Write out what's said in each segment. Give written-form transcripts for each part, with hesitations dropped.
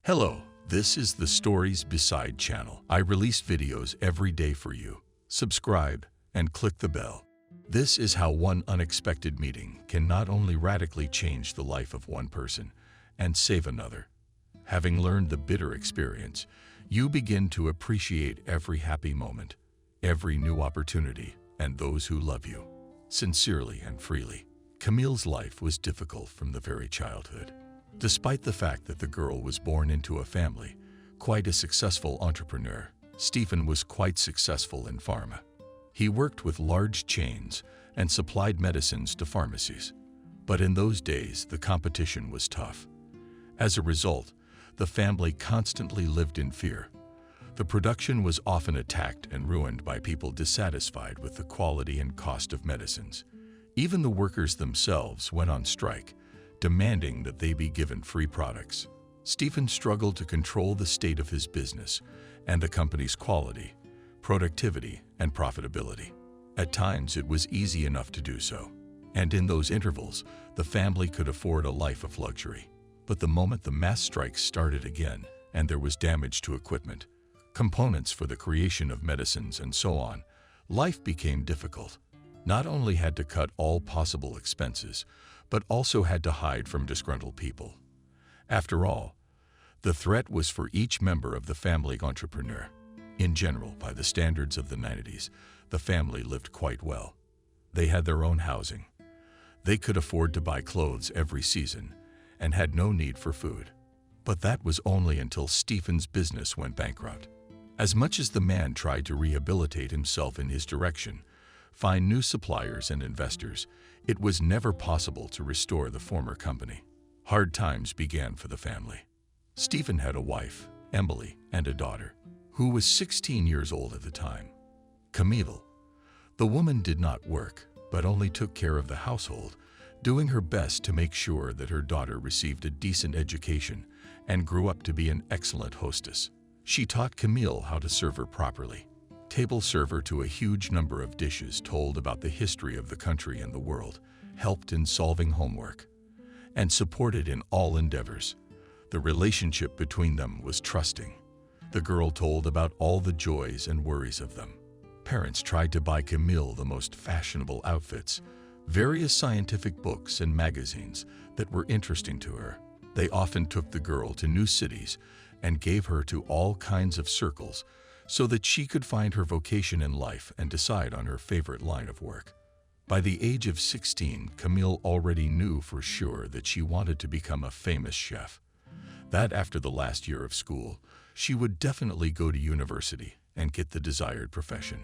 Hello, this is the Stories Beside channel. I release videos every day for you. Subscribe and click the bell. This is how one unexpected meeting can not only radically change the life of one person and save another. Having learned the bitter experience, you begin to appreciate every happy moment, every new opportunity, and those who love you, sincerely and freely. Camille's life was difficult from the very childhood. Despite the fact that the girl was born into a family, quite a successful entrepreneur, Stephen was quite successful in pharma. He worked with large chains and supplied medicines to pharmacies. But in those days, the competition was tough. As a result, the family constantly lived in fear. The production was often attacked and ruined by people dissatisfied with the quality and cost of medicines. Even the workers themselves went on strike, demanding that they be given free products. Stephen struggled to control the state of his business and the company's quality, productivity, and profitability. At times, it was easy enough to do so, and in those intervals, the family could afford a life of luxury. But the moment the mass strikes started again and there was damage to equipment, components for the creation of medicines, and so on, life became difficult. Not only had to cut all possible expenses, but also had to hide from disgruntled people. After all, the threat was for each member of the family entrepreneur. In general, by the standards of the 90s, the family lived quite well. They had their own housing. They could afford to buy clothes every season and had no need for food. But that was only until Stephen's business went bankrupt. As much as the man tried to rehabilitate himself in his direction, find new suppliers and investors, it was never possible to restore the former company. Hard times began for the family. Stephen had a wife, Emily, and a daughter, who was 16 years old at the time. Camille. The woman did not work, but only took care of the household, doing her best to make sure that her daughter received a decent education and grew up to be an excellent hostess. She taught Camille how to serve her properly. Table server to a huge number of dishes told about the history of the country and the world, helped in solving homework, and supported in all endeavors. The relationship between them was trusting. The girl told about all the joys and worries of them. Parents tried to buy Camille the most fashionable outfits, various scientific books and magazines that were interesting to her. They often took the girl to new cities and gave her to all kinds of circles so that she could find her vocation in life and decide on her favorite line of work. By the age of 16, Camille already knew for sure that she wanted to become a famous chef. That after the last year of school, she would definitely go to university and get the desired profession.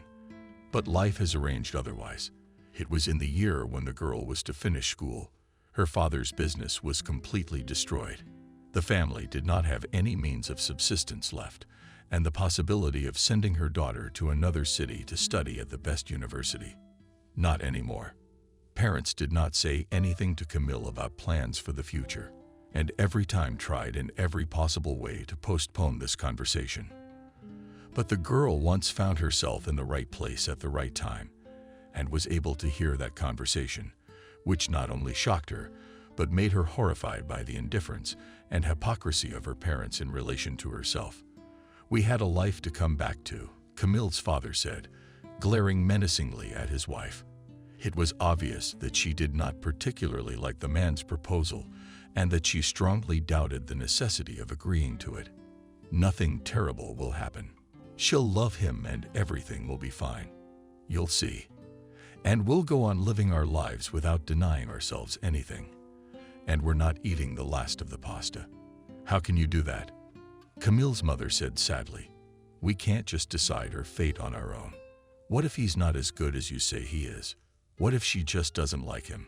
But life has arranged otherwise. It was in the year when the girl was to finish school. Her father's business was completely destroyed. The family did not have any means of subsistence left, and the possibility of sending her daughter to another city to study at the best university. Not anymore. Parents did not say anything to Camille about plans for the future, and every time tried in every possible way to postpone this conversation. But the girl once found herself in the right place at the right time, and was able to hear that conversation, which not only shocked her, but made her horrified by the indifference and hypocrisy of her parents in relation to herself. "We had a life to come back to," Camille's father said, glaring menacingly at his wife. It was obvious that she did not particularly like the man's proposal and that she strongly doubted the necessity of agreeing to it. "Nothing terrible will happen. She'll love him and everything will be fine. You'll see. And we'll go on living our lives without denying ourselves anything. And we're not eating the last of the pasta." "How can you do that?" Camille's mother said sadly. "We can't just decide her fate on our own. What if he's not as good as you say he is? What if she just doesn't like him?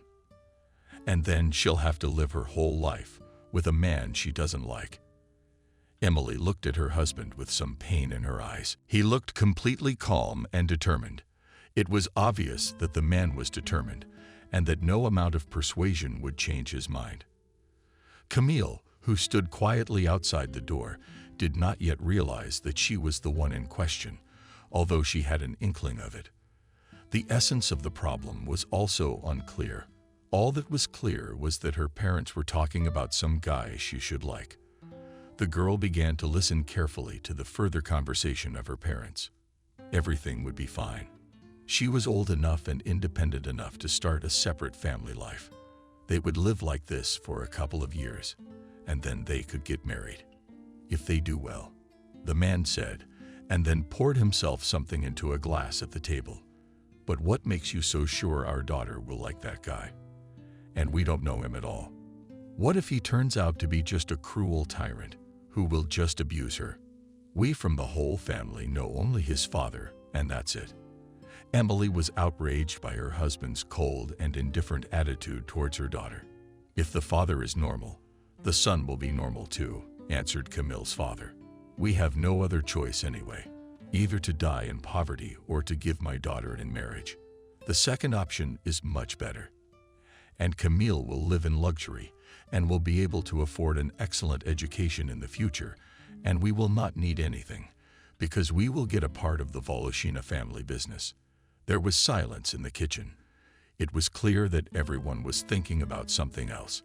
And then she'll have to live her whole life with a man she doesn't like." Emily looked at her husband with some pain in her eyes. He looked completely calm and determined. It was obvious that the man was determined and that no amount of persuasion would change his mind. Camille, who stood quietly outside the door, did not yet realize that she was the one in question, although she had an inkling of it. The essence of the problem was also unclear. All that was clear was that her parents were talking about some guy she should like. The girl began to listen carefully to the further conversation of her parents. Everything would be fine. She was old enough and independent enough to start a separate family life. They would live like this for a couple of years, and then they could get married. If they do well, the man said, and then poured himself something into a glass at the table. But what makes you so sure our daughter will like that guy? And we don't know him at all. What if he turns out to be just a cruel tyrant who will just abuse her? We from the whole family know only his father, and that's it. Emily was outraged by her husband's cold and indifferent attitude towards her daughter. If the father is normal, the son will be normal too, answered Camille's father. We have no other choice anyway, either to die in poverty or to give my daughter in marriage. The second option is much better. And Camille will live in luxury and will be able to afford an excellent education in the future, and we will not need anything, because we will get a part of the Voloshina family business. There was silence in the kitchen. It was clear that everyone was thinking about something else.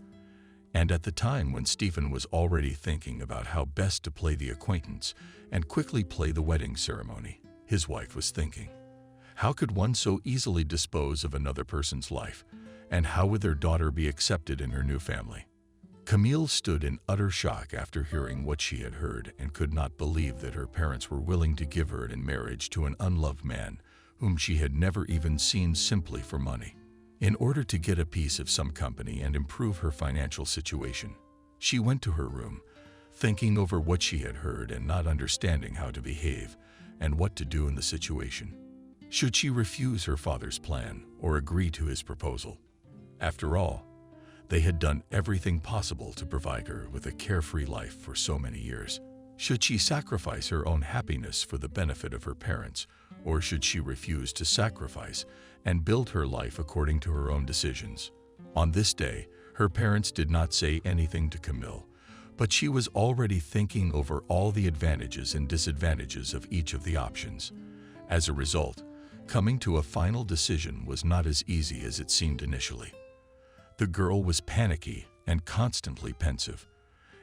And at the time when Stephen was already thinking about how best to play the acquaintance and quickly play the wedding ceremony, his wife was thinking, how could one so easily dispose of another person's life, and how would their daughter be accepted in her new family? Camille stood in utter shock after hearing what she had heard and could not believe that her parents were willing to give her in marriage to an unloved man whom she had never even seen simply for money. In order to get a piece of some company and improve her financial situation, she went to her room, thinking over what she had heard and not understanding how to behave and what to do in the situation. Should she refuse her father's plan or agree to his proposal? After all, they had done everything possible to provide her with a carefree life for so many years. Should she sacrifice her own happiness for the benefit of her parents, or should she refuse to sacrifice and build her life according to her own decisions? On this day, her parents did not say anything to Camille, but she was already thinking over all the advantages and disadvantages of each of the options. As a result, coming to a final decision was not as easy as it seemed initially. The girl was panicky and constantly pensive,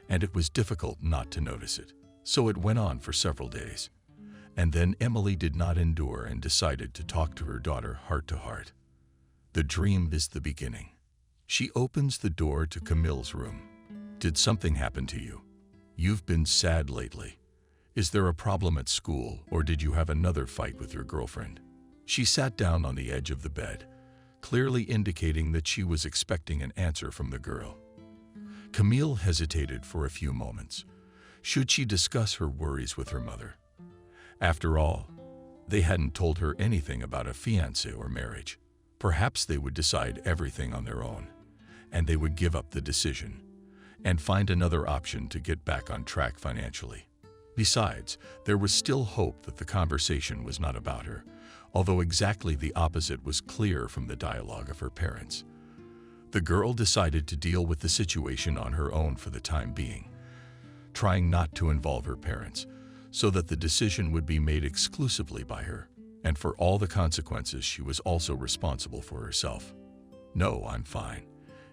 and it was difficult not to notice it. So it went on for several days. And then Emily did not endure and decided to talk to her daughter heart to heart. The dream is the beginning. She opens the door to Camille's room. Did something happen to you? You've been sad lately. Is there a problem at school, or did you have another fight with your girlfriend? She sat down on the edge of the bed, clearly indicating that she was expecting an answer from the girl. Camille hesitated for a few moments. Should she discuss her worries with her mother? After all, they hadn't told her anything about a fiancé or marriage. Perhaps they would decide everything on their own, and they would give up the decision and find another option to get back on track financially. Besides, there was still hope that the conversation was not about her, although exactly the opposite was clear from the dialogue of her parents. The girl decided to deal with the situation on her own for the time being, trying not to involve her parents, so that the decision would be made exclusively by her, and for all the consequences she was also responsible for herself. No, I'm fine.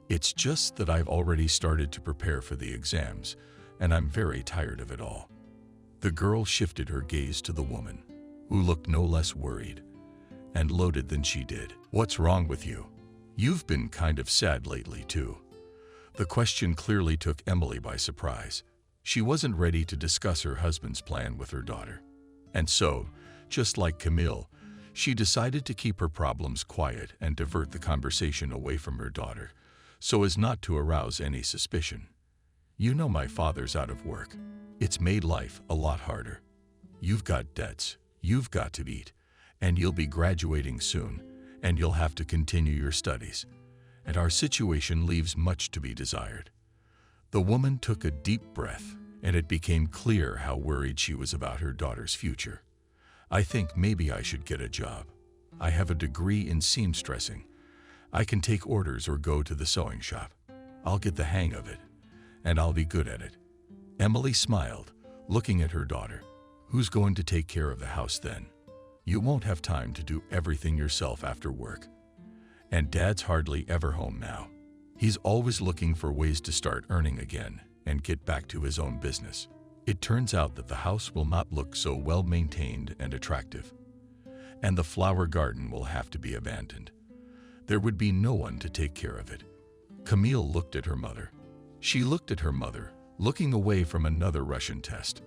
It's just that I've already started to prepare for the exams, and I'm very tired of it all. The girl shifted her gaze to the woman, who looked no less worried and loaded than she did. What's wrong with you? You've been kind of sad lately, too. The question clearly took Emily by surprise. She wasn't ready to discuss her husband's plan with her daughter. And so, just like Camille, she decided to keep her problems quiet and divert the conversation away from her daughter, so as not to arouse any suspicion. You know my father's out of work. It's made life a lot harder. You've got debts, you've got to eat, and you'll be graduating soon, and you'll have to continue your studies. And our situation leaves much to be desired. The woman took a deep breath, and it became clear how worried she was about her daughter's future. I think maybe I should get a job. I have a degree in seamstressing. I can take orders or go to the sewing shop. I'll get the hang of it, and I'll be good at it. Emily smiled, looking at her daughter. Who's going to take care of the house then? You won't have time to do everything yourself after work. And Dad's hardly ever home now. He's always looking for ways to start earning again and get back to his own business. It turns out that the house will not look so well maintained and attractive, and the flower garden will have to be abandoned. There would be no one to take care of it. Camille looked at her mother. She looked at her mother, looking away from another Russian test.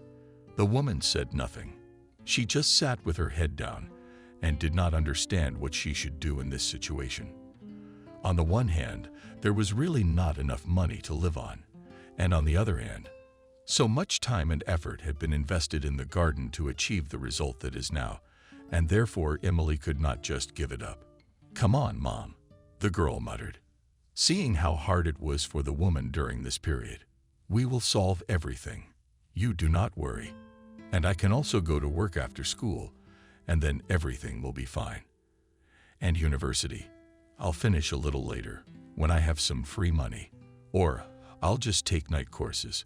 The woman said nothing. She just sat with her head down and did not understand what she should do in this situation. On the one hand, there was really not enough money to live on, and on the other hand, so much time and effort had been invested in the garden to achieve the result that is now, and therefore Emily could not just give it up. "Come on, Mom," the girl muttered, seeing how hard it was for the woman during this period. "We will solve everything. You do not worry. And I can also go to work after school, and then everything will be fine. And university, I'll finish a little later, when I have some free money. Or I'll just take night courses.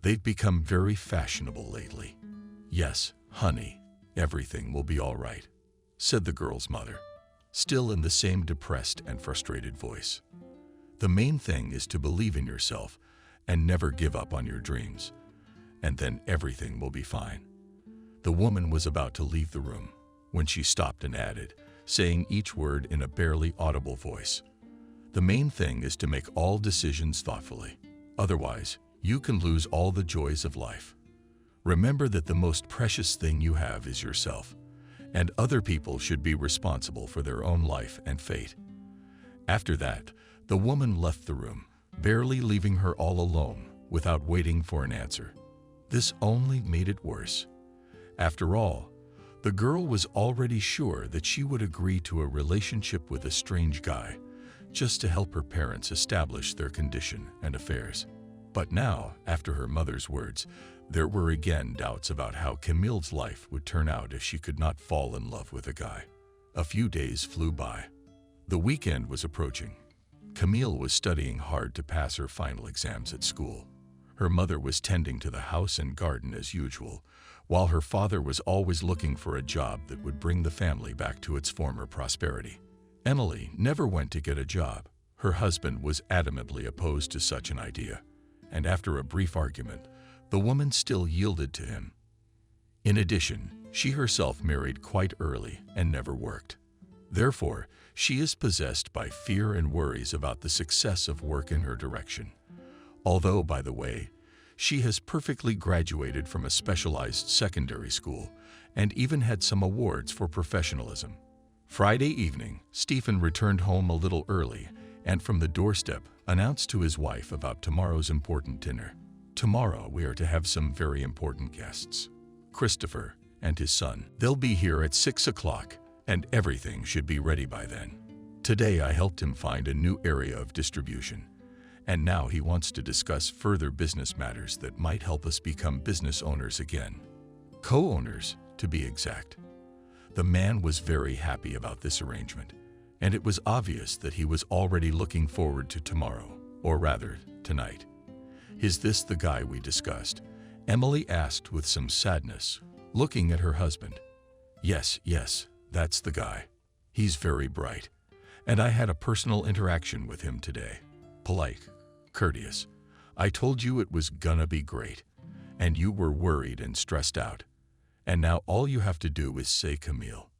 They've become very fashionable lately." "Yes, honey, everything will be all right," said the girl's mother, still in the same depressed and frustrated voice. "The main thing is to believe in yourself and never give up on your dreams, and then everything will be fine." The woman was about to leave the room when she stopped and added, saying each word in a barely audible voice, "The main thing is to make all decisions thoughtfully. Otherwise, you can lose all the joys of life. Remember that the most precious thing you have is yourself, and other people should be responsible for their own life and fate." After that, the woman left the room, barely leaving her all alone without waiting for an answer. This only made it worse. After all, the girl was already sure that she would agree to a relationship with a strange guy just to help her parents establish their condition and affairs. But now, after her mother's words, there were again doubts about how Camille's life would turn out if she could not fall in love with a guy. A few days flew by. The weekend was approaching. Camille was studying hard to pass her final exams at school. Her mother was tending to the house and garden as usual, while her father was always looking for a job that would bring the family back to its former prosperity. Emily never went to get a job. Her husband was adamantly opposed to such an idea, and after a brief argument, the woman still yielded to him. In addition, she herself married quite early and never worked. Therefore, she is possessed by fear and worries about the success of work in her direction. Although, by the way, she has perfectly graduated from a specialized secondary school and even had some awards for professionalism. Friday evening, Stephen returned home a little early and from the doorstep announced to his wife about tomorrow's important dinner. "Tomorrow we are to have some very important guests. Christopher and his son. They'll be here at 6 o'clock and everything should be ready by then. Today I helped him find a new area of distribution, and now he wants to discuss further business matters that might help us become business owners again. Co-owners, to be exact." The man was very happy about this arrangement, and it was obvious that he was already looking forward to tomorrow, or rather, tonight. "Is this the guy we discussed?" Emily asked with some sadness, looking at her husband. Yes, that's the guy. He's very bright, and I had a personal interaction with him today. Polite, courteous. I told you it was gonna be great, and you were worried and stressed out. And now all you have to do is say Camille."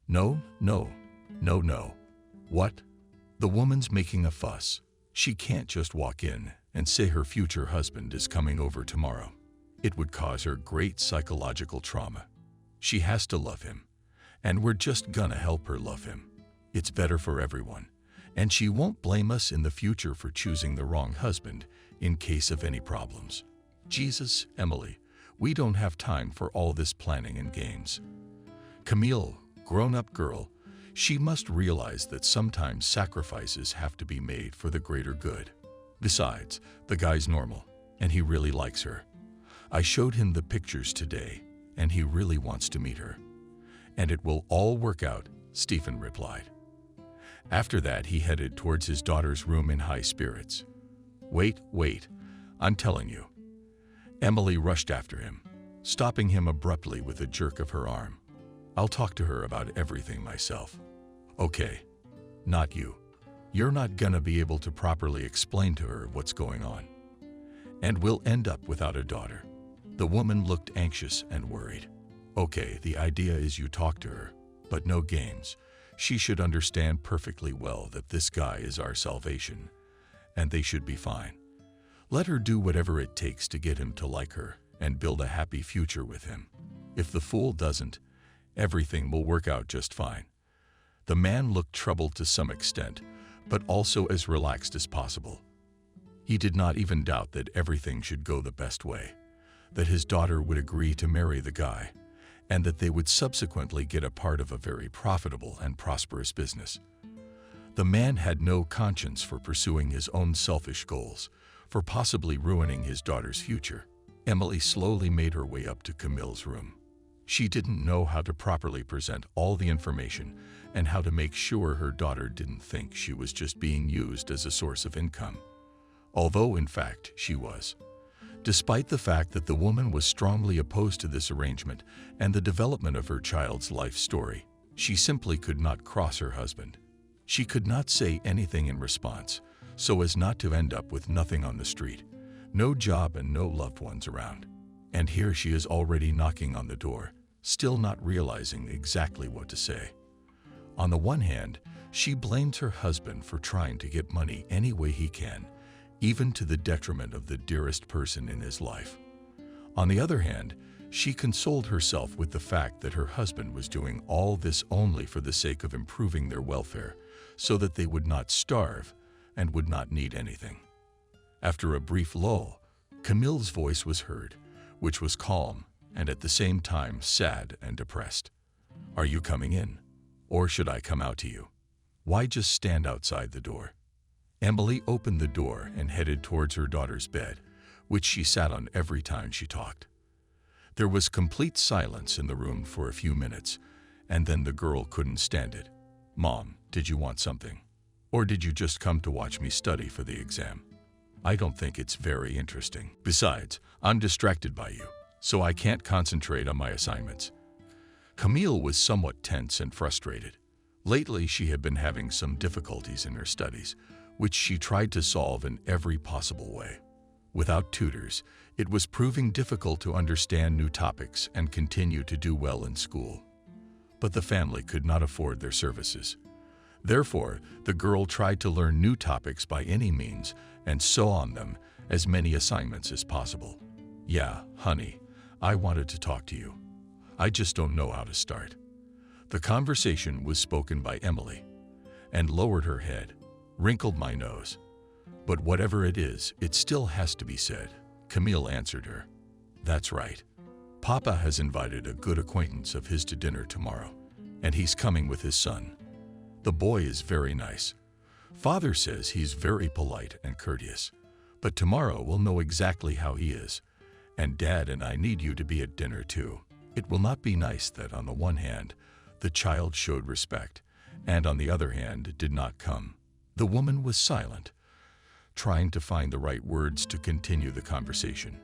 No. "What?" The woman's making a fuss. She can't just walk in and say her future husband is coming over tomorrow. It would cause her great psychological trauma. She has to love him, and we're just gonna help her love him. It's better for everyone, and she won't blame us in the future for choosing the wrong husband in case of any problems. Jesus, Emily, we don't have time for all this planning and games. Camille, grown-up girl, she must realize that sometimes sacrifices have to be made for the greater good. Besides, the guy's normal, and he really likes her. I showed him the pictures today, and he really wants to meet her. And it will all work out, Stephen replied. After that, he headed towards his daughter's room in high spirits. Wait, I'm telling you. Emily rushed after him, stopping him abruptly with a jerk of her arm. I'll talk to her about everything myself. Okay, not you. You're not gonna be able to properly explain to her what's going on. And we'll end up without a daughter. The woman looked anxious and worried. Okay, the idea is you talk to her, but no games. She should understand perfectly well that this guy is our salvation, and they should be fine. Let her do whatever it takes to get him to like her and build a happy future with him. If the fool doesn't, everything will work out just fine. The man looked troubled to some extent, but also as relaxed as possible. He did not even doubt that everything should go the best way, that his daughter would agree to marry the guy, and that they would subsequently get a part of a very profitable and prosperous business. The man had no conscience for pursuing his own selfish goals, for possibly ruining his daughter's future. Emily slowly made her way up to Camille's room. She didn't know how to properly present all the information and how to make sure her daughter didn't think she was just being used as a source of income, although in fact she was. Despite the fact that the woman was strongly opposed to this arrangement and the development of her child's life story, she simply could not cross her husband. She could not say anything in response, so as not to end up with nothing on the street, no job and no loved ones around. And here she is already knocking on the door, still not realizing exactly what to say. On the one hand, she blames her husband for trying to get money any way he can, even to the detriment of the dearest person in his life. On the other hand, she consoled herself with the fact that her husband was doing all this only for the sake of improving their welfare, so that they would not starve and would not need anything. After a brief lull, Camille's voice was heard, which was calm and at the same time sad and depressed. "Are you coming in? Or should I come out to you? Why just stand outside the door?" Emily opened the door and headed towards her daughter's bed, which she sat on every time she talked. There was complete silence in the room for a few minutes, and then the girl couldn't stand it. "Mom, did you want something? Or did you just come to watch me study for the exam? I don't think it's very interesting. Besides, I'm distracted by you, so I can't concentrate on my assignments." Camille was somewhat tense and frustrated. Lately, she had been having some difficulties in her studies, which she tried to solve in every possible way. Without tutors, it was proving difficult to understand new topics and continue to do well in school. But the family could not afford their services. Therefore, the girl tried to learn new topics by any means and sew on them as many assignments as possible. "Yeah, honey, I wanted to talk to you. I just don't know how to start." The conversation was spoken by Emily, and lowered her head, wrinkled my nose. "But whatever it is, it still has to be said," Camille answered her. "That's right. Papa has invited a good acquaintance of his to dinner tomorrow, and he's coming with his son. The boy is very nice. Father says he's very polite and courteous, but tomorrow we'll know exactly how he is, and Dad and I need you to be at dinner too. It will not be nice that on the one hand, the child showed respect, and on the other hand, did not come." The woman was silent, trying to find the right words to continue the conversation.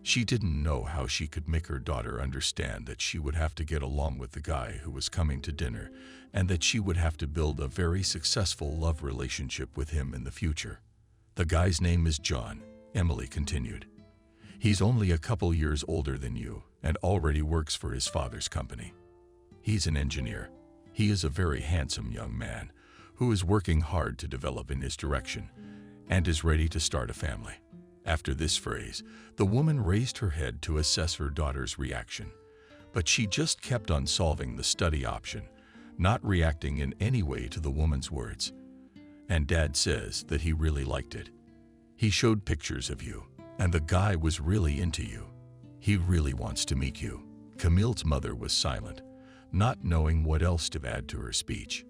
She didn't know how she could make her daughter understand that she would have to get along with the guy who was coming to dinner, and that she would have to build a very successful love relationship with him in the future. "The guy's name is John," Emily continued. "He's only a couple years older than you and already works for his father's company. He's an engineer. He is a very handsome young man who is working hard to develop in his direction and is ready to start a family." After this phrase, the woman raised her head to assess her daughter's reaction, but she just kept on solving the study option, not reacting in any way to the woman's words. "And Dad says that he really liked it. He showed pictures of you, and the guy was really into you. He really wants to meet you." Camille's mother was silent, not knowing what else to add to her speech.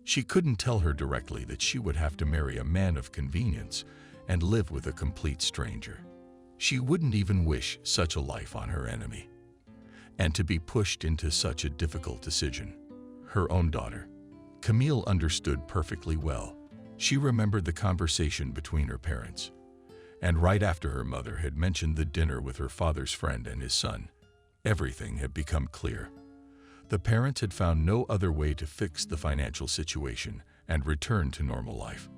She couldn't tell her directly that she would have to marry a man of convenience and live with a complete stranger. She wouldn't even wish such a life on her enemy. And to be pushed into such a difficult decision. Her own daughter. Camille understood perfectly well. She remembered the conversation between her parents. And right after her mother had mentioned the dinner with her father's friend and his son, everything had become clear. The parents had found no other way to fix the financial situation and return to normal life.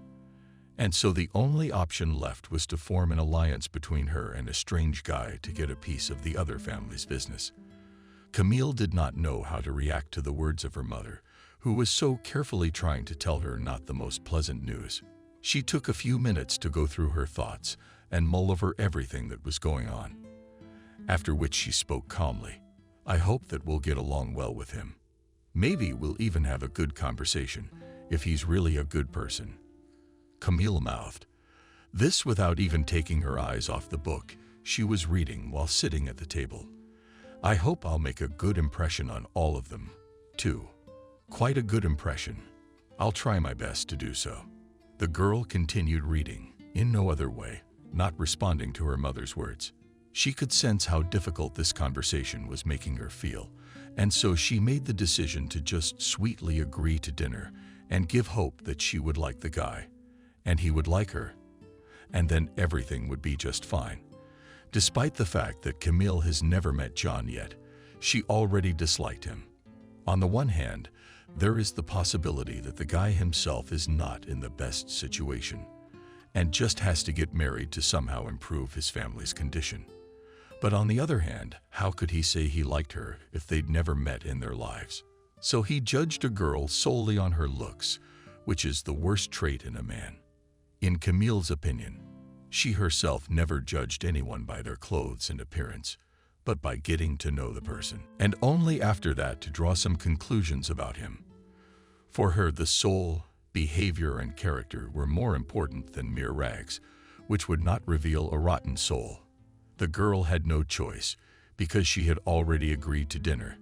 And so the only option left was to form an alliance between her and a strange guy to get a piece of the other family's business. Camille did not know how to react to the words of her mother, who was so carefully trying to tell her not the most pleasant news. She took a few minutes to go through her thoughts and mull over everything that was going on. After which she spoke calmly. "I hope that we'll get along well with him. Maybe we'll even have a good conversation, if he's really a good person." Camille mouthed. This without even taking her eyes off the book she was reading while sitting at the table. "I hope I'll make a good impression on all of them, too." "Quite a good impression. I'll try my best to do so." The girl continued reading, in no other way, not responding to her mother's words. She could sense how difficult this conversation was making her feel, and so she made the decision to just sweetly agree to dinner and give hope that she would like the guy, and he would like her, and then everything would be just fine. Despite the fact that Camille has never met John yet, she already disliked him. On the one hand, there is the possibility that the guy himself is not in the best situation, and just has to get married to somehow improve his family's condition. But on the other hand, how could he say he liked her if they'd never met in their lives? So he judged a girl solely on her looks, which is the worst trait in a man. In Camille's opinion, she herself never judged anyone by their clothes and appearance, but by getting to know the person, and only after that to draw some conclusions about him. For her, the soul, behavior, and character were more important than mere rags, which would not reveal a rotten soul. The girl had no choice, because she had already agreed to dinner,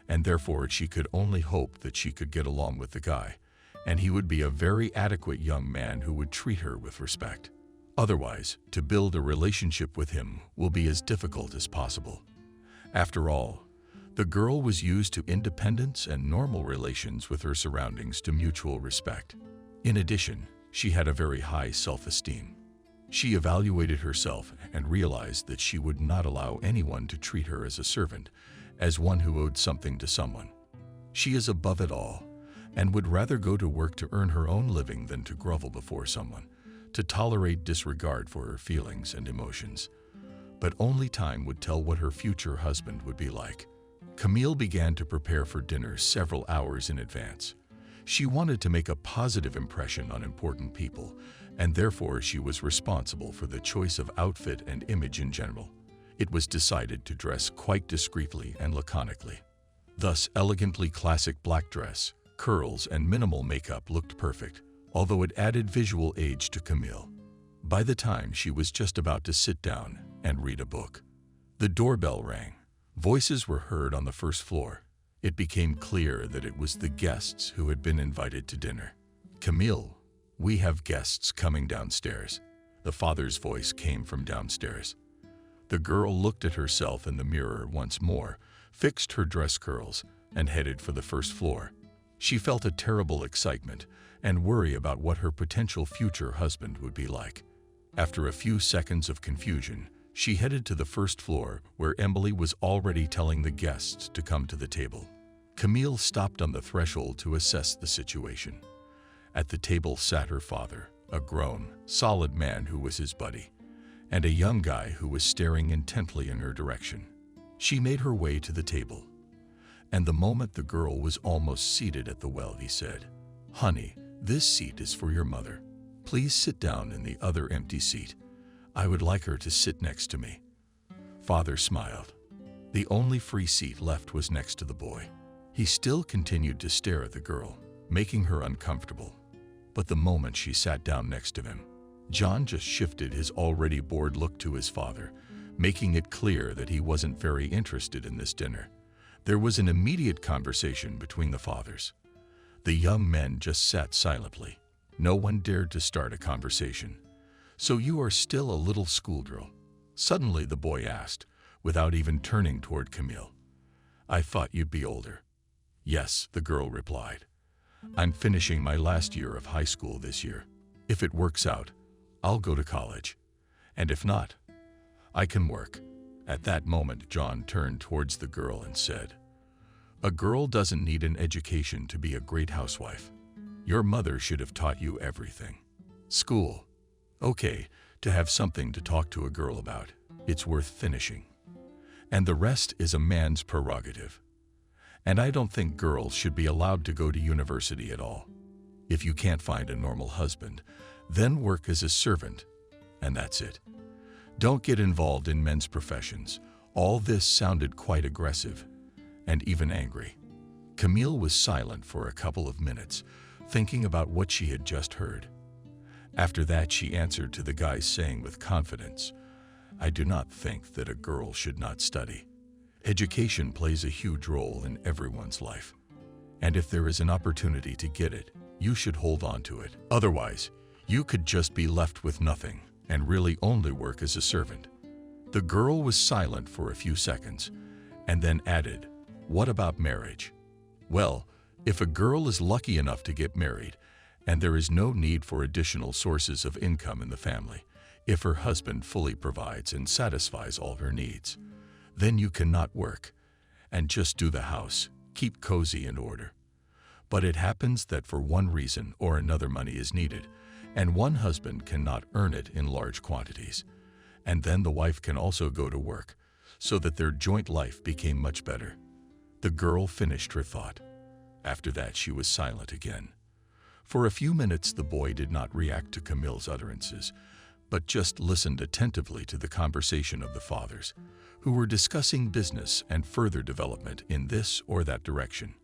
and therefore she could only hope that she could get along with the guy, and he would be a very adequate young man who would treat her with respect. Otherwise, to build a relationship with him will be as difficult as possible. After all, the girl was used to independence and normal relations with her surroundings to mutual respect. In addition, she had a very high self-esteem. She evaluated herself and realized that she would not allow anyone to treat her as a servant, as one who owed something to someone. She is above it all, and would rather go to work to earn her own living than to grovel before someone, to tolerate disregard for her feelings and emotions. But only time would tell what her future husband would be like. Camille began to prepare for dinner several hours in advance. She wanted to make a positive impression on important people, and therefore she was responsible for the choice of outfit and image in general. It was decided to dress quite discreetly and laconically. Thus, elegantly classic black dress, curls, and minimal makeup looked perfect, although it added visual age to Camille. By the time she was just about to sit down and read a book, the doorbell rang. Voices were heard on the first floor. It became clear that it was the guests who had been invited to dinner. "Camille, we have guests coming downstairs." The father's voice came from downstairs. The girl looked at herself in the mirror once more, fixed her dress curls, and headed for the first floor. She felt a terrible excitement and worry about what her potential future husband would be like. After a few seconds of confusion, she headed to the first floor, where Emily was already telling the guests to come to the table. Camille stopped on the threshold to assess the situation. At the table sat her father, a grown, solid man who was his buddy, and a young guy who was staring intently in her direction. She made her way to the table, and the moment the girl was almost seated at the well, he said, "Honey, this seat is for your mother. Please sit down in the other empty seat. I would like her to sit next to me." Father smiled. The only free seat left was next to the boy. He still continued to stare at the girl, making her uncomfortable. But the moment she sat down next to him, John just shifted his already bored look to his father, making it clear that he wasn't very interested in this dinner. There was an immediate conversation between the fathers. The young men just sat silently. No one dared to start a conversation. "So you are still a little schoolgirl?" Suddenly the boy asked, without even turning toward Camille. "I thought you'd be older." "Yes," the girl replied. "I'm finishing my last year of high school this year. If it works out, I'll go to college. And if not, I can work." At that moment, John turned towards the girl and said, "A girl doesn't need an education to be a great housewife. Your mother should have taught you everything." School. Okay, to have something to talk to a girl about. It's worth finishing. And the rest is a man's prerogative. And I don't think girls should be allowed to go to university at all. If you can't find a normal husband, then work as a servant, and that's it. Don't get involved in men's professions. All this sounded quite aggressive and even angry. Camille was silent for a couple of minutes, thinking about what she had just heard. After that, she answered to the guy, saying with confidence, "I do not think that a girl should not study. Education plays a huge role in everyone's life. And if there is an opportunity to get it, you should hold on to it. Otherwise, you could just be left with nothing and really only work as a servant." The girl was silent for a few seconds and then added, "What about marriage?" Well, if a girl is lucky enough to get married and there is no need for additional sources of income in the family, if her husband fully provides and satisfies all her needs, then you cannot work and just do the house, keep cozy in order. But it happens that for one reason or another money is needed, and one husband cannot earn it in large quantities. And then the wife can also go to work, so that their joint life became much better. The girl finished her thought. After that, she was silent again. For a few minutes, the boy did not react to Camille's utterances, but just listened attentively to the conversation of the fathers, who were discussing business and further development in this or that direction.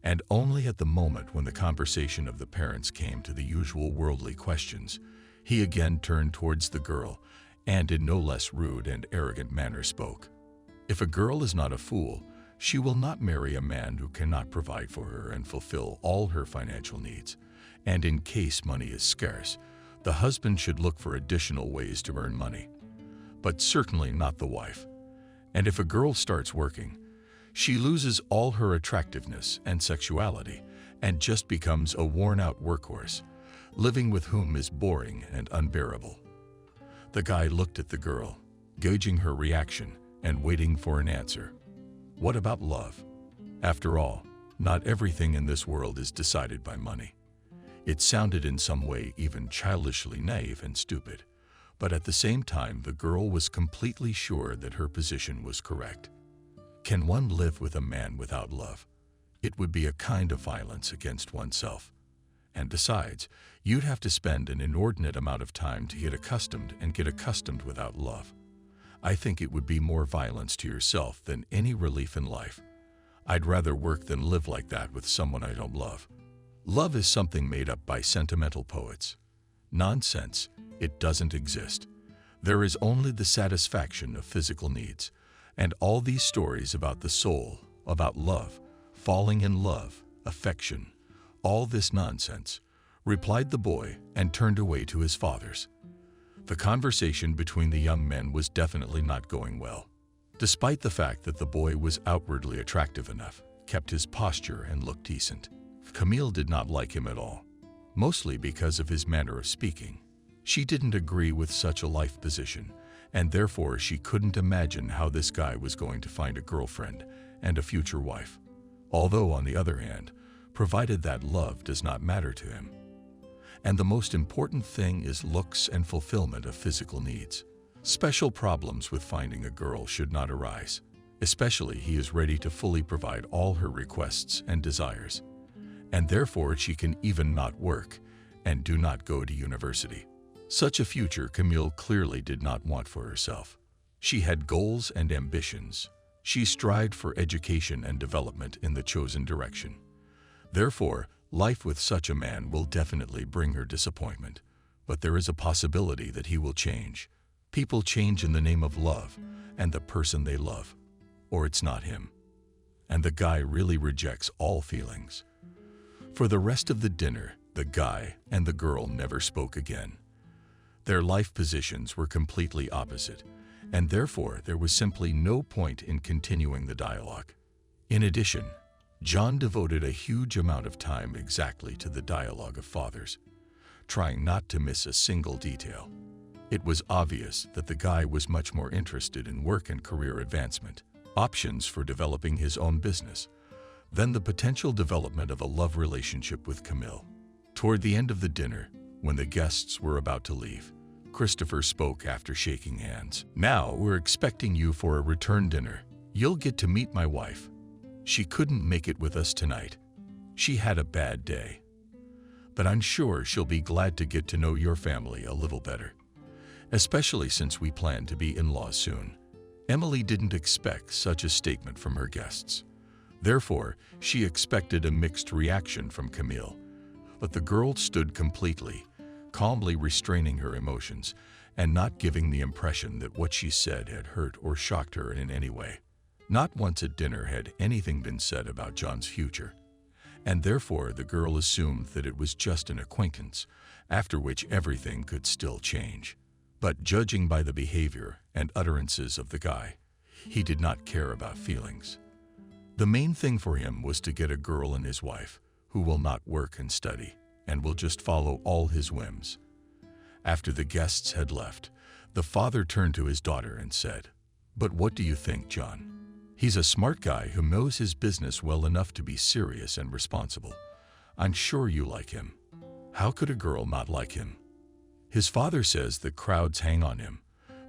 And only at the moment when the conversation of the parents came to the usual worldly questions, he again turned towards the girl and in no less rude and arrogant manner spoke. If a girl is not a fool, she will not marry a man who cannot provide for her and fulfill all her financial needs. And in case money is scarce, the husband should look for additional ways to earn money, but certainly not the wife. And if a girl starts working, she loses all her attractiveness and sexuality and just becomes a worn-out workhorse, living with whom is boring and unbearable. The guy looked at the girl, gauging her reaction and waiting for an answer. What about love? After all, not everything in this world is decided by money. It sounded in some way even childishly naive and stupid, but at the same time the girl was completely sure that her position was correct. Can one live with a man without love? It would be a kind of violence against oneself. And besides, you'd have to spend an inordinate amount of time to get accustomed without love. I think it would be more violence to yourself than any relief in life. I'd rather work than live like that with someone I don't love. Love is something made up by sentimental poets. Nonsense. It doesn't exist. There is only the satisfaction of physical needs. And all these stories about the soul, about love, falling in love, affection, all this nonsense, replied the boy and turned away to his fathers. The conversation between the young men was definitely not going well. Despite the fact that the boy was outwardly attractive enough, kept his posture and looked decent, Camille did not like him at all, mostly because of his manner of speaking. She didn't agree with such a life position, and therefore she couldn't imagine how this guy was going to find a girlfriend and a future wife. Although, on the other hand, provided that love does not matter to him. And the most important thing is looks and fulfillment of physical needs. Special problems with finding a girl should not arise, especially he is ready to fully provide all her requests and desires. And therefore she can even not work and do not go to university. Such a future Camille clearly did not want for herself. She had goals and ambitions. She strived for education and development in the chosen direction. Therefore, life with such a man will definitely bring her disappointment. But there is a possibility that he will change. People change in the name of love and the person they love. Or it's not him. And the guy really rejects all feelings. For the rest of the dinner, the guy and the girl never spoke again. Their life positions were completely opposite, and therefore there was simply no point in continuing the dialogue. In addition, John devoted a huge amount of time exactly to the dialogue of fathers, trying not to miss a single detail. It was obvious that the guy was much more interested in work and career advancement, options for developing his own business, than the potential development of a love relationship with Camille. Toward the end of the dinner, When the guests were about to leave, Christopher spoke after shaking hands. "Now we're expecting you for a return dinner. You'll get to meet my wife. She couldn't make it with us tonight. She had a bad day. But I'm sure she'll be glad to get to know your family a little better, especially since we plan to be in-laws soon." Emily didn't expect such a statement from her guests. Therefore, she expected a mixed reaction from Camille. But the girl stood completely, calmly restraining her emotions and not giving the impression that what she said had hurt or shocked her in any way. Not once at dinner had anything been said about John's future, and therefore the girl assumed that it was just an acquaintance, after which everything could still change. But judging by the behavior and utterances of the guy, he did not care about feelings. The main thing for him was to get a girl and his wife who will not work and study and will just follow all his whims. After the guests had left, the father turned to his daughter and said, "But what do you think, John? He's a smart guy who knows his business well enough to be serious and responsible. I'm sure you like him. How could a girl not like him? His father says that crowds hang on him,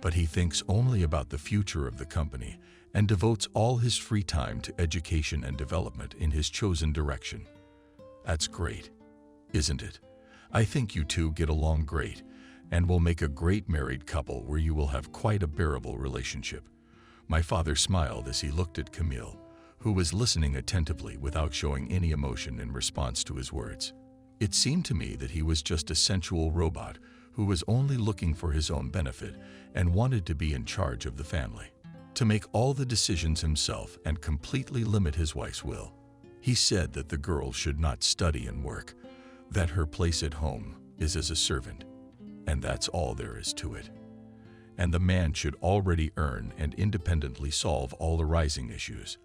but he thinks only about the future of the company and devotes all his free time to education and development in his chosen direction. That's great, isn't it? I think you two get along great and will make a great married couple where you will have quite a bearable relationship." My father smiled as he looked at Camille, who was listening attentively without showing any emotion in response to his words. It seemed to me that he was just a sensual robot who was only looking for his own benefit and wanted to be in charge of the family, to make all the decisions himself and completely limit his wife's will. He said that the girl should not study and work, that her place at home is as a servant, and that's all there is to it. And the man should already earn and independently solve all arising issues.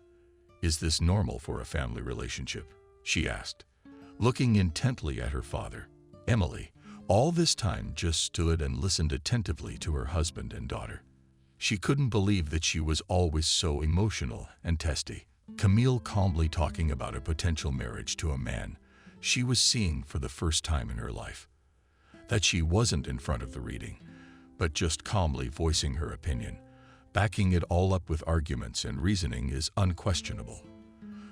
"Is this normal for a family relationship?" she asked, looking intently at her father. Emily, all this time, just stood and listened attentively to her husband and daughter. She couldn't believe that she was always so emotional and testy. Camille calmly talking about a potential marriage to a man she was seeing for the first time in her life. That she wasn't in front of the reading, but just calmly voicing her opinion, backing it all up with arguments and reasoning is unquestionable.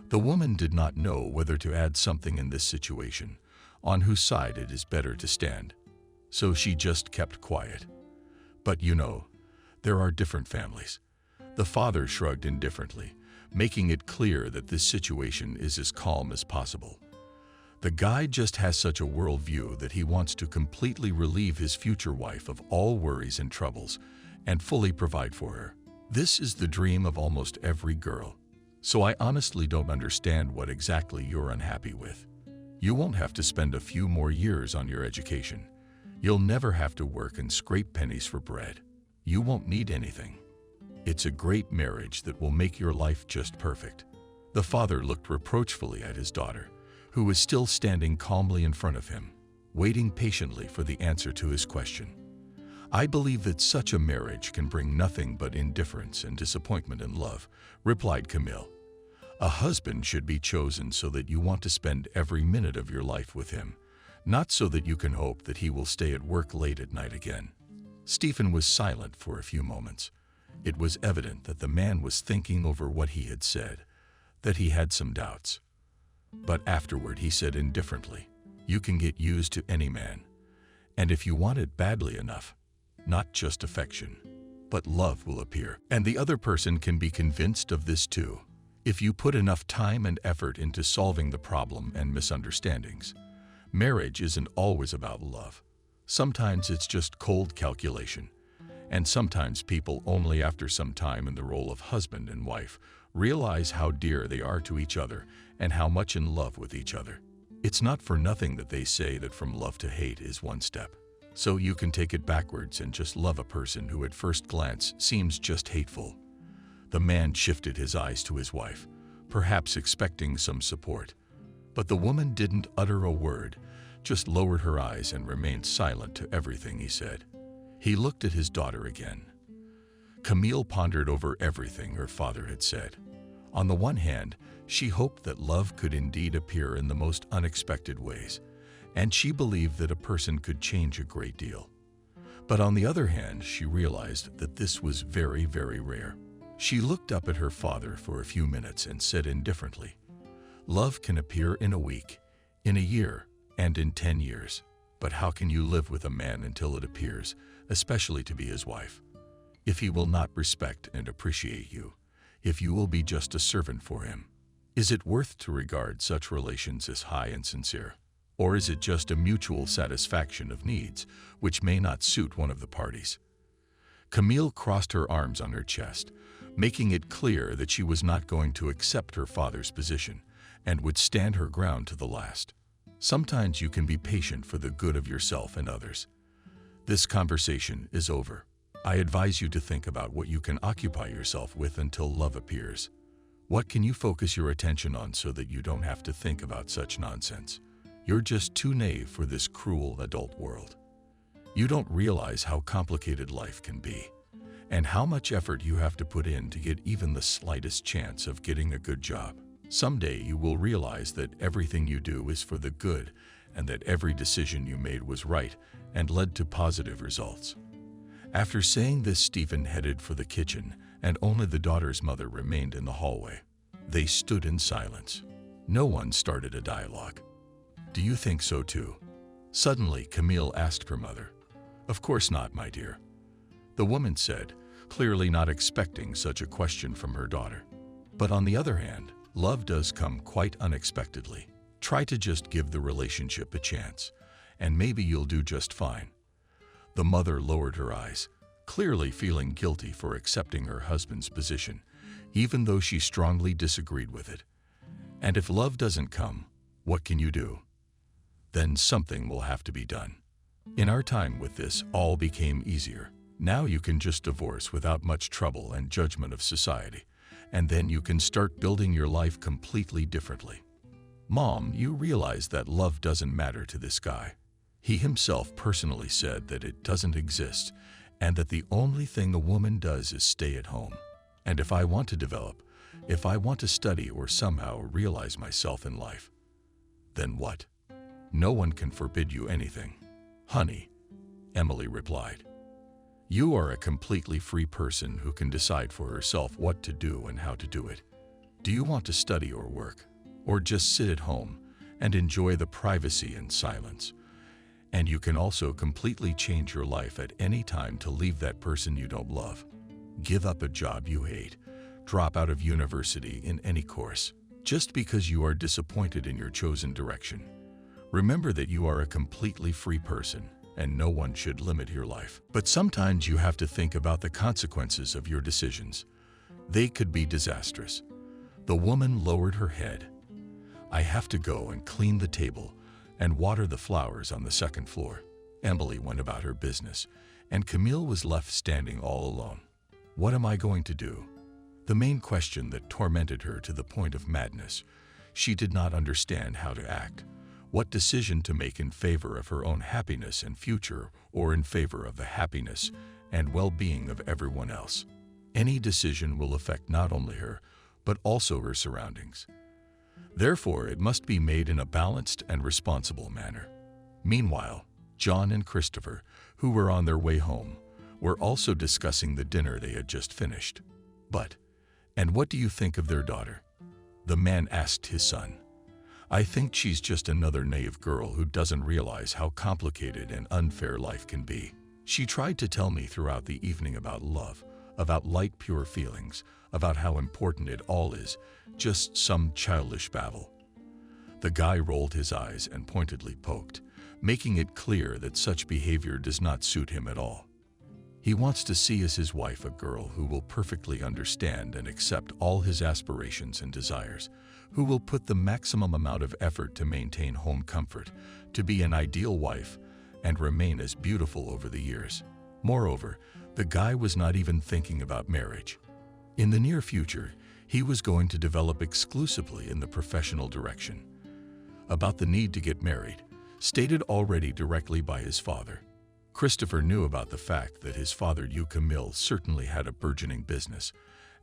The woman did not know whether to add something in this situation, on whose side it is better to stand, so she just kept quiet. "But you know, there are different families." The father shrugged indifferently, making it clear that this situation is as calm as possible. The guy just has such a worldview that he wants to completely relieve his future wife of all worries and troubles and fully provide for her. This is the dream of almost every girl. So I honestly don't understand what exactly you're unhappy with. You won't have to spend a few more years on your education. You'll never have to work and scrape pennies for bread. You won't need anything. It's a great marriage that will make your life just perfect. The father looked reproachfully at his daughter, who was still standing calmly in front of him, waiting patiently for the answer to his question. "I believe that such a marriage can bring nothing but indifference and disappointment in love," replied Camille. "A husband should be chosen so that you want to spend every minute of your life with him, not so that you can hope that he will stay at work late at night again." Stephen was silent for a few moments. It was evident that the man was thinking over what he had said, that he had some doubts. But afterward he said indifferently, "You can get used to any man, and if you want it badly enough, not just affection, but love will appear. And the other person can be convinced of this too, if you put enough time and effort into solving the problem and misunderstandings. Marriage isn't always about love. Sometimes it's just cold calculation, and sometimes people only after some time in the role of husband and wife realize how dear they are to each other and how much in love with each other. It's not for nothing that they say that from love to hate is one step. So you can take it backwards and just love a person who at first glance seems just hateful." The man shifted his eyes to his wife, perhaps expecting some support. But the woman didn't utter a word, just lowered her eyes and remained silent to everything he said. He looked at his daughter again. Camille pondered over everything her father had said. On the one hand, she hoped that love could indeed appear in the most unexpected ways, and she believed that a person could change a great deal. But on the other hand, she realized that this was very, very rare. She looked up at her father for a few minutes and said indifferently, "Love can appear in a week, in a year, and in 10 years. But how can you live with a man until it appears, especially to be his wife? If he will not respect and appreciate you, if you will be just a servant for him, is it worth to regard such relations as high and sincere? Or is it just a mutual satisfaction of needs which may not suit one of the parties?" Camille crossed her arms on her chest, making it clear that she was not going to accept her father's position and would stand her ground to the last. Sometimes you can be patient for the good of yourself and others. This conversation is over. I advise you to think about what you can occupy yourself with until love appears. What can you focus your attention on so that you don't have to think about such nonsense? You're just too naive for this cruel adult world. You don't realize how complicated life can be, and how much effort you have to put in to get even the slightest chance of getting a good job. Someday you will realize that everything you do is for the good, and that every decision you made was right and led to positive results. After saying this, Stephen headed for the kitchen, and only the daughter's mother remained in the hallway. They stood in silence. No one started a dialogue. "Do you think so too?" Suddenly, Camille asked her mother. "Of course not, my dear," the woman said, clearly not expecting such a question from her daughter. "But on the other hand, love does come quite unexpectedly. Try to just give the relationship a chance, and maybe you'll do just fine." The mother lowered her eyes, clearly feeling guilty for accepting her husband's position, even though she strongly disagreed with it. "And if love doesn't come, what can you do? Then something will have to be done. In our time with this, all became easier. Now you can just divorce without much trouble and judgment of society, and then you can start building your life completely differently. Mom, you realize that love doesn't matter to this guy. He himself personally said that it doesn't exist, and that the only thing a woman does is stay at home. And if I want to develop, if I want to study or somehow realize myself in life, then what? No one can forbid you anything." "Honey," Emily replied, "you are a completely free person who can decide for herself what to do and how to do it. Do you want to study or work, or just sit at home and enjoy the privacy and silence? And you can also completely change your life at any time to leave that person you don't love. Give up a job you hate, drop out of university in any course, just because you are disappointed in your chosen direction. Remember that you are a completely free person, and no one should limit your life. But sometimes you have to think about the consequences of your decisions. They could be disastrous." The woman lowered her head. "I have to go and clean the table and water the flowers on the second floor." Emily went about her business, and Camille was left standing all alone. What am I going to do? The main question that tormented her to the point of madness. She did not understand how to act, what decision to make in favor of her own happiness and future, or in favor of the happiness and well-being of everyone else. Any decision will affect not only her, but also her surroundings. Therefore, it must be made in a balanced and responsible manner. Meanwhile, John and Christopher, who were on their way home, were also discussing the dinner they had just finished. And what do you think of their daughter?" the man asked his son. "I think she's just another naive girl who doesn't realize how complicated and unfair life can be. She tried to tell me throughout the evening about love, about light, pure feelings, about how important it all is, just some childish babble." The guy rolled his eyes and pointedly poked, making it clear that such behavior does not suit him at all. He wants to see as his wife a girl who will perfectly understand and accept all his aspirations and desires, who will put the maximum amount of effort to maintain home comfort, to be an ideal wife, and remain as beautiful over the years. Moreover, the guy was not even thinking about marriage. In the near future, he was going to develop exclusively in the professional direction. About the need to get married, stated already directly by his father. Christopher knew about the fact that his father, Camille, certainly had a burgeoning business,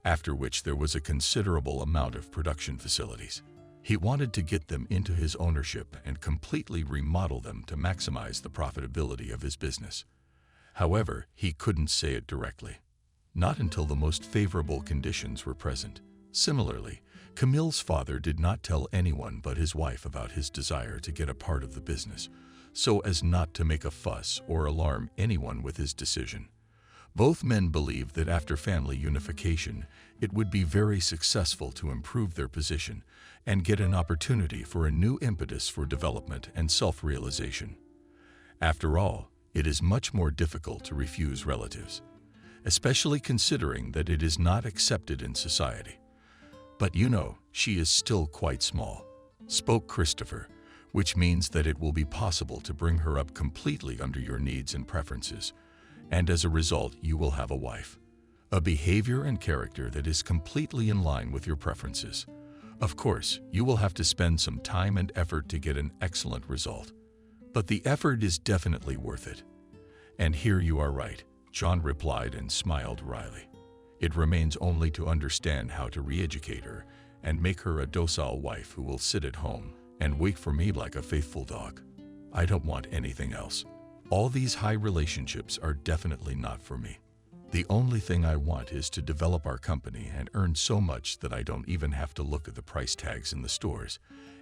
after which there was a considerable amount of production facilities. He wanted to get them into his ownership and completely remodel them to maximize the profitability of his business. However, he couldn't say it directly. Not until the most favorable conditions were present. Similarly, Camille's father did not tell anyone but his wife about his desire to get a part of the business, so as not to make a fuss or alarm anyone with his decision. Both men believed that after family unification, it would be very successful to improve their position and get an opportunity for a new impetus for development and self-realization. After all, it is much more difficult to refuse relatives, especially considering that it is not accepted in society. But you know, she is still quite small, spoke Christopher, which means that it will be possible to bring her up completely under your needs and preferences, and as a result, you will have a wife, a behavior and character that is completely in line with your preferences. Of course, you will have to spend some time and effort to get an excellent result, but the effort is definitely worth it. And here you are right, John replied and smiled wryly. It remains only to understand how to re-educate her and make her a docile wife who will sit at home and wait for me like a faithful dog. I don't want anything else. All these high relationships are definitely not for me. The only thing I want is to develop our company and earn so much that I don't even have to look at the price tags in the stores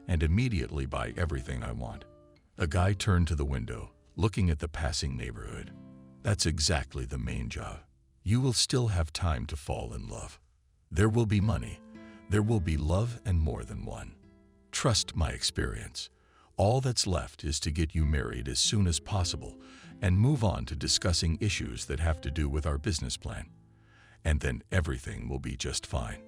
and immediately buy everything I want. A guy turned to the window, looking at the passing neighborhood. That's exactly the main job. You will still have time to fall in love. There will be money. There will be love and more than one. Trust my experience. All that's left is to get you married as soon as possible and move on to discussing issues that have to do with our business plan. And then everything will be just fine.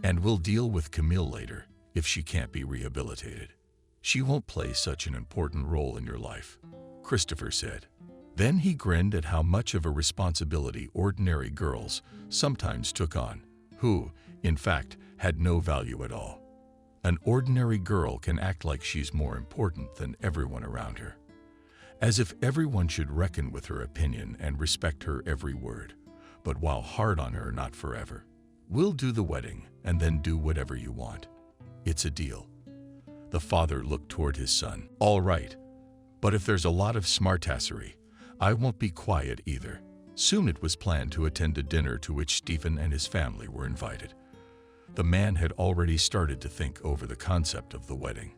And we'll deal with Camille later if she can't be rehabilitated. She won't play such an important role in your life, Christopher said. Then he grinned at how much of a responsibility ordinary girls sometimes took on, who, in fact, had no value at all. An ordinary girl can act like she's more important than everyone around her, as if everyone should reckon with her opinion and respect her every word, but while hard on her not forever. We'll do the wedding and then do whatever you want. It's a deal. The father looked toward his son. All right, but if there's a lot of smartassery, I won't be quiet either. Soon it was planned to attend a dinner to which Stephen and his family were invited. The man had already started to think over the concept of the wedding,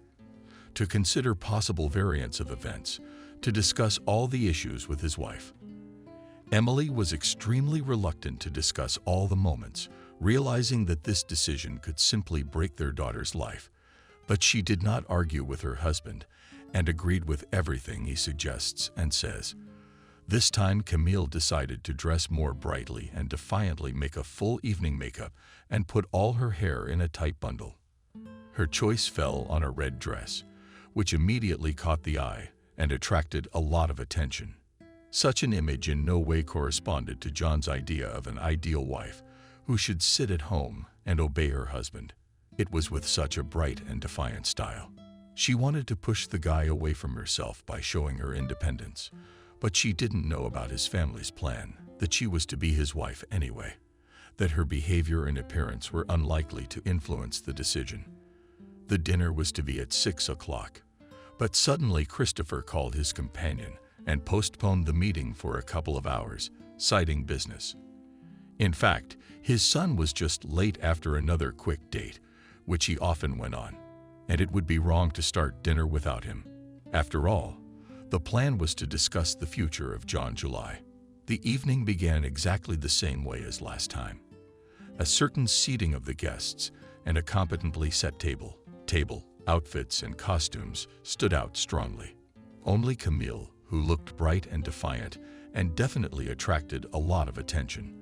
to consider possible variants of events, to discuss all the issues with his wife. Emily was extremely reluctant to discuss all the moments, realizing that this decision could simply break their daughter's life, but she did not argue with her husband and agreed with everything he suggests and says. This time Camille decided to dress more brightly and defiantly make a full evening makeup and put all her hair in a tight bundle. Her choice fell on a red dress, which immediately caught the eye and attracted a lot of attention. Such an image in no way corresponded to John's idea of an ideal wife who should sit at home and obey her husband. It was with such a bright and defiant style. She wanted to push the guy away from herself by showing her independence. But she didn't know about his family's plan, that she was to be his wife anyway, that her behavior and appearance were unlikely to influence the decision. The dinner was to be at 6 o'clock, but suddenly Christopher called his companion and postponed the meeting for a couple of hours, citing business. In fact, his son was just late after another quick date, which he often went on, and it would be wrong to start dinner without him. After all, the plan was to discuss the future of John July. The evening began exactly the same way as last time. A certain seating of the guests and a competently set table, outfits, and costumes stood out strongly. Only Camille, who looked bright and defiant and definitely attracted a lot of attention.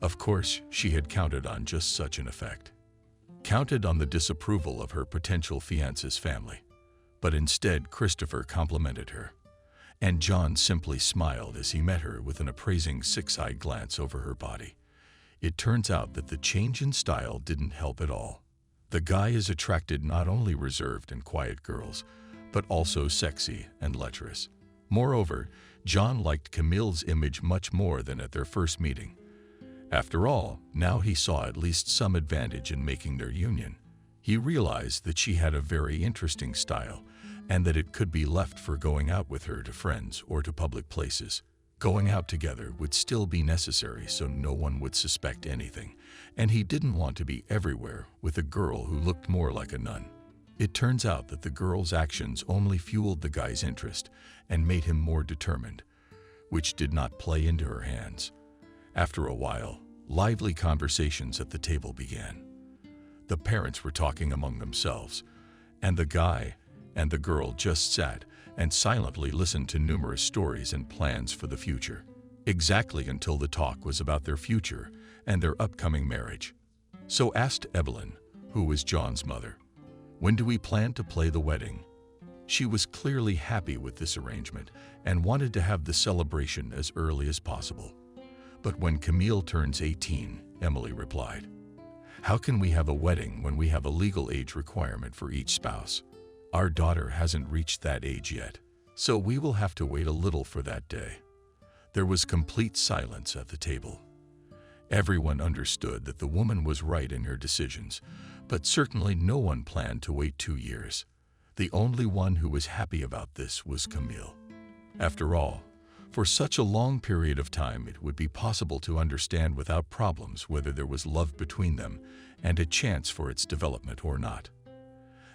Of course, she had counted on just such an effect. Counted on the disapproval of her potential fiancé's family. But instead, Christopher complimented her. And John simply smiled as he met her with an appraising six-eyed glance over her body. It turns out that the change in style didn't help at all. The guy is attracted not only reserved and quiet girls, but also sexy and lecherous. Moreover, John liked Camille's image much more than at their first meeting. After all, now he saw at least some advantage in making their union. He realized that she had a very interesting style and that it could be left for going out with her to friends or to public places. Going out together would still be necessary so no one would suspect anything, and he didn't want to be everywhere with a girl who looked more like a nun. It turns out that the girl's actions only fueled the guy's interest and made him more determined, which did not play into her hands. After a while, lively conversations at the table began. The parents were talking among themselves, and the guy and the girl just sat and silently listened to numerous stories and plans for the future, exactly until the talk was about their future and their upcoming marriage. So asked Evelyn, who was John's mother, "When do we plan to play the wedding?" She was clearly happy with this arrangement and wanted to have the celebration as early as possible. But when Camille turns 18, Emily replied, "How can we have a wedding when we have a legal age requirement for each spouse? Our daughter hasn't reached that age yet, so we will have to wait a little for that day." There was complete silence at the table. Everyone understood that the woman was right in her decisions, but certainly no one planned to wait 2 years. The only one who was happy about this was Camille. After all, for such a long period of time it would be possible to understand without problems whether there was love between them and a chance for its development or not.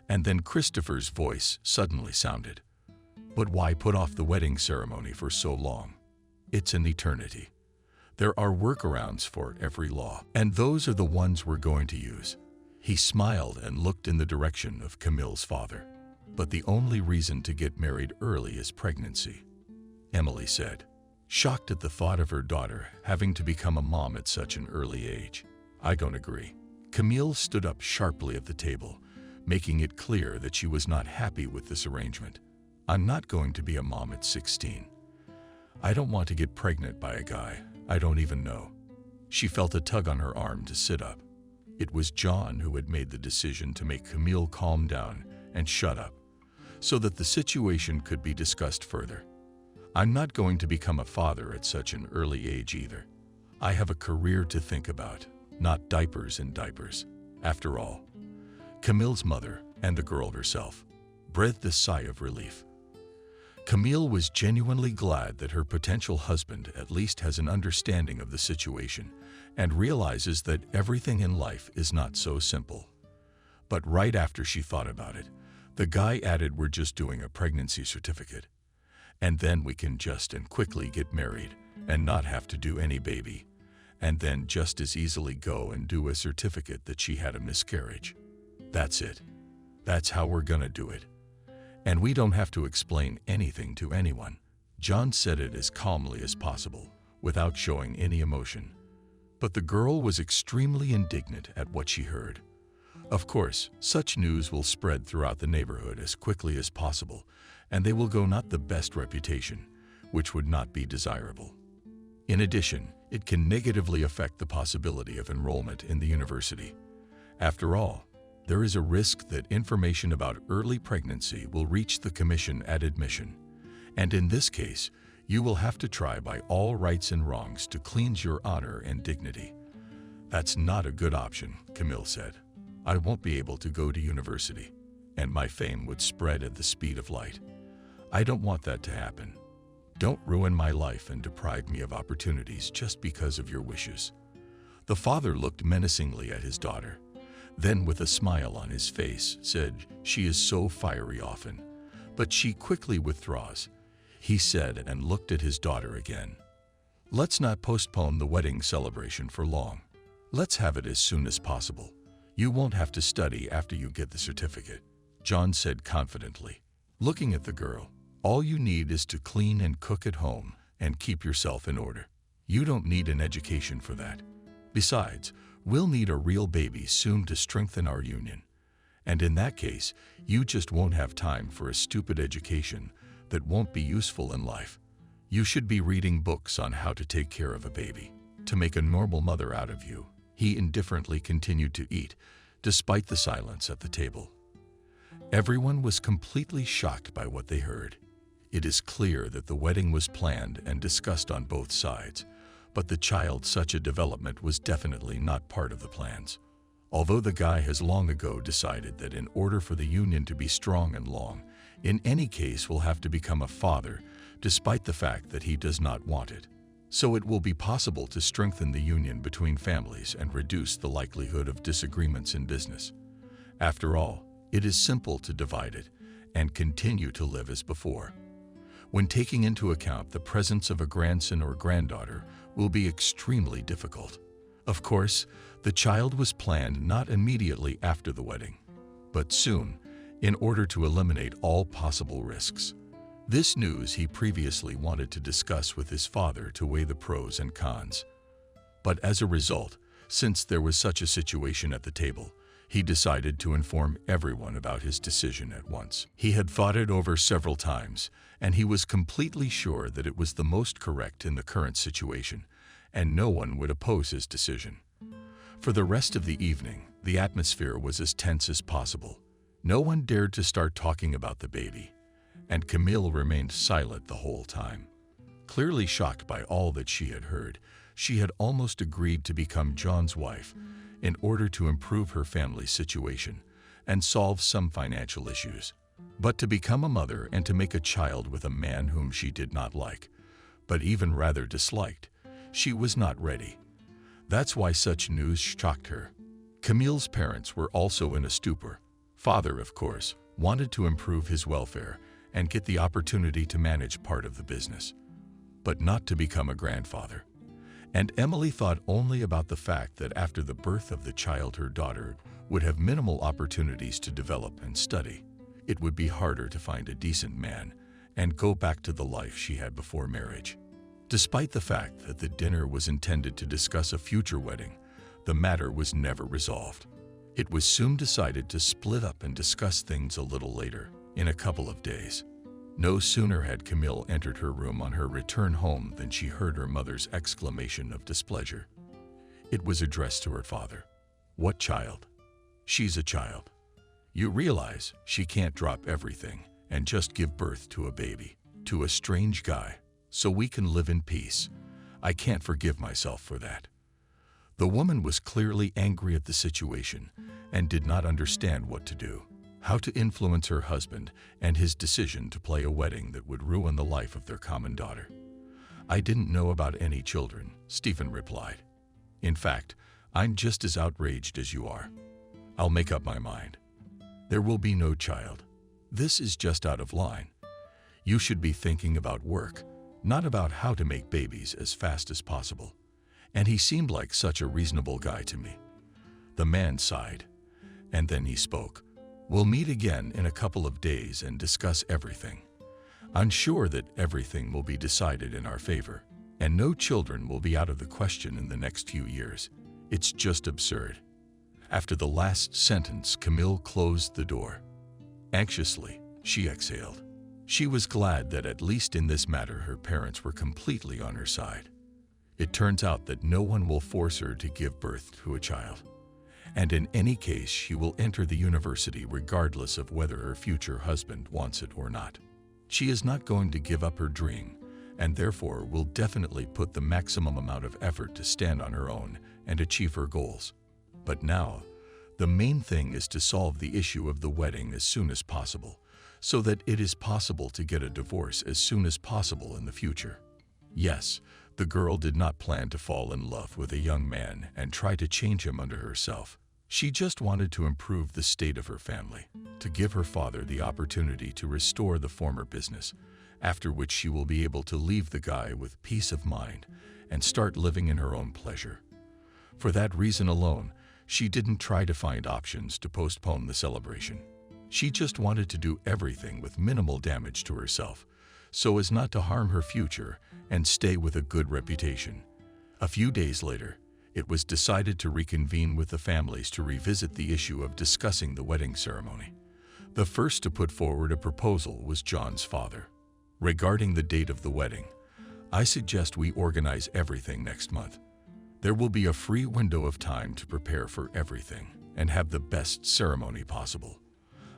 And then Christopher's voice suddenly sounded. "But why put off the wedding ceremony for so long? It's an eternity. There are workarounds for every law, and those are the ones we're going to use." He smiled and looked in the direction of Camille's father. "But the only reason to get married early is pregnancy," Emily said, shocked at the thought of her daughter having to become a mom at such an early age. "I don't agree." Camille stood up sharply at the table, making it clear that she was not happy with this arrangement. "I'm not going to be a mom at 16. I don't want to get pregnant by a guy I don't even know." She felt a tug on her arm to sit up. It was John who had made the decision to make Camille calm down and shut up, so that the situation could be discussed further. "I'm not going to become a father at such an early age either. I have a career to think about, not diapers and diapers." After all, Camille's mother and the girl herself breathed a sigh of relief. Camille was genuinely glad that her potential husband at least has an understanding of the situation and realizes that everything in life is not so simple. But right after she thought about it, the guy added, "We're just doing a pregnancy certificate, and then we can just and quickly get married and not have to do any baby, and then just as easily go and do a certificate that she had a miscarriage. That's it. That's how we're gonna do it. And we don't have to explain anything to anyone." John said it as calmly as possible, without showing any emotion. But the girl was extremely indignant at what she heard. Of course, such news will spread throughout the neighborhood as quickly as possible, and they will go not the best reputation, which would not be desirable. In addition, it can negatively affect the possibility of enrollment in the university. After all, there is a risk that information about early pregnancy will reach the commission at admission, and in this case, you will have to try by all rights and wrongs to cleanse your honor and dignity. "That's not a good option," Camille said. "I won't be able to go to university, and my fame would spread at the speed of light. I don't want that to happen. Don't ruin my life and deprive me of opportunities just because of your wishes." The father looked menacingly at his daughter, then with a smile on his face said, "She is so fiery often, but she quickly withdraws," he said, and looked at his daughter again. "Let's not postpone the wedding celebration for long. Let's have it as soon as possible. You won't have to study after you get the certificate," John said confidently. Looking at the girl, "All you need is to clean and cook at home and keep yourself in order. You don't need an education for that. Besides, we'll need a real baby soon to strengthen our union. And in that case, you just won't have time for a stupid education that won't be useful in life. You should be reading books on how to take care of a baby, to make a normal mother out of you." He indifferently continued to eat, despite the silence at the table. Everyone was completely shocked by what they heard. It is clear that the wedding was planned and discussed on both sides, but the child's such a development was definitely not part of the plans. Although the guy has long ago decided that in order for the union to be strong and long, in any case will have to become a father, despite the fact that he does not want it. So it will be possible to strengthen the union between families and reduce the likelihood of disagreements in business. After all, it is simple to divide it and continue to live as before. When taking into account the presence of a grandson or granddaughter will be extremely difficult. Of course, the child was planned not immediately after the wedding, but soon, in order to eliminate all possible risks. This news he previously wanted to discuss with his father to weigh the pros and cons. But as a result, since there was such a situation at the table, he decided to inform everyone about his decision at once. He had thought it over several times, and he was completely sure that it was the most correct in the current situation, and no one would oppose his decision. For the rest of the evening, the atmosphere was as tense as possible. No one dared to start talking about the baby, and Camille remained silent the whole time. Clearly shocked by all that she had heard, she had almost agreed to become John's wife in order to improve her family's situation and solve some financial issues. But to become a mother and to make a child with a man whom she did not like, but even rather disliked, she was not ready. That's why such news shocked her. Camille's parents were also in a stupor. Father, of course, wanted to improve his welfare and get the opportunity to manage part of the business, but not to become a grandfather. And Emily thought only about the fact that after the birth of the child, her daughter would have minimal opportunities to develop and study. It would be harder to find a decent man and go back to the life she had before marriage. Despite the fact that the dinner was intended to discuss a future wedding, the matter was never resolved. It was soon decided to split up and discuss things a little later, in a couple of days. No sooner had Camille entered her room on her return home than she heard her mother's exclamation of displeasure. It was addressed to her father. "What child? She's a child. You realize she can't drop everything and just give birth to a baby, to a strange guy, so we can live in peace. I can't forgive myself for that." The woman was clearly angry at the situation and did not understand what to do, how to influence her husband and his decision to play a wedding that would ruin the life of their common daughter. "I didn't know about any children," Stephen replied. "In fact, I'm just as outraged as you are. I'll make up my mind. There will be no child. This is just out of line. You should be thinking about work, not about how to make babies as fast as possible." And he seemed like such a reasonable guy to me. The man sighed, and then he spoke. "We'll meet again in a couple of days and discuss everything. I'm sure that everything will be decided in our favor, and no children will be out of the question in the next few years. It's just absurd." After the last sentence, Camille closed the door. Anxiously, she exhaled. She was glad that at least in this matter her parents were completely on her side. It turns out that no one will force her to give birth to a child. And in any case, she will enter the university regardless of whether her future husband wants it or not. She is not going to give up her dream, and therefore will definitely put the maximum amount of effort to stand on her own and achieve her goals. But now, the main thing is to solve the issue of the wedding as soon as possible, so that it is possible to get a divorce as soon as possible in the future. Yes, the girl did not plan to fall in love with a young man and try to change him unto herself. She just wanted to improve the state of her family, to give her father the opportunity to restore the former business, after which she will be able to leave the guy with peace of mind and start living in her own pleasure. For that reason alone, she didn't try to find options to postpone the celebration. She just wanted to do everything with minimal damage to herself, so as not to harm her future and stay with a good reputation. A few days later, it was decided to reconvene with the families to revisit the issue of discussing the wedding ceremony. The first to put forward a proposal was John's father. "Regarding the date of the wedding, I suggest we organize everything next month. There will be a free window of time to prepare for everything and have the best ceremony possible.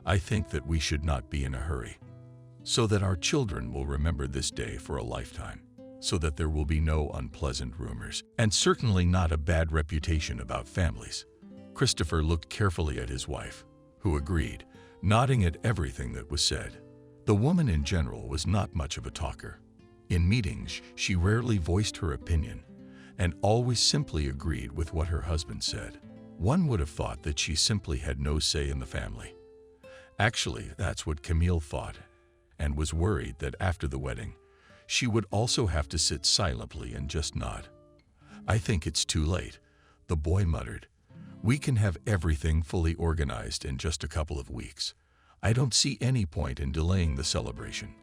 I think that we should not be in a hurry, so that our children will remember this day for a lifetime, so that there will be no unpleasant rumors, and certainly not a bad reputation about families. Christopher looked carefully at his wife, who agreed, nodding at everything that was said. The woman in general was not much of a talker. In meetings, she rarely voiced her opinion and always simply agreed with what her husband said. One would have thought that she simply had no say in the family. Actually, that's what Camille thought, and was worried that after the wedding, she would also have to sit silently and just nod. "I think it's too late," the boy muttered. "We can have everything fully organized in just a couple of weeks. I don't see any point in delaying the celebration.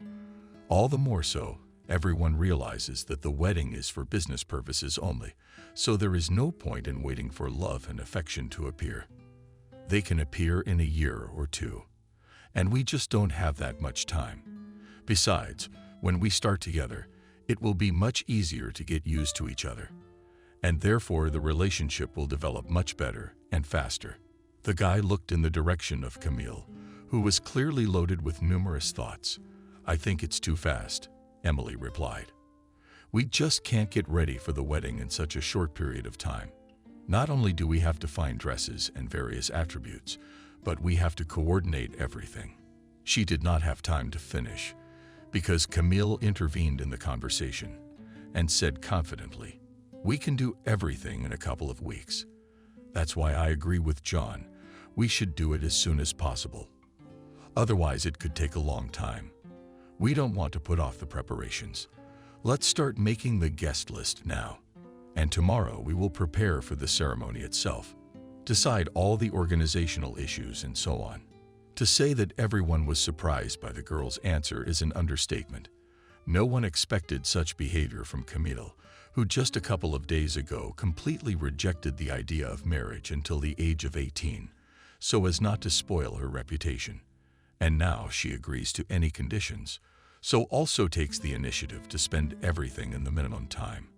All the more so, everyone realizes that the wedding is for business purposes only, so there is no point in waiting for love and affection to appear. They can appear in a year or two, and we just don't have that much time. Besides, when we start together, it will be much easier to get used to each other, and therefore the relationship will develop much better and faster." The guy looked in the direction of Camille, who was clearly loaded with numerous thoughts. "I think it's too fast," Emily replied. "We just can't get ready for the wedding in such a short period of time. Not only do we have to find dresses and various attributes, but we have to coordinate everything." She did not have time to finish, because Camille intervened in the conversation and said confidently, "We can do everything in a couple of weeks. That's why I agree with John. We should do it as soon as possible. Otherwise, it could take a long time. We don't want to put off the preparations. Let's start making the guest list now, and tomorrow we will prepare for the ceremony itself, decide all the organizational issues and so on." To say that everyone was surprised by the girl's answer is an understatement. No one expected such behavior from Camille, who just a couple of days ago completely rejected the idea of marriage until the age of 18, so as not to spoil her reputation. And now she agrees to any conditions, so also takes the initiative to spend everything in the minimum time.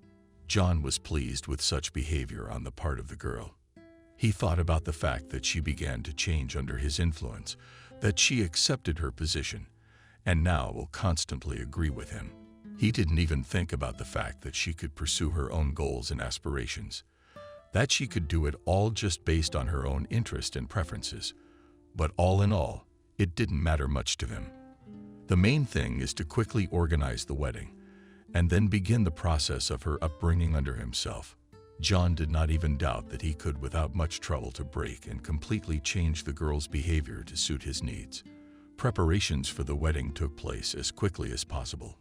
John was pleased with such behavior on the part of the girl. He thought about the fact that she began to change under his influence, that she accepted her position, and now will constantly agree with him. He didn't even think about the fact that she could pursue her own goals and aspirations, that she could do it all just based on her own interest and preferences. But all in all, it didn't matter much to him. The main thing is to quickly organize the wedding, and then begin the process of her upbringing under himself. John did not even doubt that he could without much trouble to break and completely change the girl's behavior to suit his needs. Preparations for the wedding took place as quickly as possible.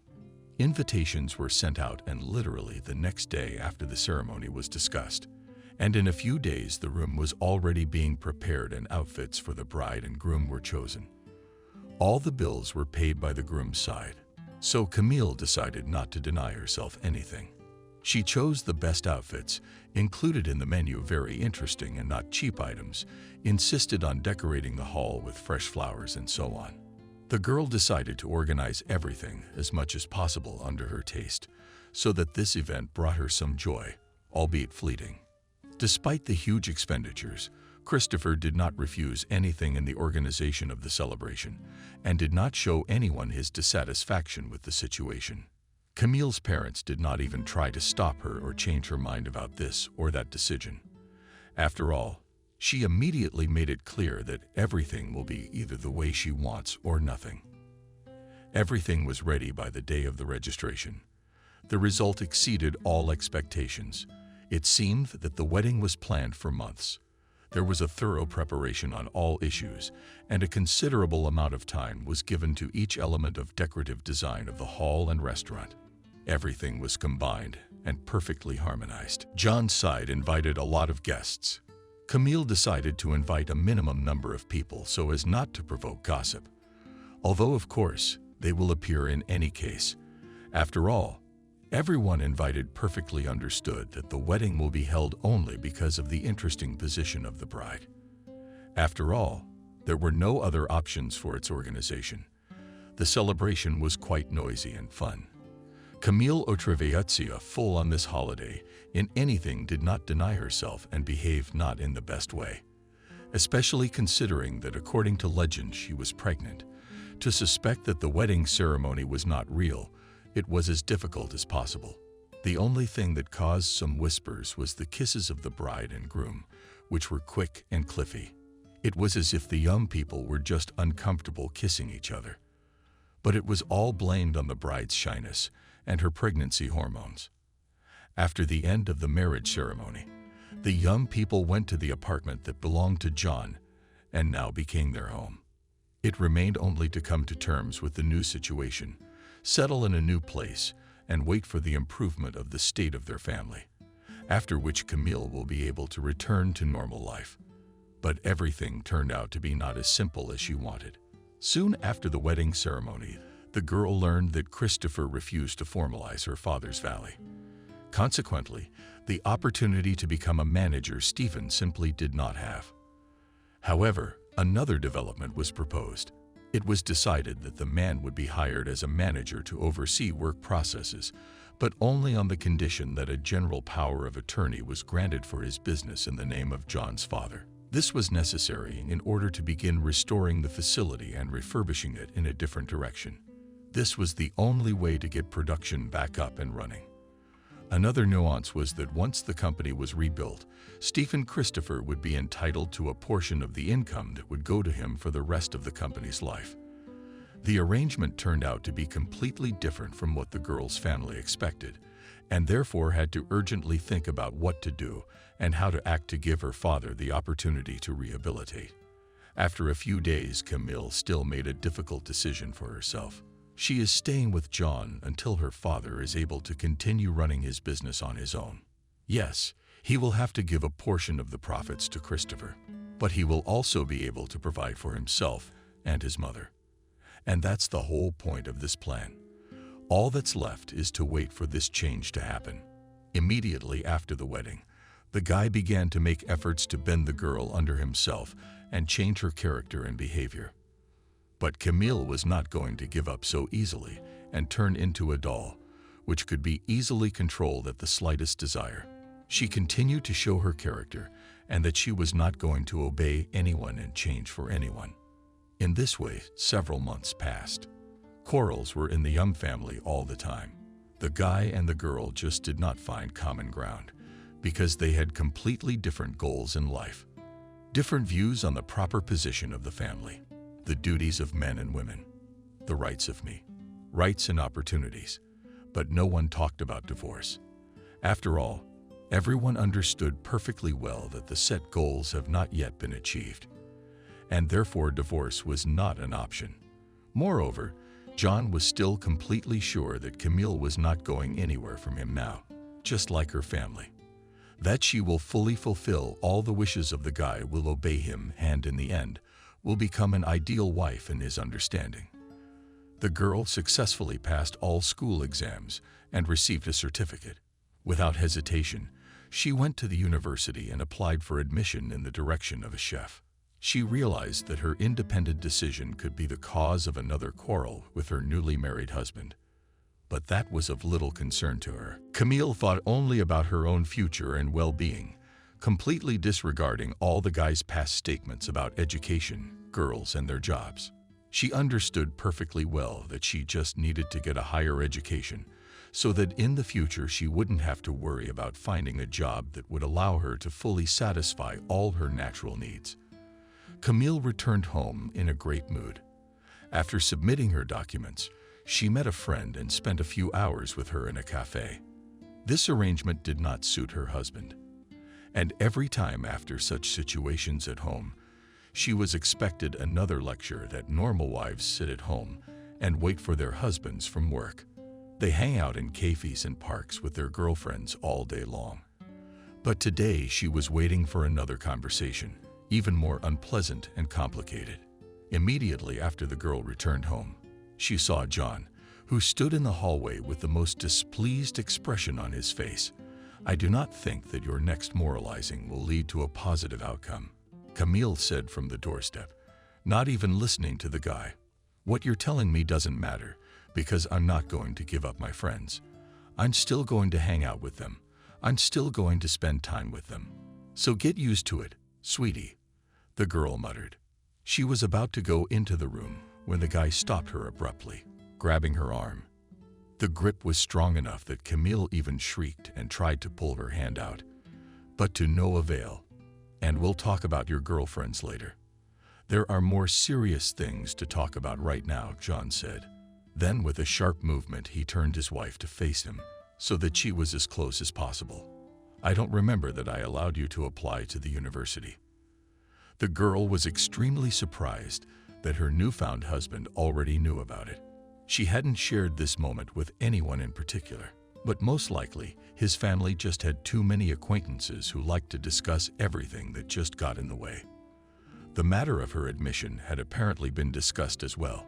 Invitations were sent out, and literally the next day after the ceremony was discussed, and in a few days the room was already being prepared and outfits for the bride and groom were chosen. All the bills were paid by the groom's side, so Camille decided not to deny herself anything. She chose the best outfits, included in the menu very interesting and not cheap items, insisted on decorating the hall with fresh flowers and so on. The girl decided to organize everything as much as possible under her taste, so that this event brought her some joy, albeit fleeting. Despite the huge expenditures, Christopher did not refuse anything in the organization of the celebration, and did not show anyone his dissatisfaction with the situation. Camille's parents did not even try to stop her or change her mind about this or that decision. After all, she immediately made it clear that everything will be either the way she wants or nothing. Everything was ready by the day of the registration. The result exceeded all expectations. It seemed that the wedding was planned for months. There was a thorough preparation on all issues, and a considerable amount of time was given to each element of decorative design of the hall and restaurant. Everything was combined and perfectly harmonized. John's side invited a lot of guests. Camille decided to invite a minimum number of people so as not to provoke gossip, although of course they will appear in any case. After all, everyone invited perfectly understood that the wedding will be held only because of the interesting position of the bride. After all, there were no other options for its organization. The celebration was quite noisy and fun. Camille Otreveazia, full on this holiday, in anything did not deny herself and behaved not in the best way, especially considering that according to legend she was pregnant. To suspect that the wedding ceremony was not real, it was as difficult as possible. The only thing that caused some whispers was the kisses of the bride and groom, which were quick and cliffy. It was as if the young people were just uncomfortable kissing each other. But it was all blamed on the bride's shyness and her pregnancy hormones. After the end of the marriage ceremony, the young people went to the apartment that belonged to John and now became their home. It remained only to come to terms with the new situation, settle in a new place, and wait for the improvement of the state of their family, after which Camille will be able to return to normal life. But everything turned out to be not as simple as she wanted. Soon after the wedding ceremony, the girl learned that Christopher refused to formalize her father's vows. Consequently, the opportunity to become a manager Stephen simply did not have. However, another development was proposed. It was decided that the man would be hired as a manager to oversee work processes, but only on the condition that a general power of attorney was granted for his business in the name of John's father. This was necessary in order to begin restoring the facility and refurbishing it in a different direction. This was the only way to get production back up and running. Another nuance was that once the company was rebuilt, Stephen Christopher would be entitled to a portion of the income that would go to him for the rest of the company's life. The arrangement turned out to be completely different from what the girl's family expected, and therefore had to urgently think about what to do and how to act to give her father the opportunity to rehabilitate. After a few days, Camille still made a difficult decision for herself. She is staying with John until her father is able to continue running his business on his own. Yes, he will have to give a portion of the profits to Christopher, but he will also be able to provide for himself and his mother. And that's the whole point of this plan. All that's left is to wait for this change to happen. Immediately after the wedding, the guy began to make efforts to bend the girl under himself and change her character and behavior. But Camille was not going to give up so easily and turn into a doll, which could be easily controlled at the slightest desire. She continued to show her character and that she was not going to obey anyone and change for anyone. In this way, several months passed. Quarrels were in the Young family all the time. The guy and the girl just did not find common ground because they had completely different goals in life, different views on the proper position of the family, the duties of men and women, the rights of me, rights and opportunities, but no one talked about divorce. After all, everyone understood perfectly well that the set goals have not yet been achieved, and therefore divorce was not an option. Moreover, John was still completely sure that Camille was not going anywhere from him now, just like her family. That she will fully fulfill all the wishes of the guy, will obey him, and in the end, will become an ideal wife in his understanding. The girl successfully passed all school exams and received a certificate. Without hesitation, she went to the university and applied for admission in the direction of a chef. She realized that her independent decision could be the cause of another quarrel with her newly married husband. But that was of little concern to her. Camille thought only about her own future and well-being, completely disregarding all the guy's past statements about education, girls, and their jobs. She understood perfectly well that she just needed to get a higher education so that in the future she wouldn't have to worry about finding a job that would allow her to fully satisfy all her natural needs. Camille returned home in a great mood. After submitting her documents, she met a friend and spent a few hours with her in a cafe. This arrangement did not suit her husband, and every time after such situations at home, she was expected another lecture that normal wives sit at home and wait for their husbands from work. They hang out in cafes and parks with their girlfriends all day long. But today she was waiting for another conversation, even more unpleasant and complicated. Immediately after the girl returned home, she saw John, who stood in the hallway with the most displeased expression on his face. "I do not think that your next moralizing will lead to a positive outcome," Camille said from the doorstep, not even listening to the guy. "What you're telling me doesn't matter, because I'm not going to give up my friends. I'm still going to hang out with them. I'm still going to spend time with them. So get used to it, sweetie," the girl muttered. She was about to go into the room when the guy stopped her abruptly, grabbing her arm. The grip was strong enough that Camille even shrieked and tried to pull her hand out, but to no avail. And we'll talk about your girlfriends later. There are more serious things to talk about right now, John said. Then, with a sharp movement, he turned his wife to face him so that she was as close as possible. I don't remember that I allowed you to apply to the university. The girl was extremely surprised that her newfound husband already knew about it. She hadn't shared this moment with anyone in particular, but most likely his family just had too many acquaintances who liked to discuss everything that just got in the way. The matter of her admission had apparently been discussed as well.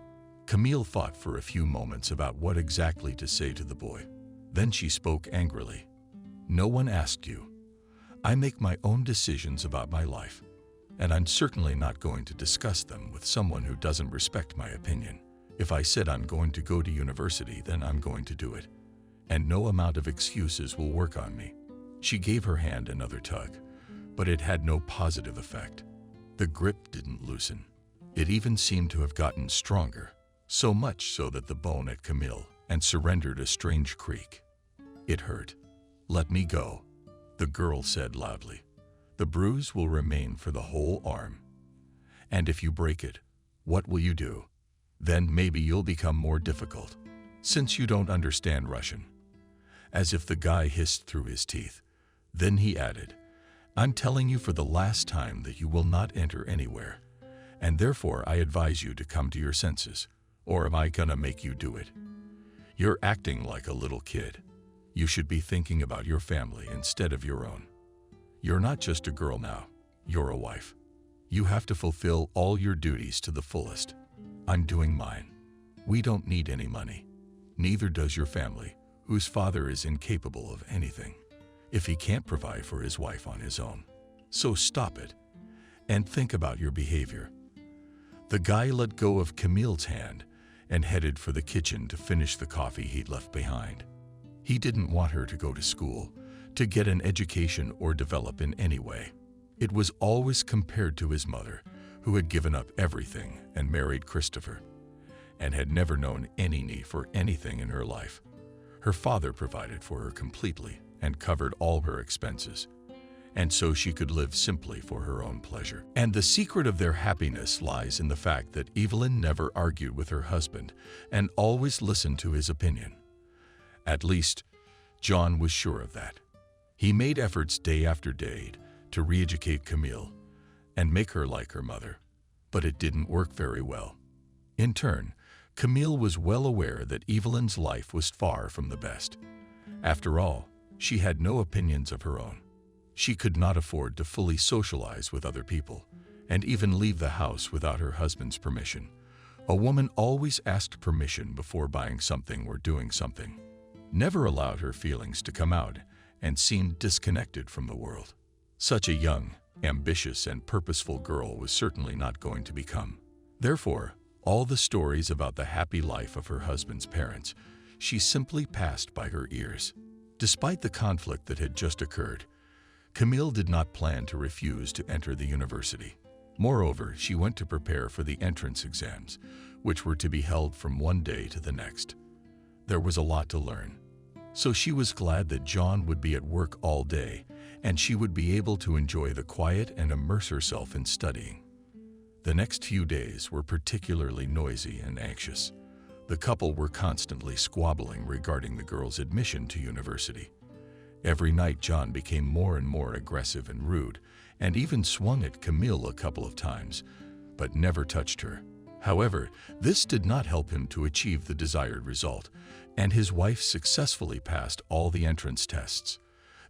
Camille thought for a few moments about what exactly to say to the boy. Then she spoke angrily. No one asked you. I make my own decisions about my life, and I'm certainly not going to discuss them with someone who doesn't respect my opinion. If I said I'm going to go to university, then I'm going to do it, and no amount of excuses will work on me. She gave her hand another tug, but it had no positive effect. The grip didn't loosen. It even seemed to have gotten stronger, so much so that the bone at Camille and surrendered a strange creak. It hurt. Let me go, the girl said loudly. The bruise will remain for the whole arm. And if you break it, what will you do? Then maybe you'll become more difficult, since you don't understand Russian. As if the guy hissed through his teeth. Then he added, I'm telling you for the last time that you will not enter anywhere, and therefore I advise you to come to your senses, or am I gonna make you do it? You're acting like a little kid. You should be thinking about your family instead of your own. You're not just a girl now, you're a wife. You have to fulfill all your duties to the fullest. I'm doing mine. We don't need any money. Neither does your family, whose father is incapable of anything, if he can't provide for his wife on his own. So stop it, and think about your behavior. The guy let go of Camille's hand and headed for the kitchen to finish the coffee he'd left behind. He didn't want her to go to school, to get an education or develop in any way. It was always compared to his mother, who had given up everything and married Christopher, and had never known any need for anything in her life. Her father provided for her completely and covered all her expenses, and so she could live simply for her own pleasure. And the secret of their happiness lies in the fact that Evelyn never argued with her husband and always listened to his opinion. At least, John was sure of that. He made efforts day after day to re-educate Camille and make her like her mother, but it didn't work very well. In turn, Camille was well aware that Evelyn's life was far from the best. After all, she had no opinions of her own. She could not afford to fully socialize with other people, and even leave the house without her husband's permission. A woman always asked permission before buying something or doing something, never allowed her feelings to come out, and seemed disconnected from the world. Such a young, ambitious, and purposeful girl was certainly not going to become. Therefore, all the stories about the happy life of her husband's parents, she simply passed by her ears. Despite the conflict that had just occurred, Camille did not plan to refuse to enter the university. Moreover, she went to prepare for the entrance exams, which were to be held from one day to the next. There was a lot to learn, so she was glad that John would be at work all day, and she would be able to enjoy the quiet and immerse herself in studying. The next few days were particularly noisy and anxious. The couple were constantly squabbling regarding the girl's admission to university. Every night John became more and more aggressive and rude, and even swung at Camille a couple of times, but never touched her. However, this did not help him to achieve the desired result, and his wife successfully passed all the entrance tests.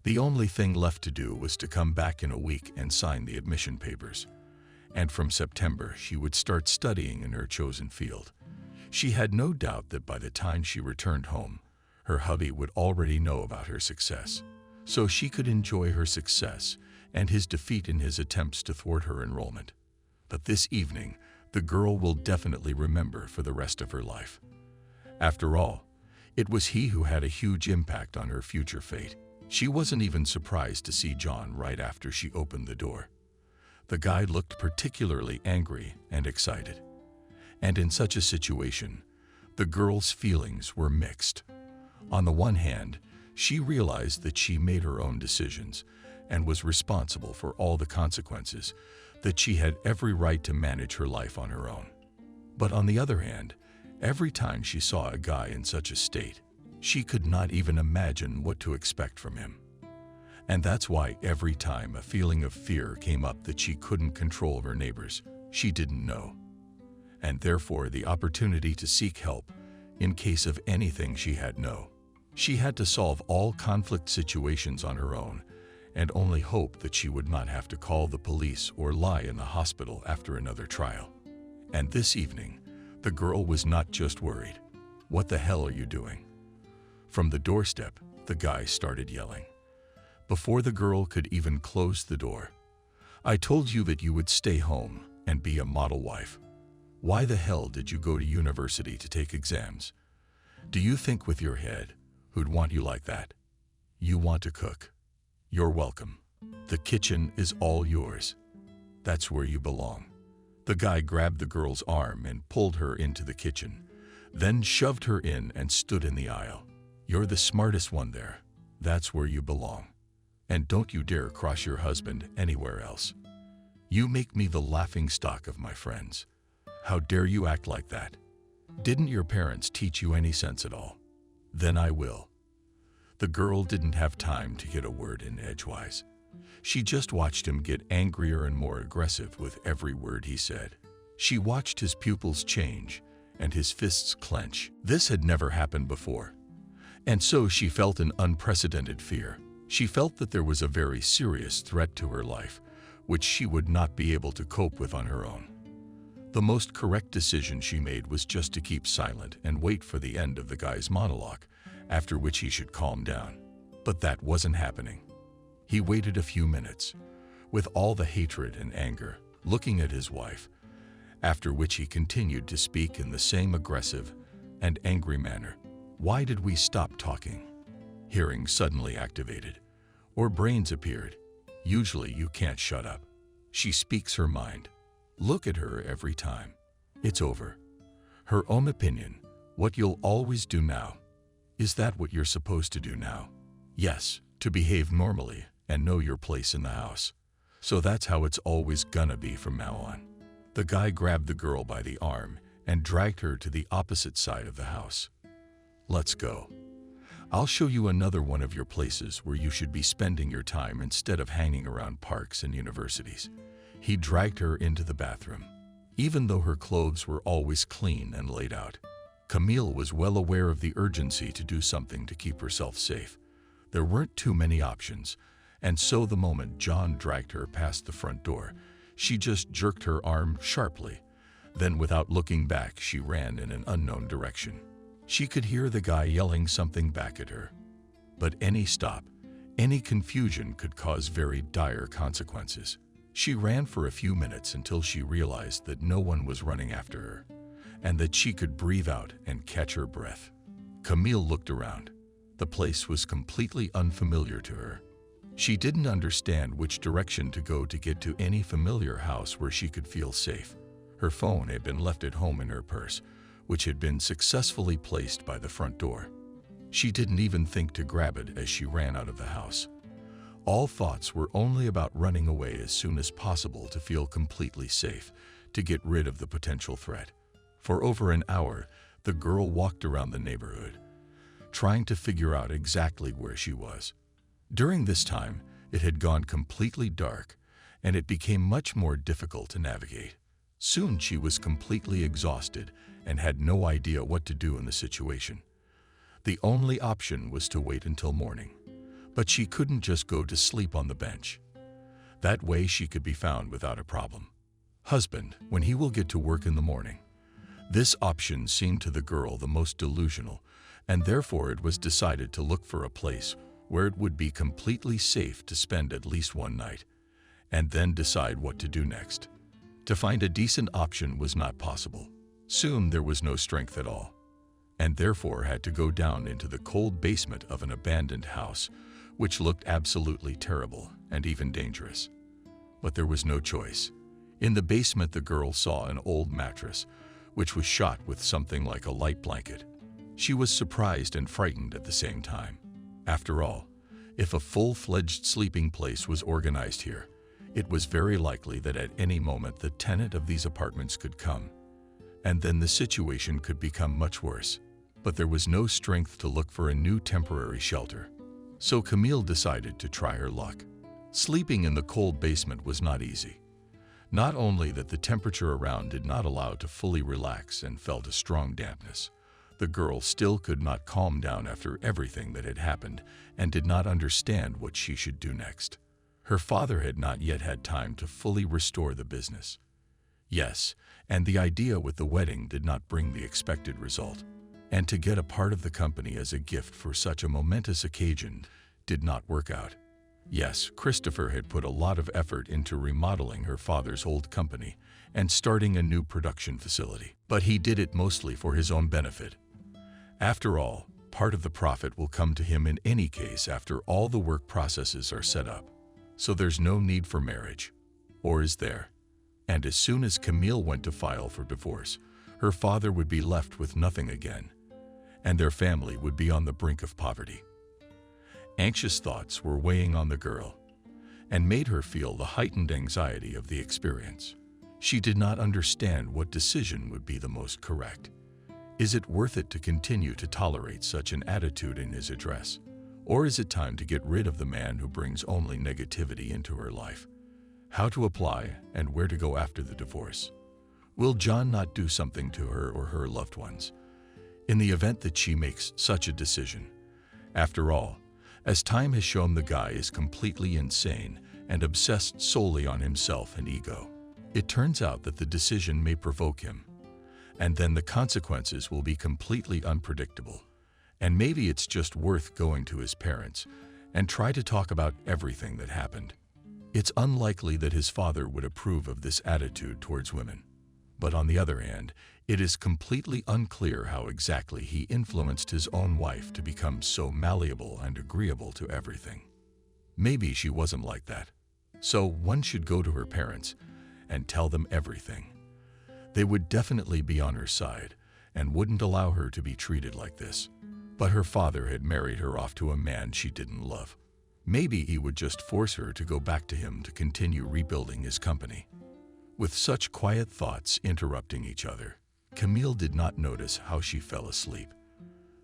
The only thing left to do was to come back in a week and sign the admission papers. And from September, she would start studying in her chosen field. She had no doubt that by the time she returned home, her hubby would already know about her success, so she could enjoy her success and his defeat in his attempts to thwart her enrollment. But this evening, the girl will definitely remember for the rest of her life. After all, it was he who had a huge impact on her future fate. She wasn't even surprised to see John right after she opened the door. The guy looked particularly angry and excited. And in such a situation, the girl's feelings were mixed. On the one hand, she realized that she made her own decisions, and was responsible for all the consequences, that she had every right to manage her life on her own. But on the other hand, every time she saw a guy in such a state, she could not even imagine what to expect from him. And that's why every time a feeling of fear came up that she couldn't control her neighbors, she didn't know. And therefore the opportunity to seek help in case of anything she had no. She had to solve all conflict situations on her own and only hope that she would not have to call the police or lie in the hospital after another trial. And this evening, the girl was not just worried. "What the hell are you doing?" From the doorstep, the guy started yelling. Before the girl could even close the door, "I told you that you would stay home and be a model wife. Why the hell did you go to university to take exams? Do you think with your head who'd want you like that? You want to cook? You're welcome. The kitchen is all yours. That's where you belong." The guy grabbed the girl's arm and pulled her into the kitchen, then shoved her in and stood in the aisle. "You're the smartest one there. That's where you belong. And don't you dare cross your husband anywhere else. You make me the laughing stock of my friends. How dare you act like that? Didn't your parents teach you any sense at all? Then I will." The girl didn't have time to get a word in edgewise. She just watched him get angrier and more aggressive with every word he said. She watched his pupils change and his fists clench. This had never happened before. And so she felt an unprecedented fear. She felt that there was a very serious threat to her life, which she would not be able to cope with on her own. The most correct decision she made was just to keep silent and wait for the end of the guy's monologue, after which he should calm down. But that wasn't happening. He waited a few minutes, with all the hatred and anger, looking at his wife, after which he continued to speak in the same aggressive and angry manner. "Why did we stop talking?" Hearing suddenly activated, or brains appeared. "Usually you can't shut up. She speaks her mind. Look at her every time. It's over. Her own opinion, what you'll always do now. Is that what you're supposed to do now? Yes, to behave normally and know your place in the house. So that's how it's always gonna be from now on." The guy grabbed the girl by the arm and dragged her to the opposite side of the house. "Let's go. I'll show you another one of your places where you should be spending your time instead of hanging around parks and universities." He dragged her into the bathroom. Even though her clothes were always clean and laid out, Camille was well aware of the urgency to do something to keep herself safe. There weren't too many options, and so the moment John dragged her past the front door, she just jerked her arm sharply. Then without looking back, she ran in an unknown direction. She could hear the guy yelling something back at her. But any stop, any confusion could cause very dire consequences. She ran for a few minutes until she realized that no one was running after her, and that she could breathe out and catch her breath. Camille looked around. The place was completely unfamiliar to her. She didn't understand which direction to go to get to any familiar house where she could feel safe. Her phone had been left at home in her purse, which had been successfully placed by the front door. She didn't even think to grab it as she ran out of the house. All thoughts were only about running away as soon as possible to feel completely safe, to get rid of the potential threat. For over an hour, the girl walked around the neighborhood, trying to figure out exactly where she was. During this time, it had gone completely dark, and it became much more difficult to navigate. Soon she was completely exhausted and had no idea what to do in the situation. The only option was to wait until morning. But she couldn't just go to sleep on the bench. That way she could be found without a problem. Husband, when he will get to work in the morning. This option seemed to the girl the most delusional, and therefore it was decided to look for a place where it would be completely safe to spend at least one night, and then decide what to do next. To find a decent option was not possible. Soon there was no strength at all, and therefore had to go down into the cold basement of an abandoned house, which looked absolutely terrible and even dangerous. But there was no choice. In the basement, the girl saw an old mattress, which was shot with something like a light blanket. She was surprised and frightened at the same time. After all, If a full-fledged sleeping place was organized here, it was very likely that at any moment the tenant of these apartments could come, and then the situation could become much worse. But there was no strength to look for a new temporary shelter. So Camille decided to try her luck. Sleeping in the cold basement was not easy. Not only that the temperature around did not allow to fully relax and felt a strong dampness, the girl still could not calm down after everything that had happened and did not understand what she should do next. Her father had not yet had time to fully restore the business. Yes, and the idea with the wedding did not bring the expected result. And to get a part of the company as a gift for such a momentous occasion did not work out. Yes, Christopher had put a lot of effort into remodeling her father's old company and starting a new production facility, but he did it mostly for his own benefit. After all, part of the profit will come to him in any case after all the work processes are set up. So there's no need for marriage. Or is there? And as soon as Camille went to file for divorce, her father would be left with nothing again, and their family would be on the brink of poverty. Anxious thoughts were weighing on the girl and made her feel the heightened anxiety of the experience. She did not understand what decision would be the most correct. Is it worth it to continue to tolerate such an attitude in his address? Or is it time to get rid of the man who brings only negativity into her life? How to apply and where to go after the divorce? Will John not do something to her or her loved ones in the event that she makes such a decision? After all, as time has shown, the guy is completely insane and obsessed solely on himself and ego. It turns out that the decision may provoke him, and then the consequences will be completely unpredictable. And maybe it's just worth going to his parents and try to talk about everything that happened. It's unlikely that his father would approve of this attitude towards women. But on the other hand, it is completely unclear how exactly he influenced his own wife to become so malleable and agreeable to everything. Maybe she wasn't like that. So one should go to her parents and tell them everything. They would definitely be on her side and wouldn't allow her to be treated like this. But her father had married her off to a man she didn't love. Maybe he would just force her to go back to him to continue rebuilding his company. With such quiet thoughts interrupting each other, Camille did not notice how she fell asleep.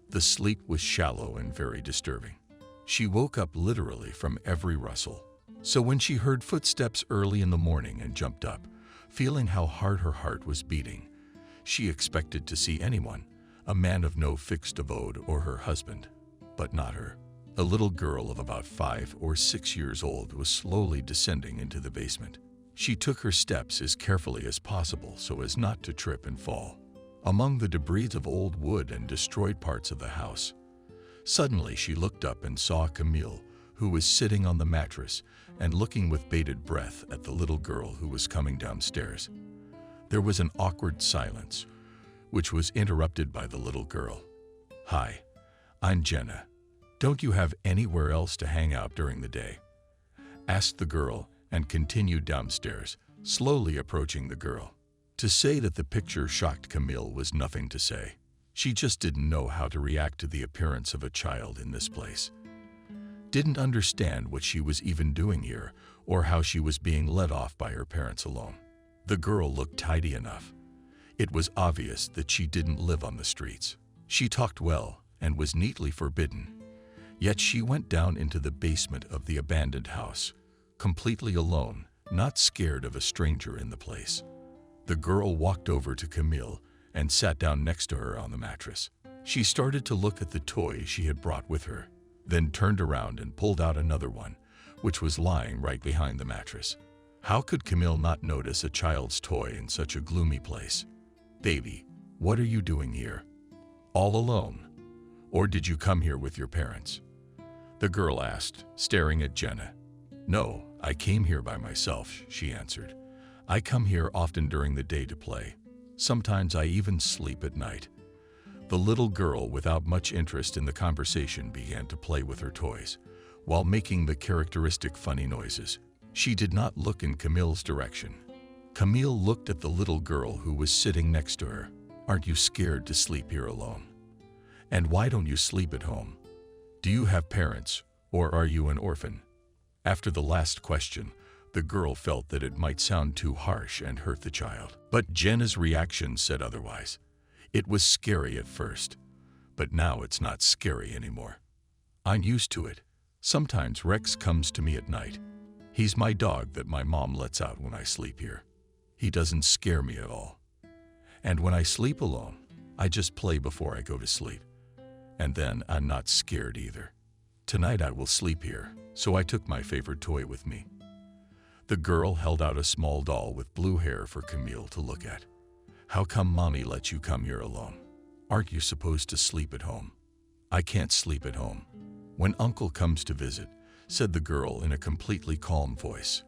The sleep was shallow and very disturbing. She woke up literally from every rustle. So when she heard footsteps early in the morning and jumped up, feeling how hard her heart was beating, she expected to see anyone, a man of no fixed abode or her husband, but not her. A little girl of about 5 or 6 years old was slowly descending into the basement. She took her steps as carefully as possible so as not to trip and fall among the debris of old wood and destroyed parts of the house. Suddenly she looked up and saw Camille, who was sitting on the mattress and looking with bated breath at the little girl who was coming downstairs. There was an awkward silence, which was interrupted by the little girl. "Hi, I'm Jenna. Don't you have anywhere else to hang out during the day?" asked the girl and continued downstairs, slowly approaching the girl. To say that the picture shocked Camille was nothing to say. She just didn't know how to react to the appearance of a child in this place. Didn't understand what she was even doing here or how she was being let off by her parents alone. The girl looked tidy enough. It was obvious that she didn't live on the streets. She talked well and was neatly forbidden. Yet she went down into the basement of the abandoned house, completely alone, not scared of a stranger in the place. The girl walked over to Camille and sat down next to her on the mattress. She started to look at the toy she had brought with her, then turned around and pulled out another one, which was lying right behind the mattress. How could Camille not notice a child's toy in such a gloomy place? "Baby, what are you doing here? All alone? Or did you come here with your parents?" the girl asked, staring at Jenna. "No, I came here by myself," she answered. "I come here often during the day to play. Sometimes I even sleep at night." The little girl, without much interest in the conversation, began to play with her toys, while making the characteristic funny noises. She did not look in Camille's direction. Camille looked at the little girl who was sitting next to her. "Aren't you scared to sleep here alone? And why don't you sleep at home? Do you have parents Or are you an orphan? After the last question, the girl felt that it might sound too harsh and hurt the child. But Jenna's reaction said otherwise. It was scary at first, but now it's not scary anymore. I'm used to it. Sometimes Rex comes to me at night. He's my dog that my mom lets out when I sleep here. He doesn't scare me at all. And when I sleep alone, I just play before I go to sleep. And then I'm not scared either. Tonight I will sleep here, so I took my favorite toy with me. The girl held out a small doll with blue hair for Camille to look at. How come Mommy let you come here alone? Aren't you supposed to sleep at home? I can't sleep at home. When Uncle comes to visit, said the girl in a completely calm voice.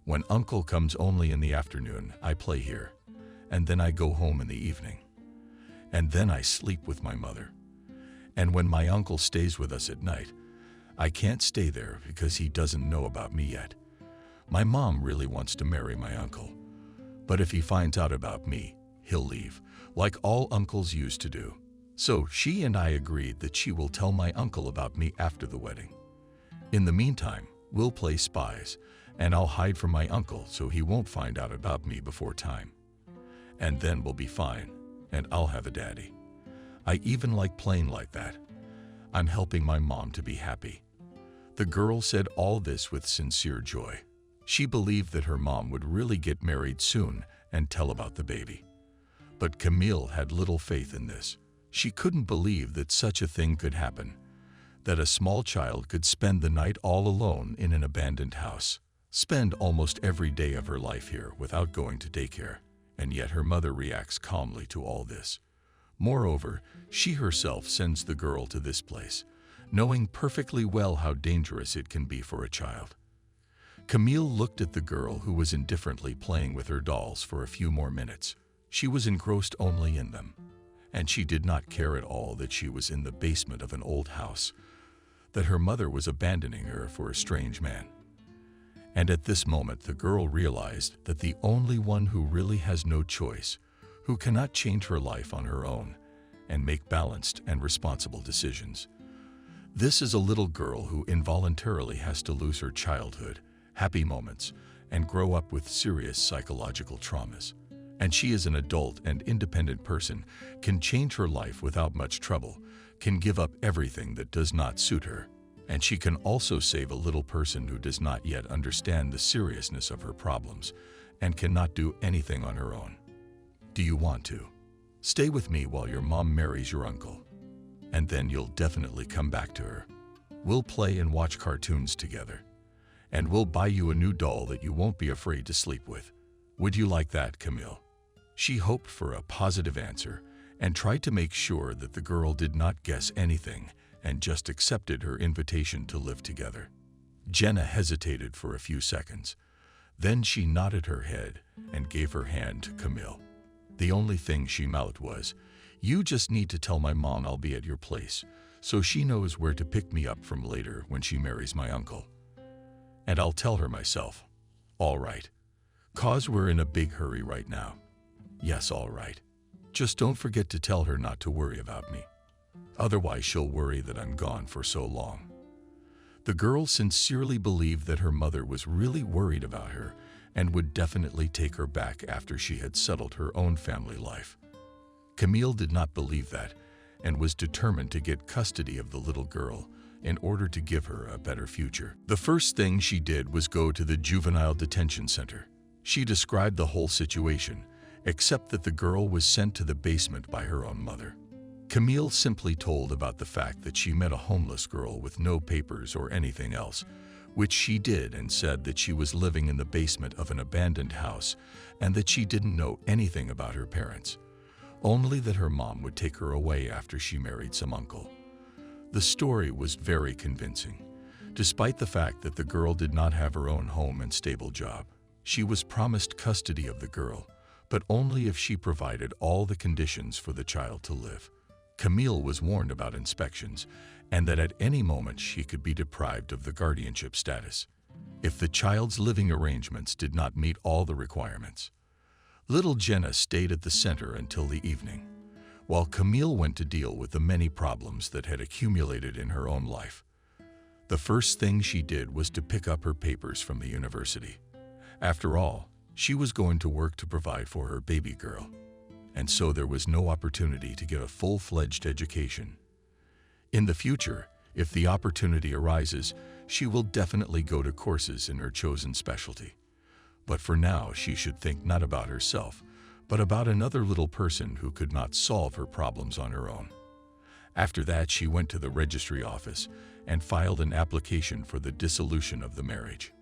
When Uncle comes only in the afternoon, I play here, and then I go home in the evening. And then I sleep with my mother. And when my uncle stays with us at night, I can't stay there because he doesn't know about me yet. My mom really wants to marry my uncle, but if he finds out about me, he'll leave, like all uncles used to do. So she and I agreed that she will tell my uncle about me after the wedding. In the meantime, we'll play spies, and I'll hide from my uncle so he won't find out about me before time. And then we'll be fine, and I'll have a daddy. I even like playing like that. I'm helping my mom to be happy. The girl said all this with sincere joy. She believed that her mom would really get married soon and tell about the baby. But Camille had little faith in this. She couldn't believe that such a thing could happen, that a small child could spend the night all alone in an abandoned house, spend almost every day of her life here without going to daycare, and yet her mother reacts calmly to all this. Moreover, she herself sends the girl to this place, knowing perfectly well how dangerous it can be for a child. Camille looked at the girl who was indifferently playing with her dolls for a few more minutes. She was engrossed only in them, and she did not care at all that she was in the basement of an old house, that her mother was abandoning her for a strange man. And at this moment the girl realized that the only one who really has no choice, who cannot change her life on her own and make balanced and responsible decisions. This is a little girl who involuntarily has to lose her childhood, happy moments, and grow up with serious psychological traumas. And she is an adult and independent person, can change her life without much trouble, can give up everything that does not suit her, and she can also save a little person who does not yet understand the seriousness of her problems and cannot do anything on her own. Do you want to? Stay with me while your mom marries your uncle, and then you'll definitely come back to her. We'll play and watch cartoons together, and we'll buy you a new doll that you won't be afraid to sleep with. Would you like that, Camille? She hoped for a positive answer and tried to make sure that the girl did not guess anything and just accepted her invitation to live together. Jenna hesitated for a few seconds. Then she nodded her head and gave her hand to Camille. The only thing she mouthed was, "You just need to tell my mom I'll be at your place, so she knows where to pick me up from later when she marries my uncle. And I'll tell her myself." "All right. 'Cause we're in a big hurry right now." "Yes, all right. Just don't forget to tell her not to worry about me. Otherwise she'll worry that I'm gone for so long." The girl sincerely believed that her mother was really worried about her and would definitely take her back after she had settled her own family life. Camille did not believe that and was determined to get custody of the little girl in order to give her a better future. The first thing she did was go to the juvenile detention center. She described the whole situation, except that the girl was sent to the basement by her own mother. Camille simply told about the fact that she met a homeless girl with no papers or anything else, which she did, and said that she was living in the basement of an abandoned house and that she didn't know anything about her parents, only that her mom would take her away after she married some uncle. The story was very convincing. Despite the fact that the girl did not have her own home and stable job, she was promised custody of the girl, but only if she provided all the conditions for the child to live. Camille was warned about inspections and that at any moment she could be deprived of the guardianship status if the child's living arrangements did not meet all the requirements. Little Jenna stayed at the center until the evening, while Camille went to deal with the many problems that had accumulated in her own life. The first thing she did was to pick up her papers from the university. After all, she was going to work to provide for her baby girl, and so there was no opportunity to get a full-fledged education. In the future, if the opportunity arises, she will definitely go to courses in her chosen specialty. But for now, she should think not about herself, but about another little person who could not solve her problems on her own. After that, she went to the registry office and filed an application for the dissolution of the marriage.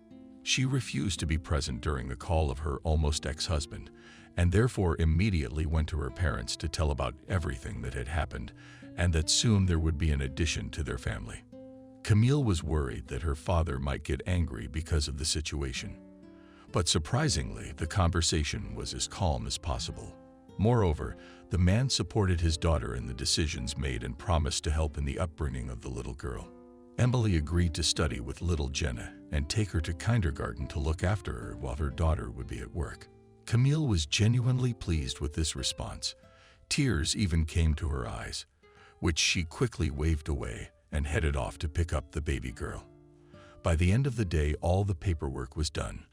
She refused to be present during the call of her almost ex-husband, and therefore immediately went to her parents to tell about everything that had happened and that soon there would be an addition to their family. Camille was worried that her father might get angry because of the situation. But surprisingly, the conversation was as calm as possible. Moreover, the man supported his daughter in the decisions made and promised to help in the upbringing of the little girl. Emily agreed to study with little Jenna and take her to kindergarten to look after her while her daughter would be at work. Camille was genuinely pleased with this response. Tears even came to her eyes, which she quickly waved away and headed off to pick up the baby girl. By the end of the day, all the paperwork was done.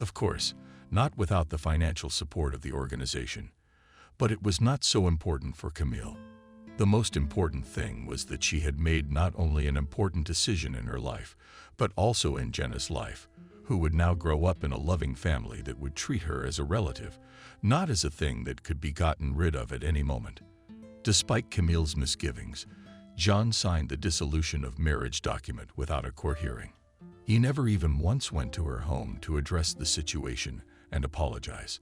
Of course, not without the financial support of the organization. But it was not so important for Camille. The most important thing was that she had made not only an important decision in her life, but also in Jenna's life, who would now grow up in a loving family that would treat her as a relative, not as a thing that could be gotten rid of at any moment. Despite Camille's misgivings, John signed the dissolution of marriage document without a court hearing. He never even once went to her home to address the situation and apologize.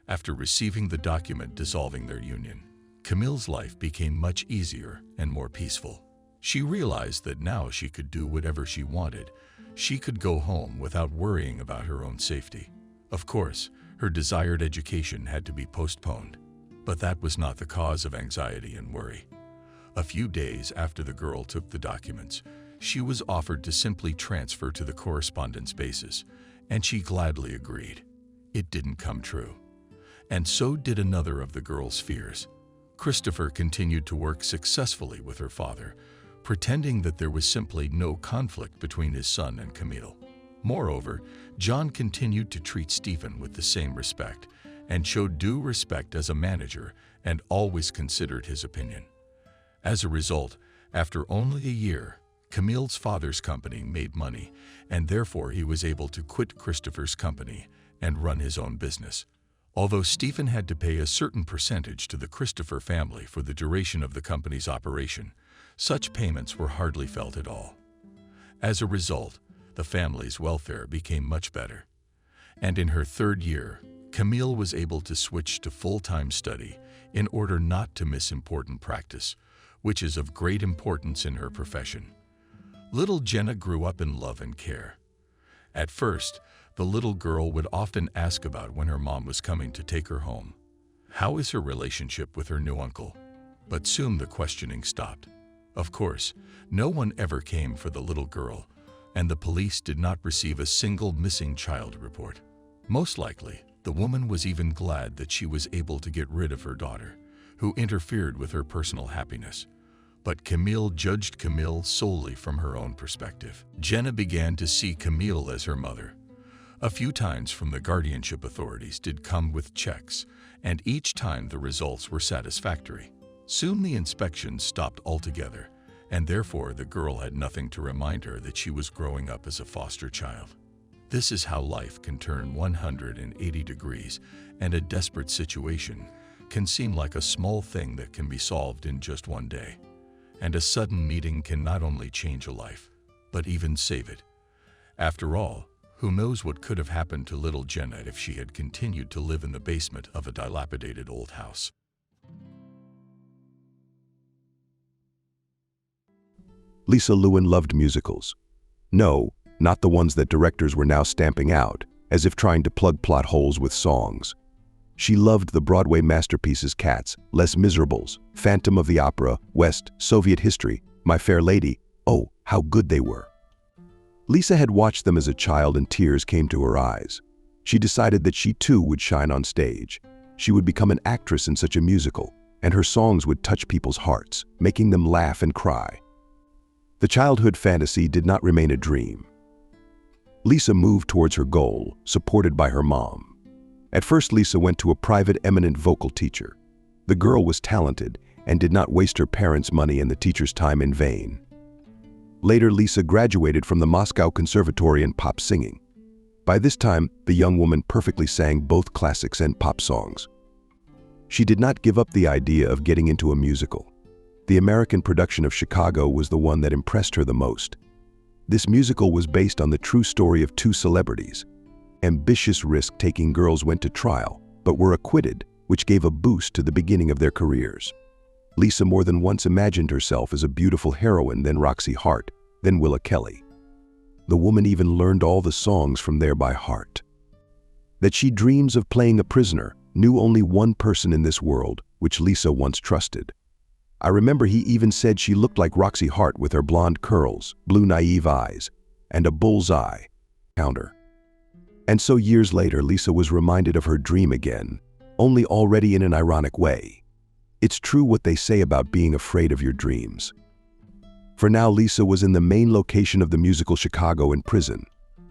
After receiving the document dissolving their union, Camille's life became much easier and more peaceful. She realized that now she could do whatever she wanted. She could go home without worrying about her own safety. Of course, her desired education had to be postponed, but that was not the cause of anxiety and worry. A few days after the girl took the documents, she was offered to simply transfer to the correspondence basis, and she gladly agreed. It didn't come true. And so did another of the girl's fears. Christopher continued to work successfully with her father, pretending that there was simply no conflict between his son and Camille. Moreover, John continued to treat Stephen with the same respect and showed due respect as a manager and always considered his opinion. As a result, after only a year, Camille's father's company made money, and therefore he was able to quit Christopher's company and run his own business. Although Stephen had to pay a certain percentage to the Christopher family for the duration of the company's operation, such payments were hardly felt at all. As a result, the family's welfare became much better. And in her third year, Camille was able to switch to full-time study in order not to miss important practice, which is of great importance in her profession. Little Jenna grew up in love and care. At first, the little girl would often ask about when her mom was coming to take her home. How is her relationship with her new uncle? But soon the questioning stopped. Of course, no one ever came for the little girl, and the police did not receive a single missing child report. Most likely, the woman was even glad that she was able to get rid of her daughter, who interfered with her personal happiness. But Camille judged Camille solely from her own perspective. Jenna began to see Camille as her mother. A few times from the guardianship authorities did come with checks, and each time the results were satisfactory. Soon the inspections stopped altogether, and therefore the girl had nothing to remind her that she was growing up as a foster child. This is how life can turn 180 degrees, and a desperate situation can seem like a small thing that can be solved in just one day. And a sudden meeting can not only change a life, but even save it. After all, who knows what could have happened to little Jenna if she had continued to live in the basement of a dilapidated old house. Lisa Lewin loved musicals. No, not the ones that directors were now stamping out, as if trying to plug plot holes with songs. She loved the Broadway masterpieces Cats, Les Miserables, Phantom of the Opera, West, Soviet History, My Fair Lady. Oh, how good they were. Lisa had watched them as a child and tears came to her eyes. She decided that she too would shine on stage. She would become an actress in such a musical, and her songs would touch people's hearts, making them laugh and cry. The childhood fantasy did not remain a dream. Lisa moved towards her goal, supported by her mom. At first, Lisa went to a private eminent vocal teacher. The girl was talented and did not waste her parents' money and the teacher's time in vain. Later, Lisa graduated from the Moscow Conservatory in pop singing. By this time, the young woman perfectly sang both classics and pop songs. She did not give up the idea of getting into a musical. The American production of Chicago was the one that impressed her the most. This musical was based on the true story of two celebrities. Ambitious risk-taking girls went to trial, but were acquitted, which gave a boost to the beginning of their careers. Lisa more than once imagined herself as a beautiful heroine, then Roxy Hart, then Willa Kelly. The woman even learned all the songs from there by heart. That she dreams of playing a prisoner knew only one person in this world, which Lisa once trusted. I remember he even said she looked like Roxy Hart with her blonde curls, blue naive eyes, and a bull's eye counter. And so years later, Lisa was reminded of her dream again, only already in an ironic way. It's true what they say about being afraid of your dreams. For now, Lisa was in the main location of the musical Chicago in prison,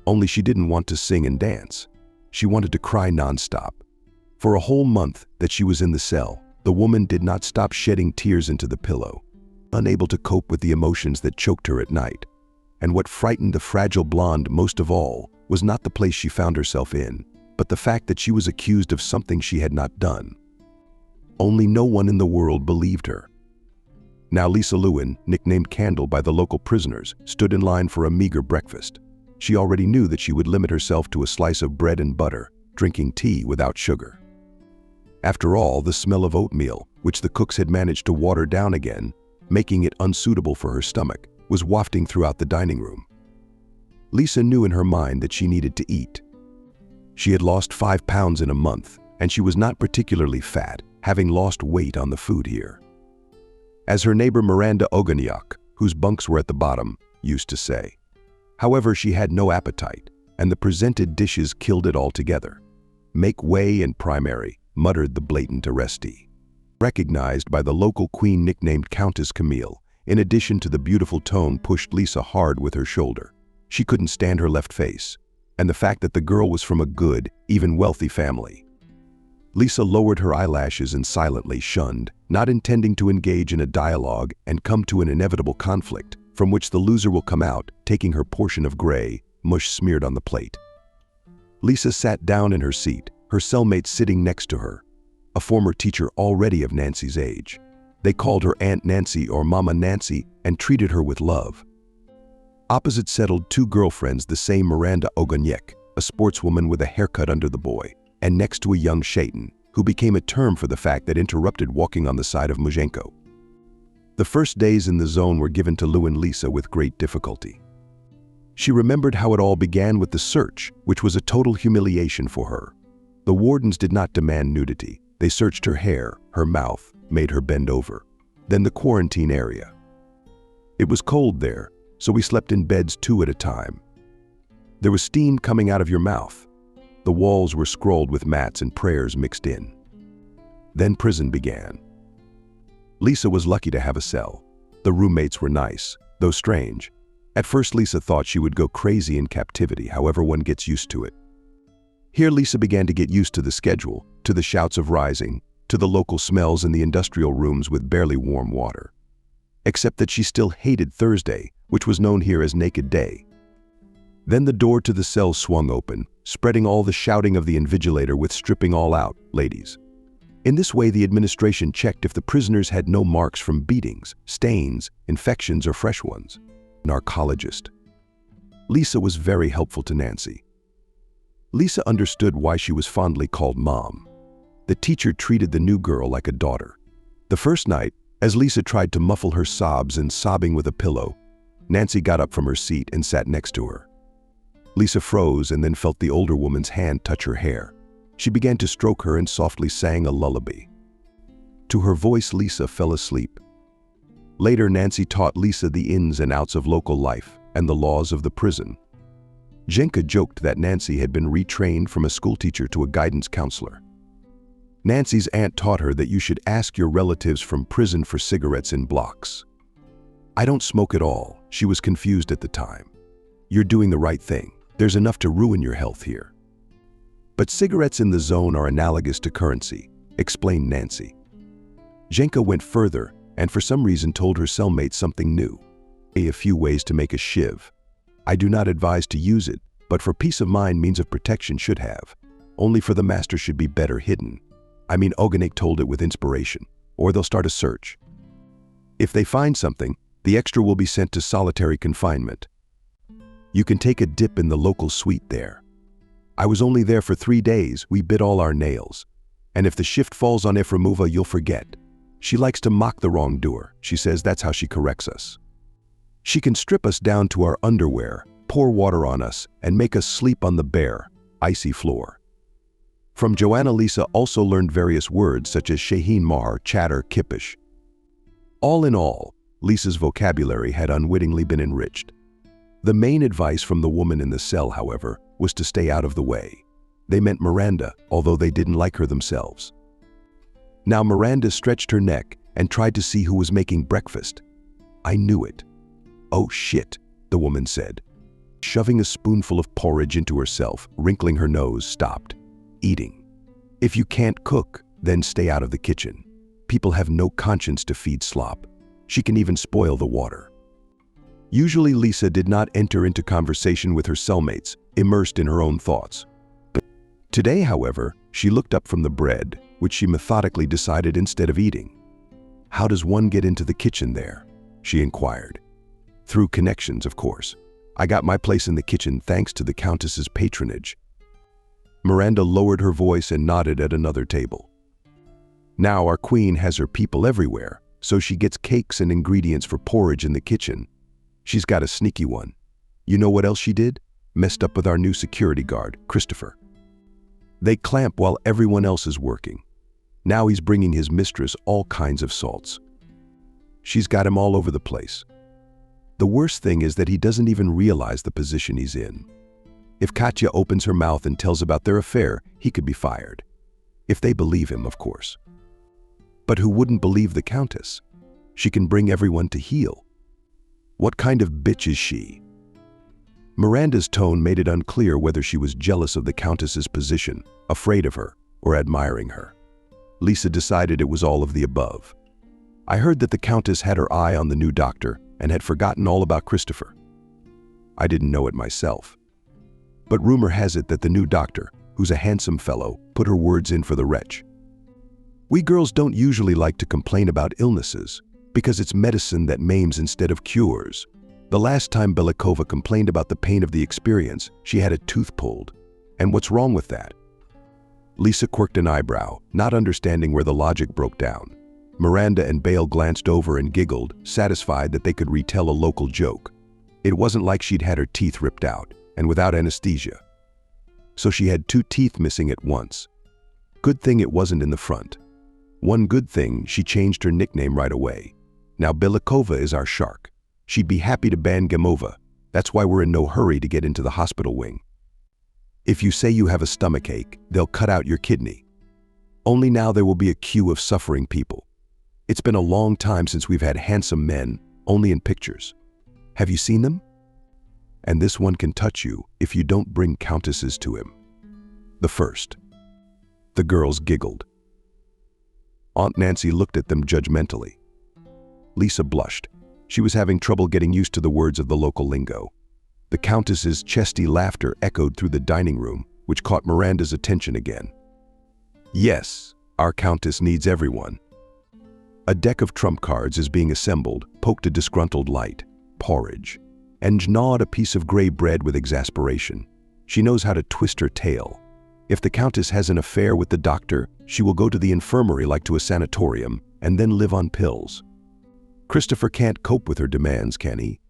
only she didn't want to sing and dance. She wanted to cry nonstop. For a whole month that she was in the cell, the woman did not stop shedding tears into the pillow, unable to cope with the emotions that choked her at night. And what frightened the fragile blonde most of all was not the place she found herself in, but the fact that she was accused of something she had not done. Only no one in the world believed her. Now Lisa Lewin, nicknamed Candle by the local prisoners, stood in line for a meager breakfast. She already knew that she would limit herself to a slice of bread and butter, drinking tea without sugar. After all, the smell of oatmeal, which the cooks had managed to water down again, making it unsuitable for her stomach, was wafting throughout the dining room. Lisa knew in her mind that she needed to eat. She had lost 5 pounds in a month, and she was not particularly fat, having lost weight on the food here. As her neighbor Miranda Ogoniak, whose bunks were at the bottom, used to say. However, she had no appetite, and the presented dishes killed it altogether. "Make way in primary," muttered the blatant arrestee. Recognized by the local queen nicknamed Countess Camille, in addition to the beautiful tone pushed Lisa hard with her shoulder. She couldn't stand her left face, and the fact that the girl was from a good, even wealthy family. Lisa lowered her eyelashes and silently shunned, not intending to engage in a dialogue and come to an inevitable conflict, from which the loser will come out, taking her portion of gray, mush smeared on the plate. Lisa sat down in her seat, her cellmate sitting next to her, a former teacher already of Nancy's age. They called her Aunt Nancy or Mama Nancy and treated her with love. Opposite settled two girlfriends, the same Miranda Ogoniek, a sportswoman with a haircut under the boy, and next to a young Shaitan, who became a term for the fact that interrupted walking on the side of Muzhenko. The first days in the zone were given to Lou and Lisa with great difficulty. She remembered how it all began with the search, which was a total humiliation for her. The wardens did not demand nudity. They searched her hair, her mouth, made her bend over. Then the quarantine area. It was cold there, so we slept in beds 2 at a time. There was steam coming out of your mouth. The walls were scrolled with mats and prayers mixed in. Then prison began. Lisa was lucky to have a cell. The roommates were nice, though strange. At first, Lisa thought she would go crazy in captivity, however one gets used to it. Here, Lisa began to get used to the schedule, to the shouts of rising, to the local smells in the industrial rooms with barely warm water. Except that she still hated Thursday, which was known here as Naked Day. Then the door to the cell swung open, spreading all the shouting of the invigilator with "stripping all out, ladies." In this way, the administration checked if the prisoners had no marks from beatings, stains, infections, or fresh ones. Narcologist. Lisa was very helpful to Nancy. Lisa understood why she was fondly called Mom. The teacher treated the new girl like a daughter. The first night, as Lisa tried to muffle her sobs and sobbing with a pillow, Nancy got up from her seat and sat next to her. Lisa froze and then felt the older woman's hand touch her hair. She began to stroke her and softly sang a lullaby. To her voice, Lisa fell asleep. Later, Nancy taught Lisa the ins and outs of local life and the laws of the prison. Jenka joked that Nancy had been retrained from a schoolteacher to a guidance counselor. Nancy's aunt taught her that you should ask your relatives from prison for cigarettes in blocks. I don't smoke at all. She was confused at the time. You're doing the right thing. There's enough to ruin your health here. But cigarettes in the zone are analogous to currency, explained Nancy. Jenka went further and for some reason told her cellmate something new. A few ways to make a shiv. I do not advise to use it, but for peace of mind means of protection should have. Only for the master should be better hidden. I mean, Oganik told it with inspiration, or they'll start a search. If they find something, the extra will be sent to solitary confinement. You can take a dip in the local suite there. I was only there for 3 days, we bit all our nails. And if the shift falls on Efremuva, you'll forget. She likes to mock the wrongdoer. She says that's how she corrects us. She can strip us down to our underwear, pour water on us, and make us sleep on the bare, icy floor. From Joanna, Lisa also learned various words such as Shaheen Mahar, chatter, kippish. All in all, Lisa's vocabulary had unwittingly been enriched. The main advice from the woman in the cell, however, was to stay out of the way. They meant Miranda, although they didn't like her themselves. Now Miranda stretched her neck and tried to see who was making breakfast. I knew it. Oh shit, the woman said. Shoving a spoonful of porridge into herself, wrinkling her nose, stopped. Eating. If you can't cook, then stay out of the kitchen. People have no conscience to feed slop. She can even spoil the water. Usually Lisa did not enter into conversation with her cellmates, immersed in her own thoughts. But today, however, she looked up from the bread, which she methodically decided instead of eating. How does one get into the kitchen there? She inquired. Through connections, of course. I got my place in the kitchen thanks to the Countess's patronage. Miranda lowered her voice and nodded at another table. Now our queen has her people everywhere, so she gets cakes and ingredients for porridge in the kitchen. She's got a sneaky one. You know what else she did? Messed up with our new security guard, Christopher. They clamp while everyone else is working. Now he's bringing his mistress all kinds of salts. She's got him all over the place. The worst thing is that he doesn't even realize the position he's in. If Katya opens her mouth and tells about their affair, he could be fired. If they believe him, of course. But who wouldn't believe the Countess? She can bring everyone to heel. What kind of bitch is she? Miranda's tone made it unclear whether she was jealous of the Countess's position, afraid of her, or admiring her. Lisa decided it was all of the above. I heard that the Countess had her eye on the new doctor and had forgotten all about Christopher. I didn't know it myself. But rumor has it that the new doctor, who's a handsome fellow, put her words in for the wretch. We girls don't usually like to complain about illnesses, because it's medicine that maims instead of cures. The last time Belikova complained about the pain of the experience, she had a tooth pulled. And what's wrong with that? Lisa quirked an eyebrow, not understanding where the logic broke down. Miranda and Bale glanced over and giggled, satisfied that they could retell a local joke. It wasn't like she'd had her teeth ripped out, and without anesthesia. So she had 2 teeth missing at once. Good thing it wasn't in the front. One good thing, she changed her nickname right away. Now Belikova is our shark. She'd be happy to ban Gamova. That's why we're in no hurry to get into the hospital wing. If you say you have a stomachache, they'll cut out your kidney. Only now there will be a queue of suffering people. It's been a long time since we've had handsome men, only in pictures. Have you seen them? And this one can touch you if you don't bring countesses to him. The first. The girls giggled. Aunt Nancy looked at them judgmentally. Lisa blushed. She was having trouble getting used to the words of the local lingo. The Countess's chesty laughter echoed through the dining room, which caught Miranda's attention again. Yes, our Countess needs everyone. A deck of trump cards is being assembled, poked a disgruntled light, porridge, and gnawed a piece of gray bread with exasperation. She knows how to twist her tail. If the Countess has an affair with the doctor, she will go to the infirmary like to a sanatorium, and then live on pills. Christopher can't cope with her demands, can he?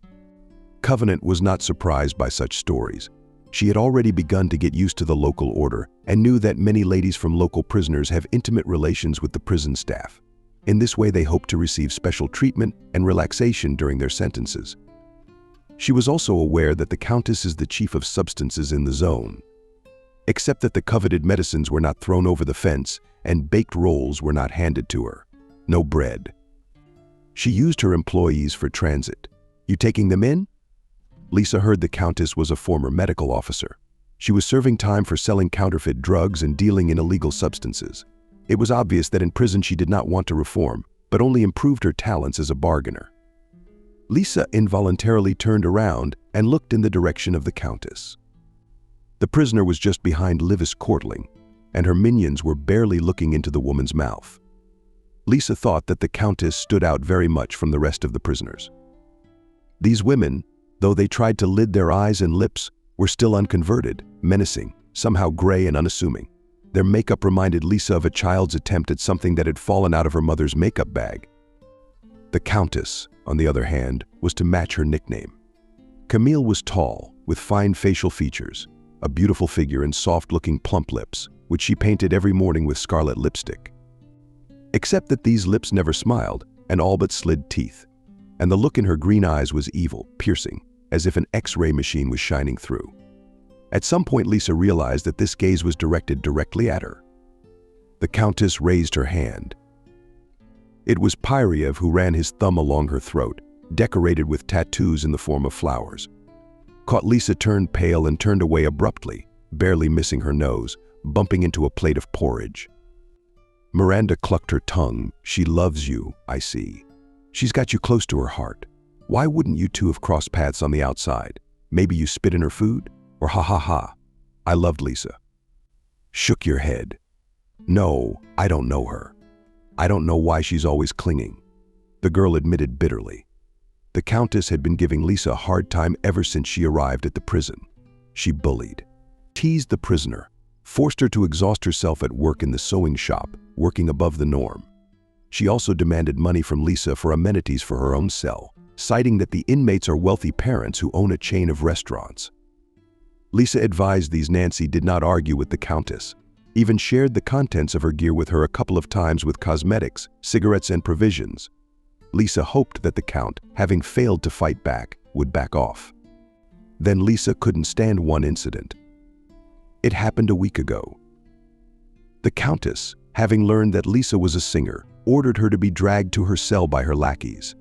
Covenant was not surprised by such stories. She had already begun to get used to the local order and knew that many ladies from local prisoners have intimate relations with the prison staff. In this way, they hope to receive special treatment and relaxation during their sentences. She was also aware that the Countess is the chief of substances in the zone. Except that the coveted medicines were not thrown over the fence and baked rolls were not handed to her. No bread. She used her employees for transit. You taking them in? Lisa heard the Countess was a former medical officer. She was serving time for selling counterfeit drugs and dealing in illegal substances. It was obvious that in prison she did not want to reform, but only improved her talents as a bargainer. Lisa involuntarily turned around and looked in the direction of the Countess. The prisoner was just behind Livis Courtling, and her minions were barely looking into the woman's mouth. Lisa thought that the Countess stood out very much from the rest of the prisoners. These women, though they tried to lid their eyes and lips, were still unconverted, menacing, somehow gray and unassuming. Their makeup reminded Lisa of a child's attempt at something that had fallen out of her mother's makeup bag. The Countess, on the other hand, was to match her nickname. Camille was tall, with fine facial features, a beautiful figure and soft-looking plump lips, which she painted every morning with scarlet lipstick. Except that these lips never smiled, and all but slid teeth. And the look in her green eyes was evil, piercing, as if an X-ray machine was shining through. At some point, Lisa realized that this gaze was directed directly at her. The Countess raised her hand. It was Pyriev who ran his thumb along her throat, decorated with tattoos in the form of flowers. Caught Lisa turned pale and turned away abruptly, barely missing her nose, bumping into a plate of porridge. Miranda clucked her tongue. She loves you, I see. She's got you close to her heart. Why wouldn't you two have crossed paths on the outside? Maybe you spit in her food? Or ha ha ha. I loved Lisa. Shook your head. No, I don't know her. I don't know why she's always clinging. The girl admitted bitterly. The Countess had been giving Lisa a hard time ever since she arrived at the prison. She bullied, teased the prisoner, forced her to exhaust herself at work in the sewing shop, working above the norm. She also demanded money from Lisa for amenities for her own cell, citing that the inmates are wealthy parents who own a chain of restaurants. Lisa advised these Nancy did not argue with the Countess, even shared the contents of her gear with her a couple of times with cosmetics, cigarettes, and provisions. Lisa hoped that the Count, having failed to fight back, would back off. Then Lisa couldn't stand one incident. It happened a week ago. The Countess, having learned that Lisa was a singer, ordered her to be dragged to her cell by her lackeys.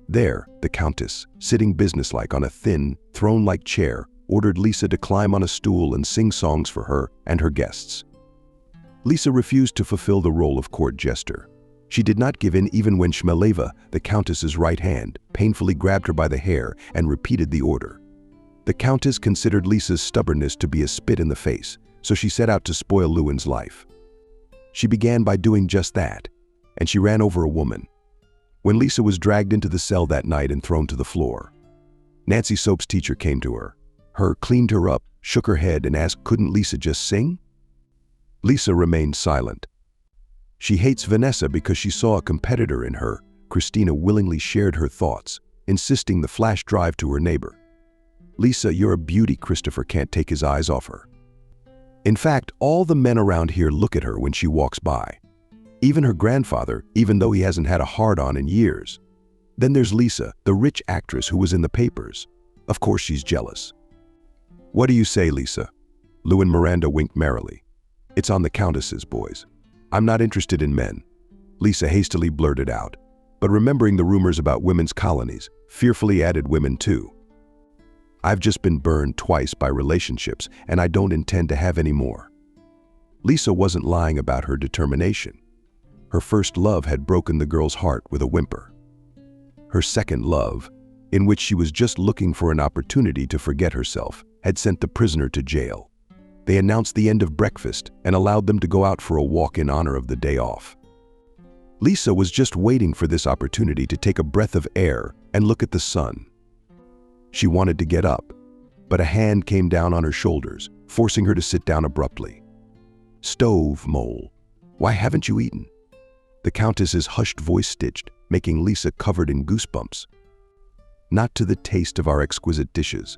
There, the Countess, sitting businesslike on a thin, throne-like chair, ordered Lisa to climb on a stool and sing songs for her and her guests. Lisa refused to fulfill the role of court jester. She did not give in even when Shmeleva, the Countess's right hand, painfully grabbed her by the hair and repeated the order. The Countess considered Lisa's stubbornness to be a spit in the face, so she set out to spoil Lewin's life. She began by doing just that, and she ran over a woman. When Lisa was dragged into the cell that night and thrown to the floor, Nancy Soap's teacher came to her. Cleaned her up, shook her head, and asked, couldn't Lisa just sing? Lisa remained silent. She hates Vanessa because she saw a competitor in her. Christina willingly shared her thoughts, insisting the flash drive to her neighbor. Lisa, you're a beauty. Christopher can't take his eyes off her. In fact, all the men around here look at her when she walks by. Even her grandfather, even though he hasn't had a hard-on in years. Then there's Lisa, the rich actress who was in the papers. Of course she's jealous. What do you say, Lisa? Lou and Miranda winked merrily. It's on the Countess's, boys. I'm not interested in men. Lisa hastily blurted out, but remembering the rumors about women's colonies, fearfully added women too. I've just been burned twice by relationships, and I don't intend to have any more. Lisa wasn't lying about her determination. Her first love had broken the girl's heart with a whimper. Her second love, in which she was just looking for an opportunity to forget herself, had sent the prisoner to jail. They announced the end of breakfast and allowed them to go out for a walk in honor of the day off. Lisa was just waiting for this opportunity to take a breath of air and look at the sun. She wanted to get up, but a hand came down on her shoulders, forcing her to sit down abruptly. Stove, mole. Why haven't you eaten? The Countess's hushed voice stitched, making Lisa covered in goosebumps. Not to the taste of our exquisite dishes.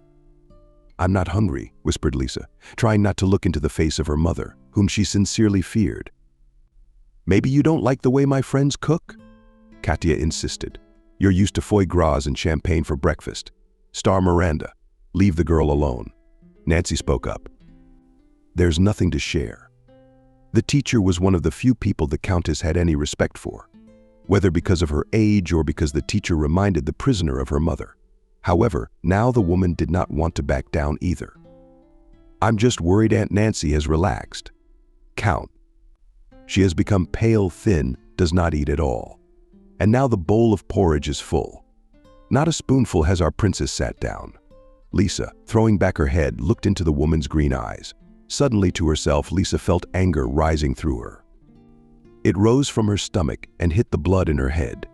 I'm not hungry, whispered Lisa, trying not to look into the face of her mother, whom she sincerely feared. Maybe you don't like the way my friends cook? Katia insisted. You're used to foie gras and champagne for breakfast. Star Miranda, leave the girl alone. Nancy spoke up. There's nothing to share. The teacher was one of the few people the Countess had any respect for. whether because of her age or because the teacher reminded the prisoner of her mother. However, now the woman did not want to back down either. "I'm just worried Aunt Nancy has relaxed." "Count. She has become pale, thin, does not eat at all. And now the bowl of porridge is full. Not a spoonful has our princess sat down." Lisa, throwing back her head, looked into the woman's green eyes. Suddenly to herself, Lisa felt anger rising through her. It rose from her stomach and hit the blood in her head.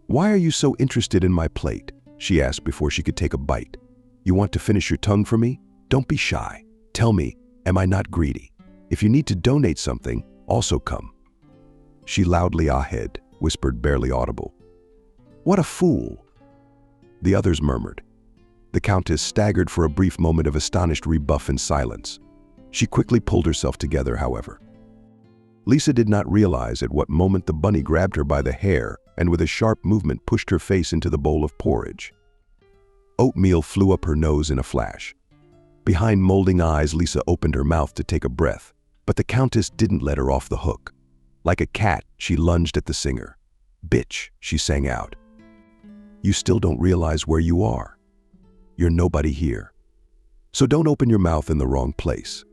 "Why are you so interested in my plate?" she asked before she could take a bite. "You want to finish your tongue for me? Don't be shy. Tell me, am I not greedy? If you need to donate something, also come." She loudly ahed, whispered barely audible. "What a fool!" The others murmured. The Countess staggered for a brief moment of astonished rebuff and silence. She quickly pulled herself together, however. Lisa did not realize at what moment the bunny grabbed her by the hair and with a sharp movement pushed her face into the bowl of porridge. Oatmeal flew up her nose in a flash. Behind molding eyes, Lisa opened her mouth to take a breath, but the Countess didn't let her off the hook. Like a cat, she lunged at the singer. "Bitch," she sang out. "You still don't realize where you are. You're nobody here. So don't open your mouth in the wrong place."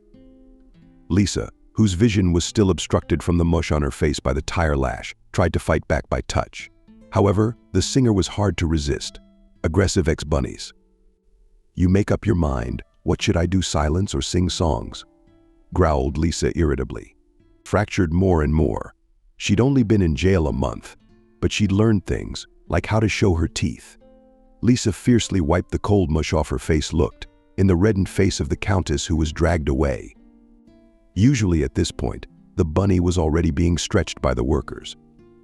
Lisa, whose vision was still obstructed from the mush on her face by the tire lash, tried to fight back by touch. However, the singer was hard to resist. Aggressive ex-bunnies. "You make up your mind. What should I do, silence or sing songs?" growled Lisa irritably. Fractured more and more. She'd only been in jail a month, but she'd learned things, like how to show her teeth. Lisa fiercely wiped the cold mush off her face, looked in the reddened face of the Countess, who was dragged away. Usually at this point, the bunny was already being stretched by the workers,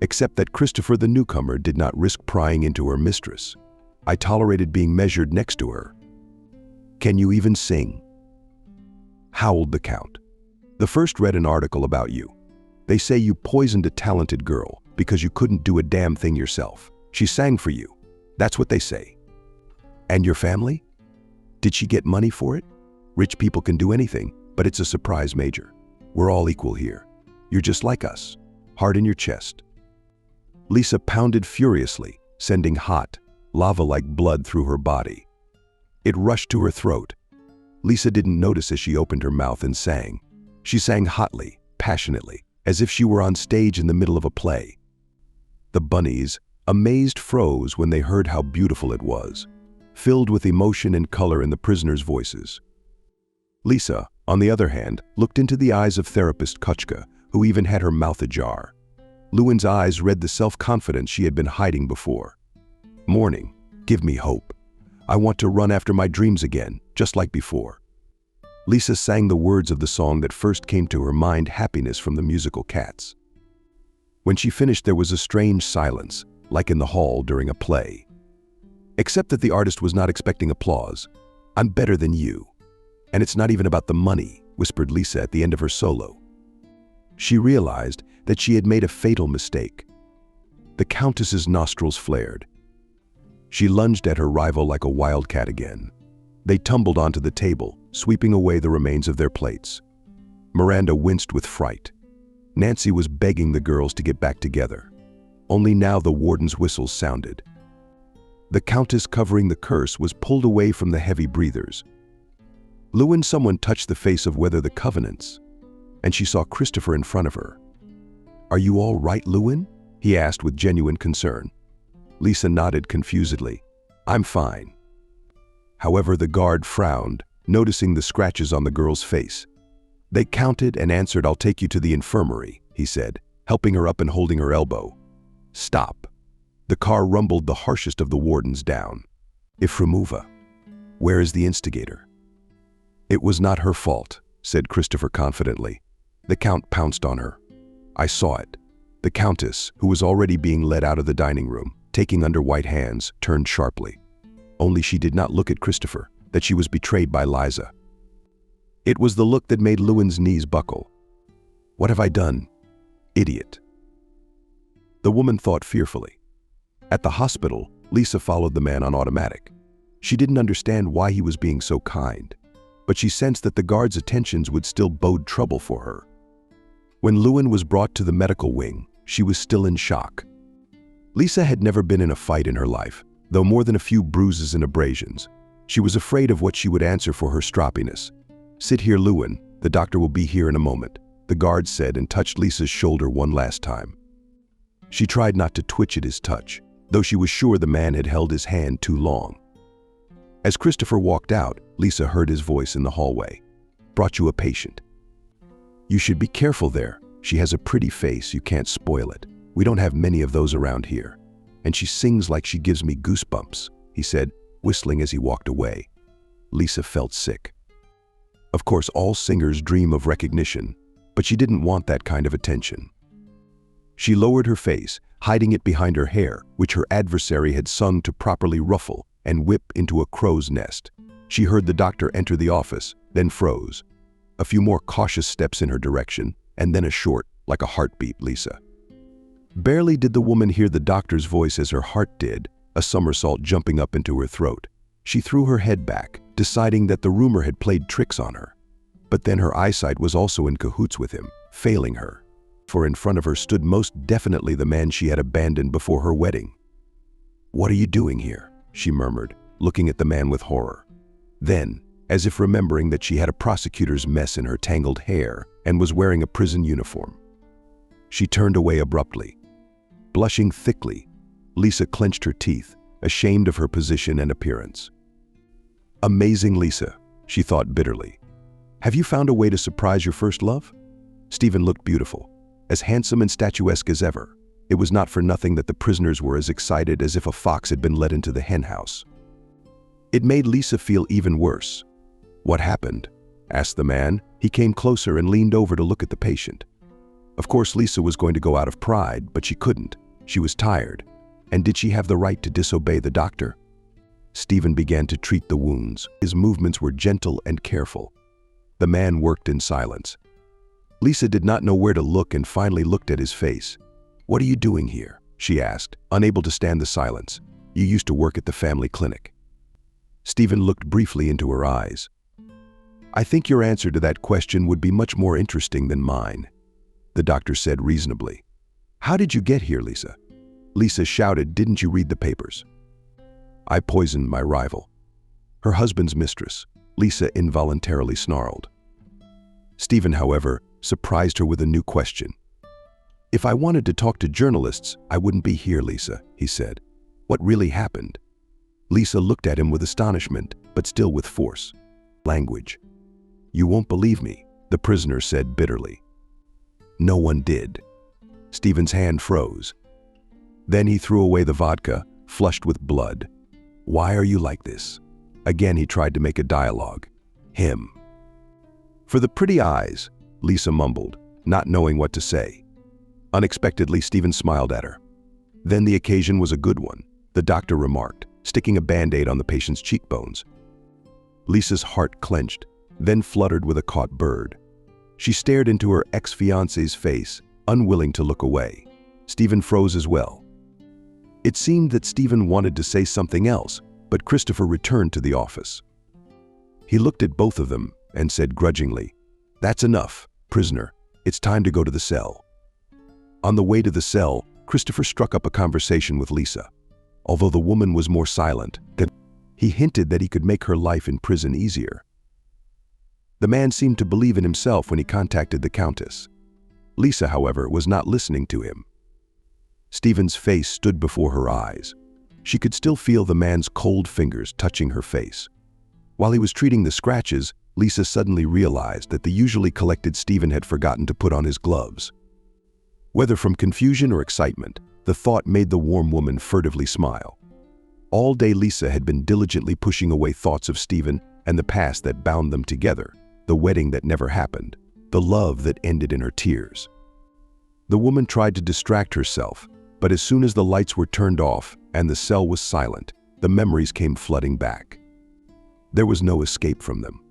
except that Christopher the newcomer did not risk prying into her mistress. "I tolerated being measured next to her." "Can you even sing?" howled the Count. "The first read an article about you. They say you poisoned a talented girl because you couldn't do a damn thing yourself. She sang for you. That's what they say." "And your family? Did she get money for it? Rich people can do anything, but it's a surprise, Major. We're all equal here. You're just like us. Heart in your chest." Lisa pounded furiously, sending hot, lava-like blood through her body. It rushed to her throat. Lisa didn't notice as she opened her mouth and sang. She sang hotly, passionately, as if she were on stage in the middle of a play. The bunnies, amazed, froze when they heard how beautiful it was, filled with emotion and color in the prisoners' voices. Lisa, on the other hand, looked into the eyes of therapist Kuchka, who even had her mouth ajar. Lewin's eyes read the self-confidence she had been hiding before. "Morning, give me hope. I want to run after my dreams again, just like before." Lisa sang the words of the song that first came to her mind, Happiness from the musical Cats. When she finished, there was a strange silence, like in the hall during a play. Except that the artist was not expecting applause. "I'm better than you. And it's not even about the money," whispered Lisa at the end of her solo. She realized that she had made a fatal mistake. The Countess's nostrils flared. She lunged at her rival like a wildcat again. They tumbled onto the table, sweeping away the remains of their plates. Miranda winced with fright. Nancy was begging the girls to get back together. Only now the warden's whistles sounded. The Countess, covering the curse, was pulled away from the heavy breathers. Lewin, someone touched the face of Weather the Covenants, and she saw Christopher in front of her. "Are you all right, Lewin?" he asked with genuine concern. Lisa nodded confusedly. "I'm fine." However, the guard frowned, noticing the scratches on the girl's face. They counted and answered. "I'll take you to the infirmary," he said, helping her up and holding her elbow. "Stop." The car rumbled, the harshest of the wardens down. "Ifremuva. Where is the instigator?" "It was not her fault," said Christopher confidently. The Count pounced on her. "I saw it." The Countess, who was already being led out of the dining room, taking under white hands, turned sharply. Only she did not look at Christopher, that she was betrayed by Liza. It was the look that made Lewin's knees buckle. "What have I done? Idiot." The woman thought fearfully. At the hospital, Lisa followed the man on automatic. She didn't understand why he was being so kind, but she sensed that the guard's attentions would still bode trouble for her. When Lewin was brought to the medical wing, she was still in shock. Lisa had never been in a fight in her life, though more than a few bruises and abrasions. She was afraid of what she would answer for her stroppiness. "Sit here, Lewin. The doctor will be here in a moment," the guard said and touched Lisa's shoulder one last time. She tried not to twitch at his touch, though she was sure the man had held his hand too long. As Christopher walked out, Lisa heard his voice in the hallway. "Brought you a patient." "You should be careful there. She has a pretty face, you can't spoil it. We don't have many of those around here. And she sings like she gives me goosebumps," he said, whistling as he walked away. Lisa felt sick. Of course, all singers dream of recognition, but she didn't want that kind of attention. She lowered her face, hiding it behind her hair, which her adversary had sung to properly ruffle and whip into a crow's nest. She heard the doctor enter the office, then froze. A few more cautious steps in her direction, and then a short, like a heartbeat, Lisa. Barely did the woman hear the doctor's voice as her heart did, a somersault jumping up into her throat. She threw her head back, deciding that the rumor had played tricks on her. But then her eyesight was also in cahoots with him, failing her. For in front of her stood most definitely the man she had abandoned before her wedding. "What are you doing here?" she murmured, looking at the man with horror. Then, as if remembering that she had a prosecutor's mess in her tangled hair and was wearing a prison uniform, she turned away abruptly. Blushing thickly, Lisa clenched her teeth, ashamed of her position and appearance. "Amazing Lisa," she thought bitterly. "Have you found a way to surprise your first love?" Stephen looked beautiful, as handsome and statuesque as ever. It was not for nothing that the prisoners were as excited as if a fox had been let into the henhouse. It made Lisa feel even worse. "What happened?" asked the man. He came closer and leaned over to look at the patient. Of course, Lisa was going to go out of pride, but she couldn't. She was tired. And did she have the right to disobey the doctor? Stephen began to treat the wounds. His movements were gentle and careful. The man worked in silence. Lisa did not know where to look and finally looked at his face. "What are you doing here?" she asked, unable to stand the silence. "You used to work at the family clinic." Stephen looked briefly into her eyes. "I think your answer to that question would be much more interesting than mine," the doctor said reasonably. "How did you get here, Lisa?" Lisa shouted, "Didn't you read the papers?" "I poisoned my rival." Her husband's mistress, Lisa involuntarily snarled. Stephen, however, surprised her with a new question. "If I wanted to talk to journalists, I wouldn't be here, Lisa," he said. "What really happened?" Lisa looked at him with astonishment, but still with force. "Language." "You won't believe me," the prisoner said bitterly. No one did. Stephen's hand froze. Then he threw away the vodka, flushed with blood. "Why are you like this?" Again he tried to make a dialogue. "Him." "For the pretty eyes," Lisa mumbled, not knowing what to say. Unexpectedly, Stephen smiled at her. "Then the occasion was a good one," the doctor remarked, sticking a band-aid on the patient's cheekbones. Lisa's heart clenched, then fluttered with a caught bird. She stared into her ex-fiancé's face, unwilling to look away. Stephen froze as well. It seemed that Stephen wanted to say something else, but Christopher returned to the office. He looked at both of them and said grudgingly, "That's enough, prisoner. It's time to go to the cell." On the way to the cell, Christopher struck up a conversation with Lisa. Although the woman was more silent, he hinted that he could make her life in prison easier. The man seemed to believe in himself when he contacted the Countess. Lisa, however, was not listening to him. Stephen's face stood before her eyes. She could still feel the man's cold fingers touching her face. While he was treating the scratches, Lisa suddenly realized that the usually collected Stephen had forgotten to put on his gloves. Whether from confusion or excitement, the thought made the warm woman furtively smile. All day Lisa had been diligently pushing away thoughts of Stephen and the past that bound them together, the wedding that never happened, the love that ended in her tears. The woman tried to distract herself, but as soon as the lights were turned off and the cell was silent, the memories came flooding back. There was no escape from them.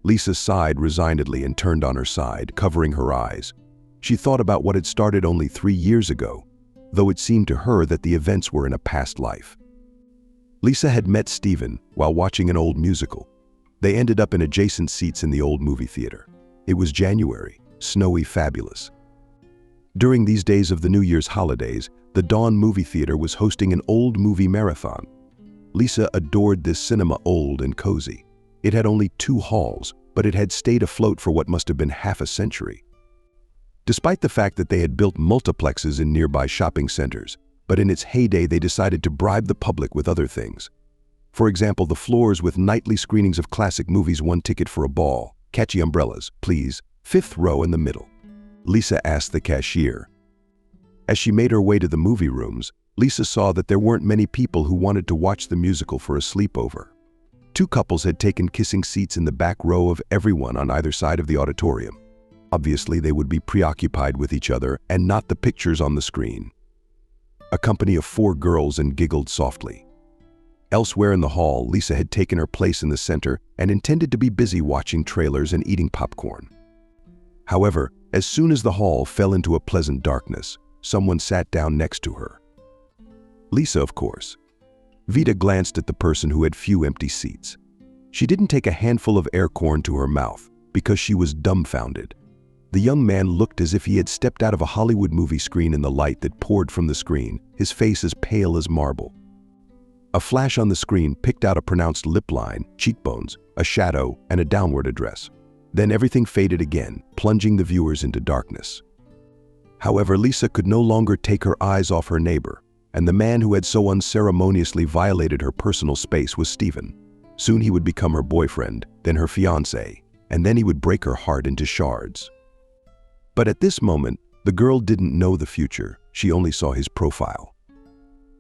Lisa sighed resignedly and turned on her side, covering her eyes. She thought about what had started only 3 years ago, though it seemed to her that the events were in a past life. Lisa had met Stephen while watching an old musical. They ended up in adjacent seats in the old movie theater. It was January, snowy, fabulous. During these days of the New Year's holidays, the Dawn movie theater was hosting an old movie marathon. Lisa adored this cinema, old and cozy. It had only 2 halls, but it had stayed afloat for what must have been half a century. Despite the fact that they had built multiplexes in nearby shopping centers, but in its heyday they decided to bribe the public with other things. For example, the floors with nightly screenings of classic movies, 1 ticket for a ball, catchy umbrellas, please, 5th row in the middle. Lisa asked the cashier. As she made her way to the movie rooms, Lisa saw that there weren't many people who wanted to watch the musical for a sleepover. 2 couples had taken kissing seats in the back row of everyone on either side of the auditorium. Obviously, they would be preoccupied with each other and not the pictures on the screen. A company of 4 girls and giggled softly. Elsewhere in the hall, Lisa had taken her place in the center and intended to be busy watching trailers and eating popcorn. However, as soon as the hall fell into a pleasant darkness, someone sat down next to her. Lisa, of course. Vita glanced at the person who had few empty seats. She didn't take a handful of air corn to her mouth because she was dumbfounded. The young man looked as if he had stepped out of a Hollywood movie screen in the light that poured from the screen, his face as pale as marble. A flash on the screen picked out a pronounced lip line, cheekbones, a shadow, and a downward address. Then everything faded again, plunging the viewers into darkness. However, Lisa could no longer take her eyes off her neighbor, and the man who had so unceremoniously violated her personal space was Stephen. Soon he would become her boyfriend, then her fiancé, and then he would break her heart into shards. But at this moment, the girl didn't know the future, she only saw his profile.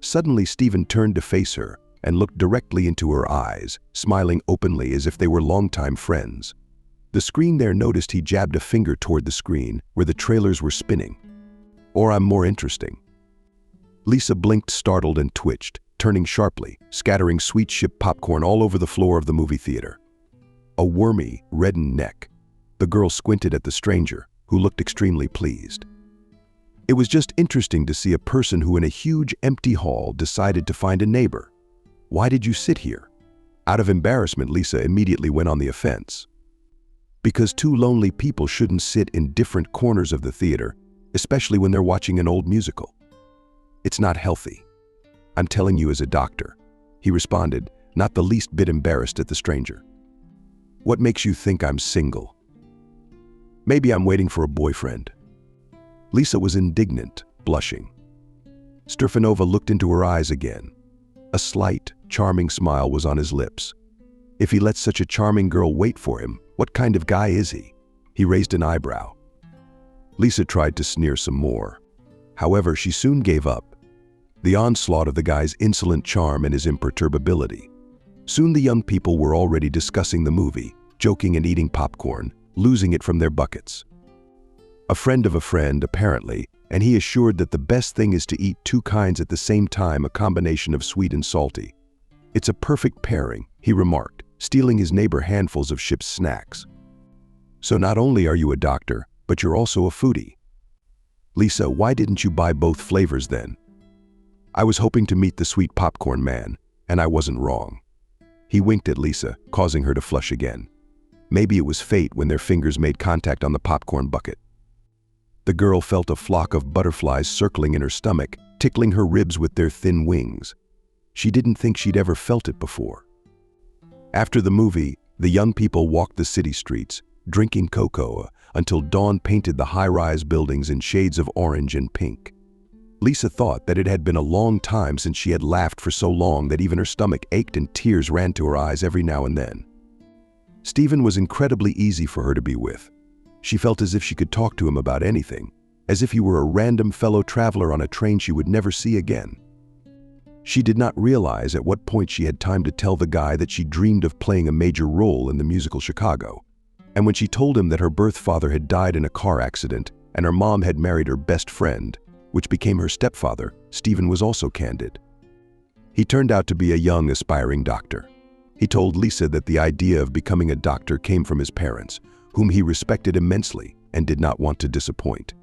Suddenly, Stephen turned to face her and looked directly into her eyes, smiling openly as if they were longtime friends. The screen there noticed he jabbed a finger toward the screen where the trailers were spinning. Or I'm more interesting. Lisa blinked, startled, and twitched, turning sharply, scattering sweet ship popcorn all over the floor of the movie theater. A wormy, reddened neck. The girl squinted at the stranger, who looked extremely pleased. It was just interesting to see a person who in a huge empty hall decided to find a neighbor. Why did you sit here? Out of embarrassment, Lisa immediately went on the offense. Because 2 lonely people shouldn't sit in different corners of the theater, especially when they're watching an old musical. It's not healthy. I'm telling you as a doctor, he responded, not the least bit embarrassed at the stranger. What makes you think I'm single? Maybe I'm waiting for a boyfriend. Lisa was indignant, blushing. Stefanova looked into her eyes again. A slight, charming smile was on his lips. If he lets such a charming girl wait for him, what kind of guy is he? He raised an eyebrow. Lisa tried to sneer some more. However, she soon gave up. The onslaught of the guy's insolent charm and his imperturbability. Soon the young people were already discussing the movie, joking and eating popcorn, losing it from their buckets. A friend of a friend, apparently, and he assured that the best thing is to eat 2 kinds at the same time, a combination of sweet and salty. It's a perfect pairing, he remarked, stealing his neighbor handfuls of ship's snacks. So not only are you a doctor, but you're also a foodie. Lisa, why didn't you buy both flavors then? I was hoping to meet the sweet popcorn man, and I wasn't wrong. He winked at Lisa, causing her to flush again. Maybe it was fate when their fingers made contact on the popcorn bucket. The girl felt a flock of butterflies circling in her stomach, tickling her ribs with their thin wings. She didn't think she'd ever felt it before. After the movie, the young people walked the city streets, drinking cocoa, until dawn painted the high-rise buildings in shades of orange and pink. Lisa thought that it had been a long time since she had laughed for so long that even her stomach ached and tears ran to her eyes every now and then. Stephen was incredibly easy for her to be with. She felt as if she could talk to him about anything, as if he were a random fellow traveler on a train she would never see again. She did not realize at what point she had time to tell the guy that she dreamed of playing a major role in the musical Chicago. And when she told him that her birth father had died in a car accident and her mom had married her best friend, which became her stepfather, Stephen was also candid. He turned out to be a young, aspiring doctor. He told Lisa that the idea of becoming a doctor came from his parents, whom he respected immensely and did not want to disappoint.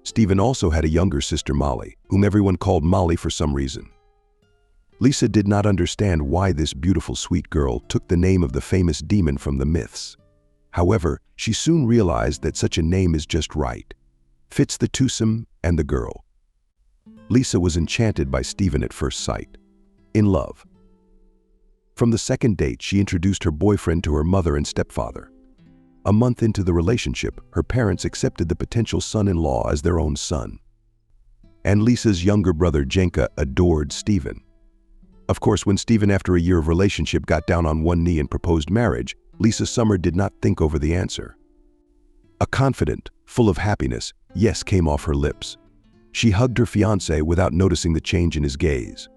Stephen also had a younger sister, Molly, whom everyone called Molly for some reason. Lisa did not understand why this beautiful, sweet girl took the name of the famous demon from the myths. However, she soon realized that such a name is just right. Fits the twosome and the girl. Lisa was enchanted by Stephen at first sight. In love. From the second date, she introduced her boyfriend to her mother and stepfather. A month into the relationship, her parents accepted the potential son-in-law as their own son. And Lisa's younger brother, Jenka, adored Stephen. Of course, when Stephen, after a year of relationship, got down on one knee and proposed marriage, Lisa Summer did not think over the answer. A confident, full of happiness, yes came off her lips. She hugged her fiancé without noticing the change in his gaze.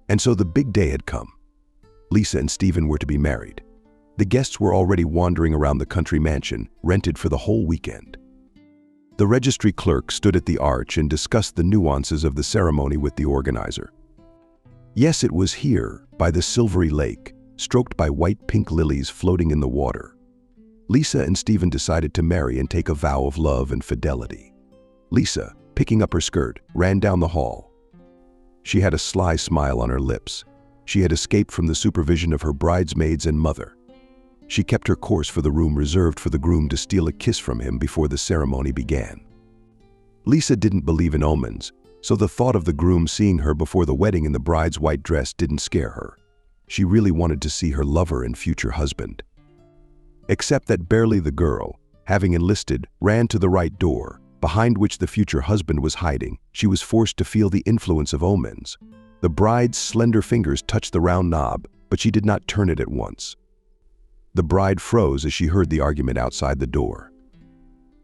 And so the big day had come. Lisa and Stephen were to be married. The guests were already wandering around the country mansion, rented for the whole weekend. The registry clerk stood at the arch and discussed the nuances of the ceremony with the organizer. Yes, it was here, by the silvery lake, stroked by white-pink lilies floating in the water. Lisa and Stephen decided to marry and take a vow of love and fidelity. Lisa, picking up her skirt, ran down the hall. She had a sly smile on her lips. She had escaped from the supervision of her bridesmaids and mother. She kept her course for the room reserved for the groom to steal a kiss from him before the ceremony began. Lisa didn't believe in omens, so the thought of the groom seeing her before the wedding in the bride's white dress didn't scare her. She really wanted to see her lover and future husband. Except that barely the girl, having enlisted, ran to the right door, behind which the future husband was hiding. She was forced to feel the influence of omens. The bride's slender fingers touched the round knob, but she did not turn it at once. The bride froze as she heard the argument outside the door.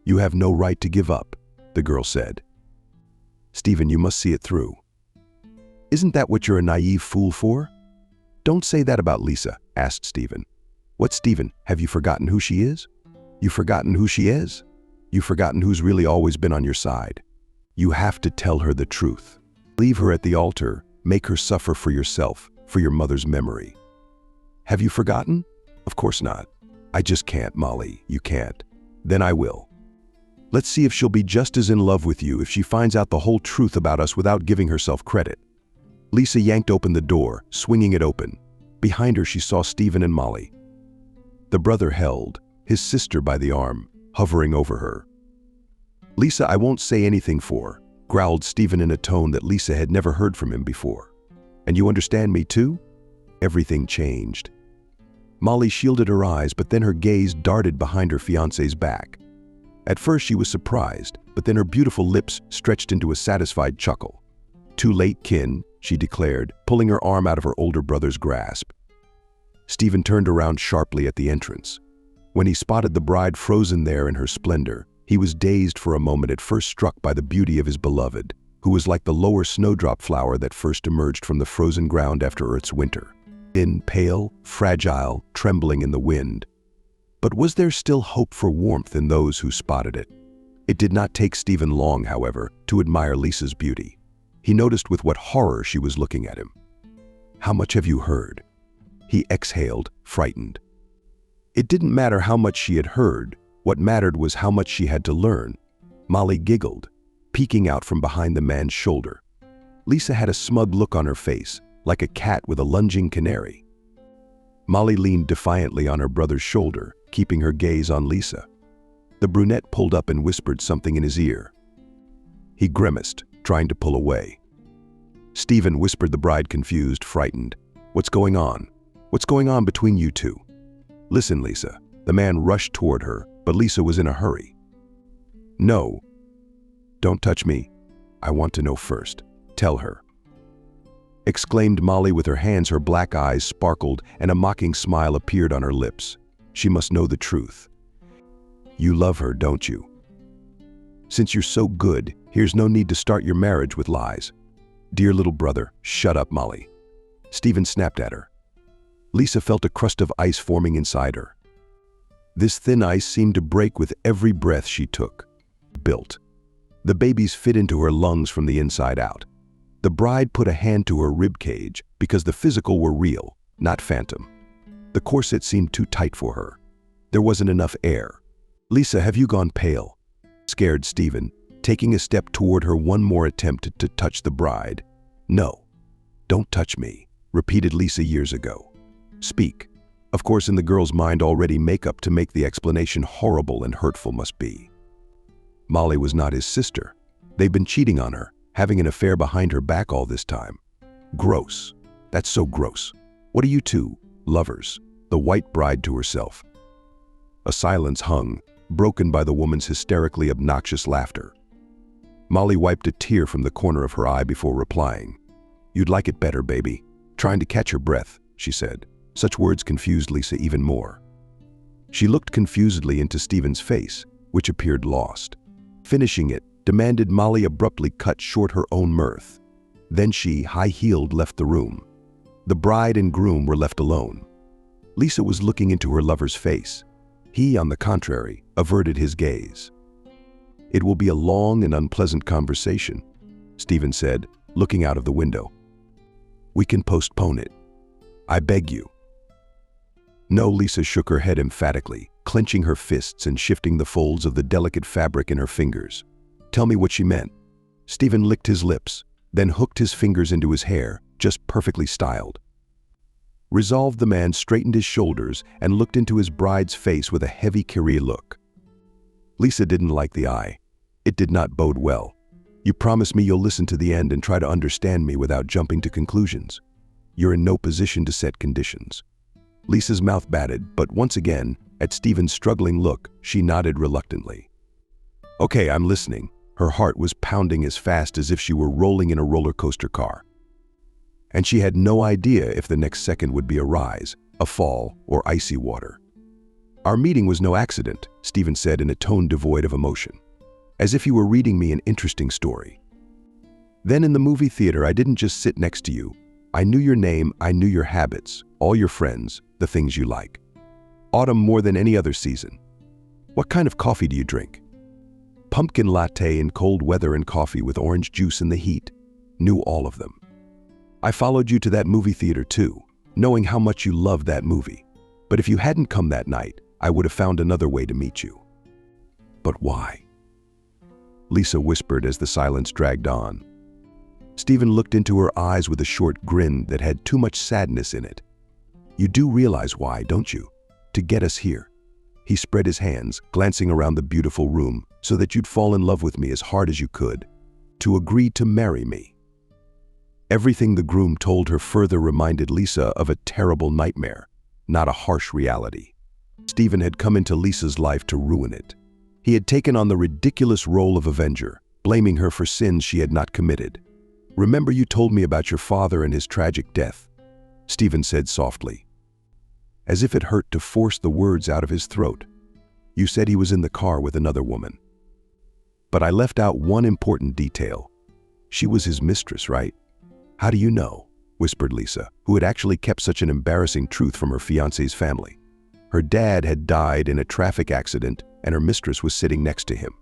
"You have no right to give up," the girl said. "Stephen, you must see it through." "Isn't that what you're a naive fool for?" "Don't say that about Lisa," asked Stephen. "What, Stephen, have you forgotten who she is? You've forgotten who she is? You've forgotten who's really always been on your side. You have to tell her the truth. Leave her at the altar, make her suffer for yourself, for your mother's memory." "Have you forgotten?" "Of course not. I just can't, Molly, you can't." "Then I will. Let's see if she'll be just as in love with you if she finds out the whole truth about us without giving herself credit." Lisa yanked open the door, swinging it open. Behind her she saw Stephen and Molly. The brother held his sister by the arm, hovering over her. "Lisa, I won't say anything for," growled Stephen in a tone that Lisa had never heard from him before. "And you understand me too?" Everything changed. Molly shielded her eyes, but then her gaze darted behind her fiancé's back. At first she was surprised, but then her beautiful lips stretched into a satisfied chuckle. "Too late, kin," she declared, pulling her arm out of her older brother's grasp. Stephen turned around sharply at the entrance. When he spotted the bride frozen there in her splendor, he was dazed for a moment, at first struck by the beauty of his beloved, who was like the lower snowdrop flower that first emerged from the frozen ground after Earth's winter. Thin, pale, fragile, trembling in the wind. But was there still hope for warmth in those who spotted it? It did not take Stephen long, however, to admire Lisa's beauty. He noticed with what horror she was looking at him. "How much have you heard?" He exhaled, frightened. It didn't matter how much she had heard. What mattered was how much she had to learn. Molly giggled, peeking out from behind the man's shoulder. Lisa had a smug look on her face, like a cat with a lunging canary. Molly leaned defiantly on her brother's shoulder, keeping her gaze on Lisa. The brunette pulled up and whispered something in his ear. He grimaced, trying to pull away. "Stephen," whispered the bride, confused, frightened. "What's going on? What's going on between you two?" "Listen, Lisa." The man rushed toward her, but Lisa was in a hurry. "No. Don't touch me. I want to know first. Tell her," exclaimed Molly with her hands. Her black eyes sparkled and a mocking smile appeared on her lips. "She must know the truth. You love her, don't you? Since you're so good, here's no need to start your marriage with lies." "Dear little brother." "Shut up, Molly." Stephen snapped at her. Lisa felt a crust of ice forming inside her. This thin ice seemed to break with every breath she took. Built. The babies fit into her lungs from the inside out. The bride put a hand to her rib cage because the physical were real, not phantom. The corset seemed too tight for her. There wasn't enough air. "Lisa, have you gone pale?" scared Stephen, taking a step toward her. One more attempt to touch the bride. "No. Don't touch me," repeated Lisa years ago. "Speak." Of course, in the girl's mind already makeup to make the explanation horrible and hurtful must be. Molly was not his sister. They'd been cheating on her, having an affair behind her back all this time. Gross. That's so gross. What are you two, lovers? The white bride to herself. A silence hung, broken by the woman's hysterically obnoxious laughter. Molly wiped a tear from the corner of her eye before replying. You'd like it better, baby. Trying to catch her breath, she said. Such words confused Lisa even more. She looked confusedly into Stephen's face, which appeared lost. Finishing it, demanded Molly abruptly cut short her own mirth. Then she, high-heeled, left the room. The bride and groom were left alone. Lisa was looking into her lover's face. He, on the contrary, averted his gaze. It will be a long and unpleasant conversation, Stephen said, looking out of the window. We can postpone it. I beg you. No, Lisa shook her head emphatically, clenching her fists and shifting the folds of the delicate fabric in her fingers. Tell me what she meant. Stephen licked his lips, then hooked his fingers into his hair, just perfectly styled. Resolved, the man straightened his shoulders and looked into his bride's face with a heavy Kyrie look. Lisa didn't like the eye. It did not bode well. You promise me you'll listen to the end and try to understand me without jumping to conclusions. You're in no position to set conditions. Lisa's mouth batted, but once again, at Stephen's struggling look, she nodded reluctantly. Okay, I'm listening. Her heart was pounding as fast as if she were rolling in a roller coaster car. And she had no idea if the next second would be a rise, a fall, or icy water. Our meeting was no accident, Stephen said in a tone devoid of emotion, as if you were reading me an interesting story. Then in the movie theater, I didn't just sit next to you. I knew your name, I knew your habits, all your friends, the things you like. Autumn more than any other season. What kind of coffee do you drink? Pumpkin latte in cold weather and coffee with orange juice in the heat. Knew all of them. I followed you to that movie theater too, knowing how much you loved that movie. But if you hadn't come that night, I would have found another way to meet you. But why? Lisa whispered as the silence dragged on. Stephen looked into her eyes with a short grin that had too much sadness in it. You do realize why, don't you? To get us here. He spread his hands, glancing around the beautiful room, so that you'd fall in love with me as hard as you could. To agree to marry me. Everything the groom told her further reminded Lisa of a terrible nightmare, not a harsh reality. Stephen had come into Lisa's life to ruin it. He had taken on the ridiculous role of avenger, blaming her for sins she had not committed. Remember you told me about your father and his tragic death, Stephen said softly, as if it hurt to force the words out of his throat. You said he was in the car with another woman. But I left out one important detail. She was his mistress, right? How do you know? Whispered Lisa, who had actually kept such an embarrassing truth from her fiancé's family. Her dad had died in a traffic accident and her mistress was sitting next to him.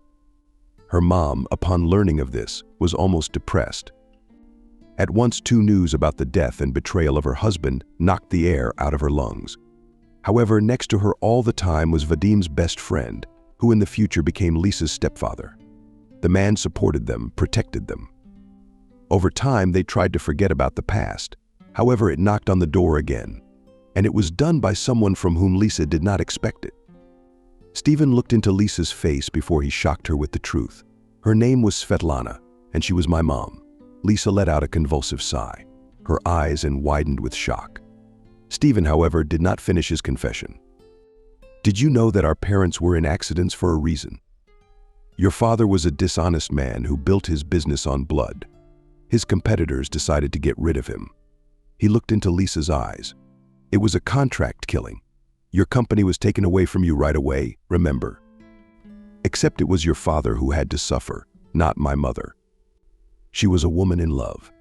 Her mom, upon learning of this, was almost depressed. At once, news about the death and betrayal of her husband knocked the air out of her lungs. However, next to her all the time was Vadim's best friend, who in the future became Lisa's stepfather. The man supported them, protected them. Over time, they tried to forget about the past. However, it knocked on the door again, and it was done by someone from whom Lisa did not expect it. Stephen looked into Lisa's face before he shocked her with the truth. Her name was Svetlana, and she was my mom. Lisa let out a convulsive sigh, her eyes widened with shock. Stephen, however, did not finish his confession. Did you know that our parents were in accidents for a reason? Your father was a dishonest man who built his business on blood. His competitors decided to get rid of him. He looked into Lisa's eyes. It was a contract killing. Your company was taken away from you right away, remember? Except it was your father who had to suffer, not my mother. She was a woman in love,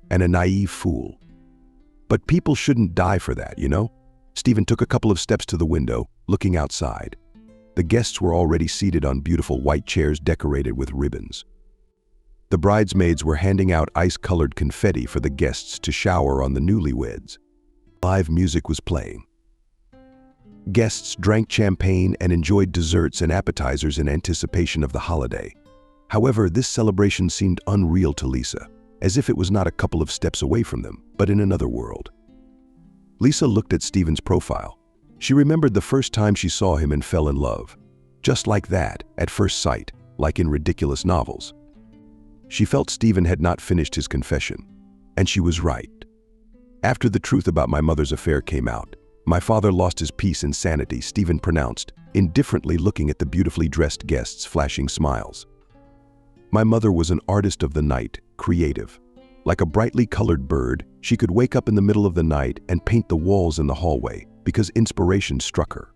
and a naive fool. But people shouldn't die for that, you know? Stephen took a couple of steps to the window, looking outside. The guests were already seated on beautiful white chairs decorated with ribbons. The bridesmaids were handing out ice-colored confetti for the guests to shower on the newlyweds. Live music was playing. Guests drank champagne and enjoyed desserts and appetizers in anticipation of the holiday. However, this celebration seemed unreal to Lisa, as if it was not a couple of steps away from them, but in another world. Lisa looked at Stephen's profile. She remembered the first time she saw him and fell in love. Just like that, at first sight, like in ridiculous novels. She felt Stephen had not finished his confession, and she was right. After the truth about my mother's affair came out, my father lost his peace and sanity, Stephen pronounced, indifferently looking at the beautifully dressed guests' flashing smiles. My mother was an artist of the night, creative. Like a brightly colored bird, she could wake up in the middle of the night and paint the walls in the hallway because inspiration struck her.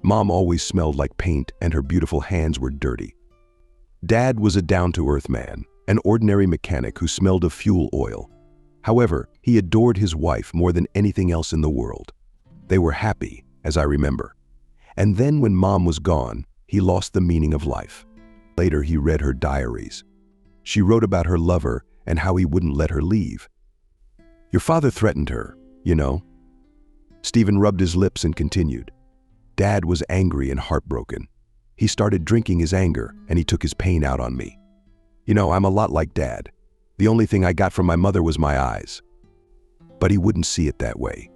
Mom always smelled like paint and her beautiful hands were dirty. Dad was a down-to-earth man, an ordinary mechanic who smelled of fuel oil. However, he adored his wife more than anything else in the world. They were happy, as I remember. And then when Mom was gone, he lost the meaning of life. Later, he read her diaries. She wrote about her lover and how he wouldn't let her leave. Your father threatened her, you know. Stephen rubbed his lips and continued. Dad was angry and heartbroken. He started drinking his anger and he took his pain out on me. You know, I'm a lot like Dad. The only thing I got from my mother was my eyes. But he wouldn't see it that way.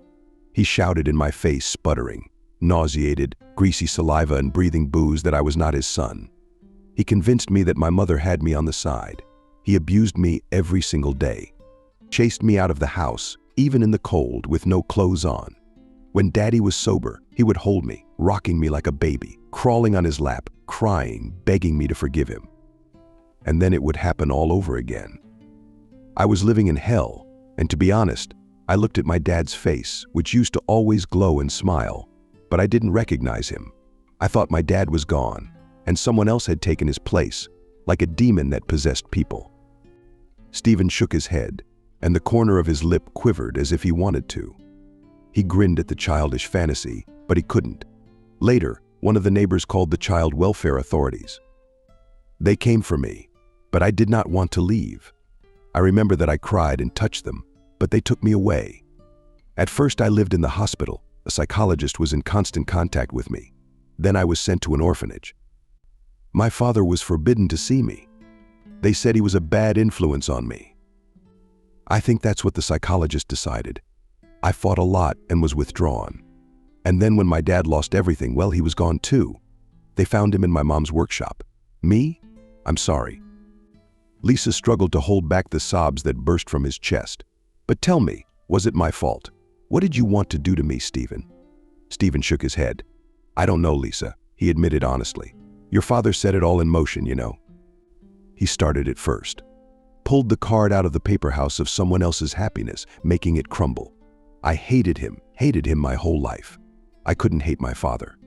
He shouted in my face, sputtering, nauseated, greasy saliva and breathing booze that I was not his son. He convinced me that my mother had me on the side. He abused me every single day. Chased me out of the house, even in the cold, with no clothes on. When Daddy was sober, he would hold me, rocking me like a baby, crawling on his lap, crying, begging me to forgive him. And then it would happen all over again. I was living in hell, and to be honest, I looked at my dad's face, which used to always glow and smile, but I didn't recognize him. I thought my dad was gone, and someone else had taken his place, like a demon that possessed people. Stephen shook his head, and the corner of his lip quivered as if he wanted to. He grinned at the childish fantasy, but he couldn't. Later, one of the neighbors called the child welfare authorities. They came for me, but I did not want to leave. I remember that I cried and touched them, but they took me away. At first I lived in the hospital. A psychologist was in constant contact with me. Then I was sent to an orphanage. My father was forbidden to see me. They said he was a bad influence on me. I think that's what the psychologist decided. I fought a lot and was withdrawn. And then when my dad lost everything, well, he was gone too. They found him in my mom's workshop. Me? I'm sorry. Lisa struggled to hold back the sobs that burst from his chest. But tell me, was it my fault? What did you want to do to me, Stephen? Stephen shook his head. I don't know, Lisa, he admitted honestly. Your father set it all in motion, you know. He started it first. Pulled the card out of the paper house of someone else's happiness, making it crumble. I hated him my whole life. I couldn't hate my father.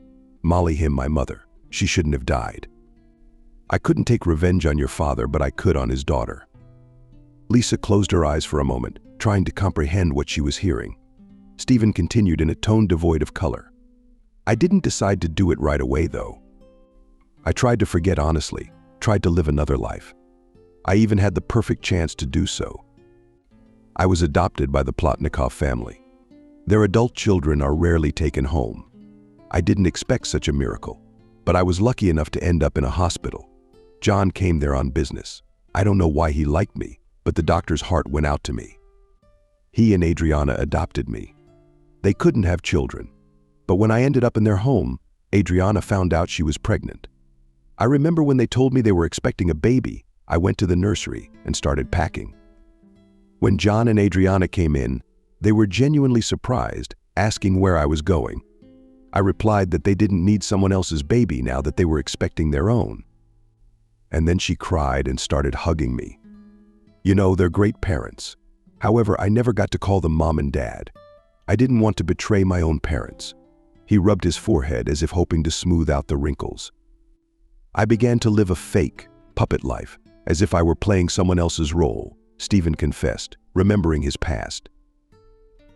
Molly him my mother. She shouldn't have died. I couldn't take revenge on your father, but I could on his daughter. Lisa closed her eyes for a moment, trying to comprehend what she was hearing. Stephen continued in a tone devoid of color. I didn't decide to do it right away, though. I tried to forget honestly, tried to live another life. I even had the perfect chance to do so. I was adopted by the Plotnikov family. Their adult children are rarely taken home. I didn't expect such a miracle, but I was lucky enough to end up in a hospital. John came there on business. I don't know why he liked me, but the doctor's heart went out to me. He and Adriana adopted me. They couldn't have children, but when I ended up in their home, Adriana found out she was pregnant. I remember when they told me they were expecting a baby, I went to the nursery and started packing. When John and Adriana came in, they were genuinely surprised, asking where I was going. I replied that they didn't need someone else's baby now that they were expecting their own. And then she cried and started hugging me. You know, they're great parents. However, I never got to call them mom and dad. I didn't want to betray my own parents. He rubbed his forehead as if hoping to smooth out the wrinkles. I began to live a fake, puppet life, as if I were playing someone else's role, Stephen confessed, remembering his past.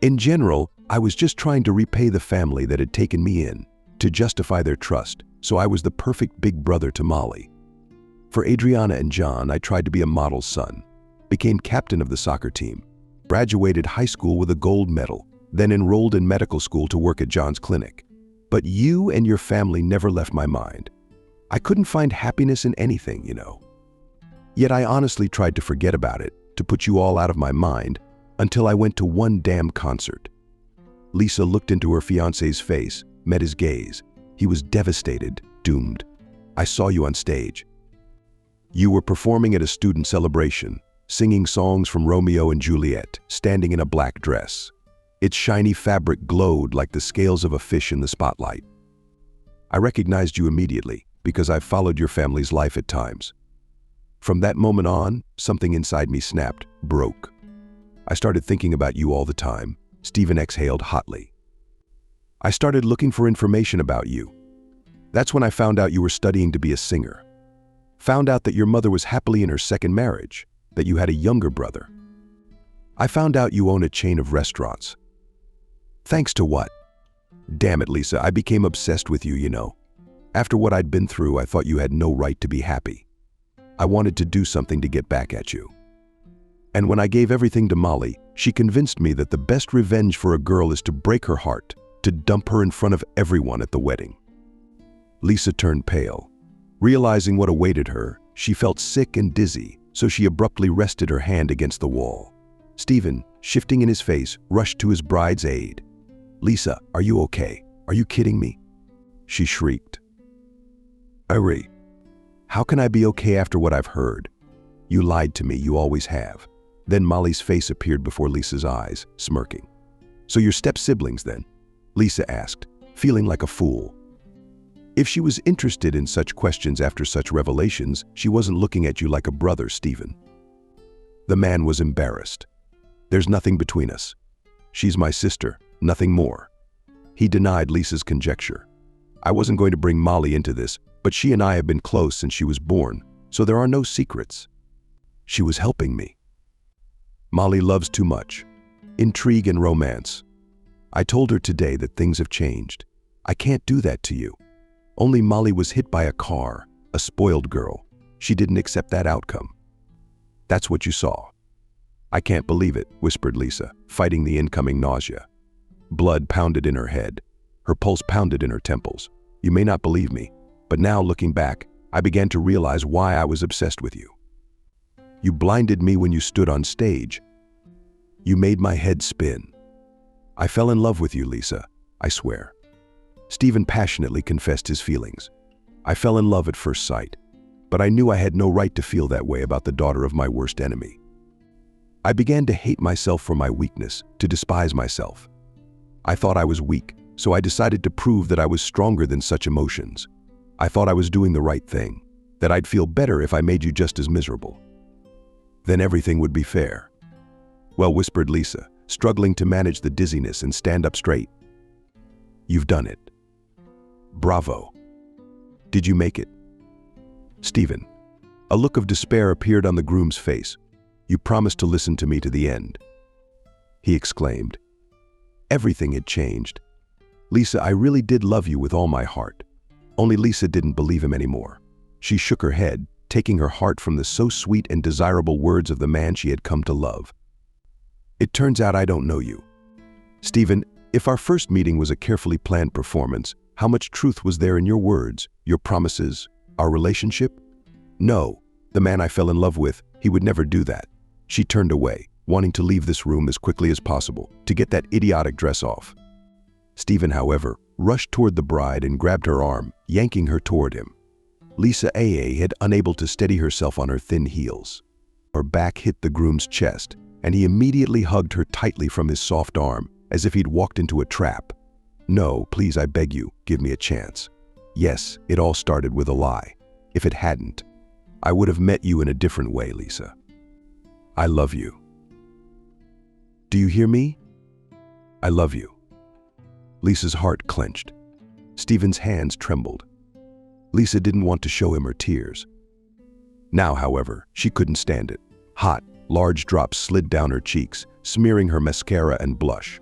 In general, I was just trying to repay the family that had taken me in, to justify their trust, so I was the perfect big brother to Molly. For Adriana and John, I tried to be a model son, became captain of the soccer team, graduated high school with a gold medal, then enrolled in medical school to work at John's clinic. But you and your family never left my mind. I couldn't find happiness in anything, you know. Yet I honestly tried to forget about it, to put you all out of my mind, until I went to one damn concert. Lisa looked into her fiancé's face, met his gaze. He was devastated, doomed. I saw you on stage. You were performing at a student celebration, singing songs from Romeo and Juliet, standing in a black dress. Its shiny fabric glowed like the scales of a fish in the spotlight. I recognized you immediately because I've followed your family's life at times. From that moment on, something inside me snapped, broke. I started thinking about you all the time. Stephen exhaled hotly. I started looking for information about you. That's when I found out you were studying to be a singer. Found out that your mother was happily in her second marriage, that you had a younger brother. I found out you own a chain of restaurants. Thanks to what? Damn it, Lisa, I became obsessed with you, you know. After what I'd been through, I thought you had no right to be happy. I wanted to do something to get back at you. And when I gave everything to Molly, she convinced me that the best revenge for a girl is to break her heart, to dump her in front of everyone at the wedding. Lisa turned pale. Realizing what awaited her, she felt sick and dizzy, so she abruptly rested her hand against the wall. Stephen, shifting in his face, rushed to his bride's aid. Lisa, are you okay? Are you kidding me? She shrieked. Ari, how can I be okay after what I've heard? You lied to me, you always have. Then Molly's face appeared before Lisa's eyes, smirking. So you're step-siblings then? Lisa asked, feeling like a fool. If she was interested in such questions after such revelations, she wasn't looking at you like a brother, Stephen. The man was embarrassed. There's nothing between us. She's my sister, nothing more. He denied Lisa's conjecture. I wasn't going to bring Molly into this, but she and I have been close since she was born, so there are no secrets. She was helping me. Molly loves too much. Intrigue and romance. I told her today that things have changed. I can't do that to you. Only Molly was hit by a car, a spoiled girl. She didn't accept that outcome. That's what you saw. I can't believe it, whispered Lisa, fighting the incoming nausea. Blood pounded in her head. Her pulse pounded in her temples. You may not believe me, but now looking back, I began to realize why I was obsessed with you. You blinded me when you stood on stage. You made my head spin. I fell in love with you, Lisa, I swear. Stephen passionately confessed his feelings. I fell in love at first sight, but I knew I had no right to feel that way about the daughter of my worst enemy. I began to hate myself for my weakness, to despise myself. I thought I was weak, so I decided to prove that I was stronger than such emotions. I thought I was doing the right thing, that I'd feel better if I made you just as miserable. Then everything would be fair. Well, whispered Lisa, struggling to manage the dizziness and stand up straight. You've done it. Bravo. Did you make it? Stephen. A look of despair appeared on the groom's face. You promised to listen to me to the end. He exclaimed. Everything had changed. Lisa, I really did love you with all my heart. Only Lisa didn't believe him anymore. She shook her head, taking her heart from the so sweet and desirable words of the man she had come to love. It turns out I don't know you. Stephen, if our first meeting was a carefully planned performance, how much truth was there in your words, your promises, our relationship? No, the man I fell in love with, he would never do that. She turned away, wanting to leave this room as quickly as possible, to get that idiotic dress off. Stephen, however, rushed toward the bride and grabbed her arm, yanking her toward him. Lisa had unable to steady herself on her thin heels. Her back hit the groom's chest, and he immediately hugged her tightly from his soft arm, as if he'd walked into a trap. No, please, I beg you, give me a chance. Yes, it all started with a lie. If it hadn't, I would have met you in a different way, Lisa. I love you. Do you hear me? I love you. Lisa's heart clenched. Stephen's hands trembled. Lisa didn't want to show him her tears. Now, however, she couldn't stand it. Hot, large drops slid down her cheeks, smearing her mascara and blush.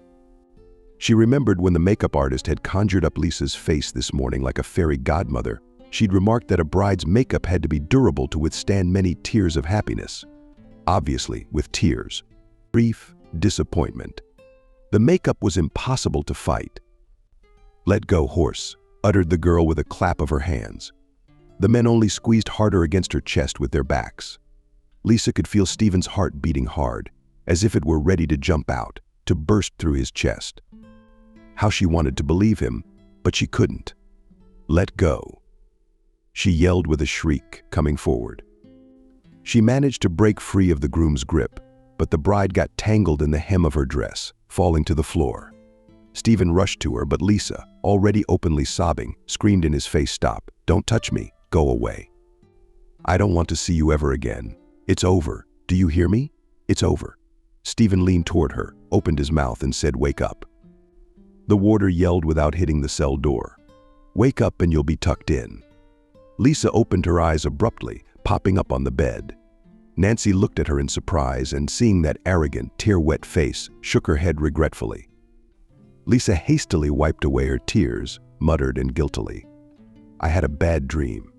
She remembered when the makeup artist had conjured up Lisa's face this morning like a fairy godmother. She'd remarked that a bride's makeup had to be durable to withstand many tears of happiness. Obviously, with tears. Grief, disappointment. The makeup was impossible to fight. Let go, horse, uttered the girl with a clap of her hands. The men only squeezed harder against her chest with their backs. Lisa could feel Stephen's heart beating hard, as if it were ready to jump out, to burst through his chest. How she wanted to believe him, but she couldn't. Let go. She yelled with a shriek, coming forward. She managed to break free of the groom's grip, but the bride got tangled in the hem of her dress, falling to the floor. Stephen rushed to her, but Lisa, already openly sobbing, screamed in his face, "Stop, don't touch me, go away. I don't want to see you ever again. It's over, do you hear me? It's over." Stephen leaned toward her, opened his mouth and said, "Wake up." The warder yelled without hitting the cell door, "Wake up and you'll be tucked in." Lisa opened her eyes abruptly, popping up on the bed. Nancy looked at her in surprise and, seeing that arrogant, tear-wet face, shook her head regretfully. Lisa hastily wiped away her tears, muttered and guiltily, "I had a bad dream."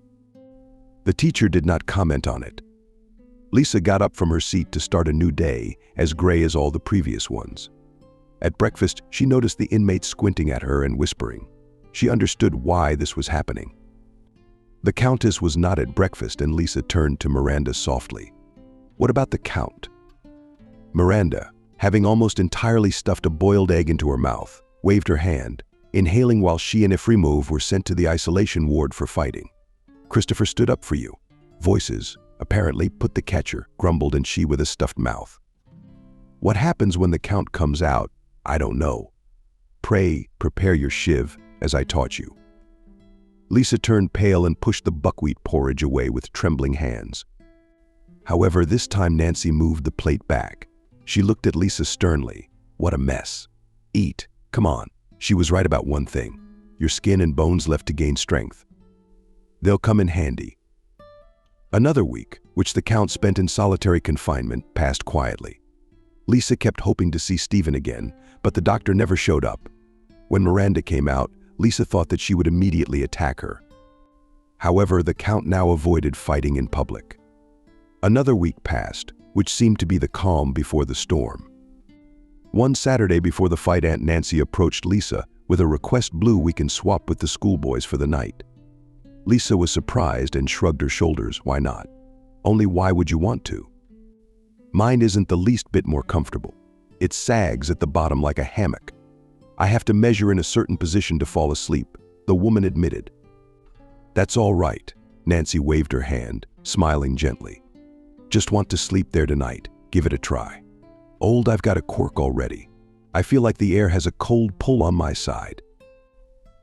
The teacher did not comment on it. Lisa got up from her seat to start a new day, as gray as all the previous ones. At breakfast, she noticed the inmates squinting at her and whispering. She understood why this was happening. The Countess was not at breakfast, and Lisa turned to Miranda softly. "What about the Count?" Miranda, having almost entirely stuffed a boiled egg into her mouth, waved her hand, inhaling while she and Efrimov were sent to the isolation ward for fighting. "Christopher stood up for you." Voices, apparently, "Put the catcher," grumbled, and she with a stuffed mouth. "What happens when the Count comes out? I don't know. Pray, prepare your shiv, as I taught you." Lisa turned pale and pushed the buckwheat porridge away with trembling hands. However, this time Nancy moved the plate back. She looked at Lisa sternly. "What a mess. Eat, come on." She was right about one thing. Your skin and bones left to gain strength. They'll come in handy. Another week, which the Count spent in solitary confinement, passed quietly. Lisa kept hoping to see Stephen again, but the doctor never showed up. When Miranda came out, Lisa thought that she would immediately attack her. However, the Count now avoided fighting in public. Another week passed, which seemed to be the calm before the storm. One Saturday before the fight, Aunt Nancy approached Lisa with a request. "Blue, we can swap with the schoolboys for the night." Lisa was surprised and shrugged her shoulders. "Why not? Only why would you want to?" "Mine isn't the least bit more comfortable. It sags at the bottom like a hammock. I have to measure in a certain position to fall asleep," the woman admitted. "That's all right." Nancy waved her hand, smiling gently. "Just want to sleep there tonight. Give it a try. Old, I've got a quirk already. I feel like the air has a cold pull on my side."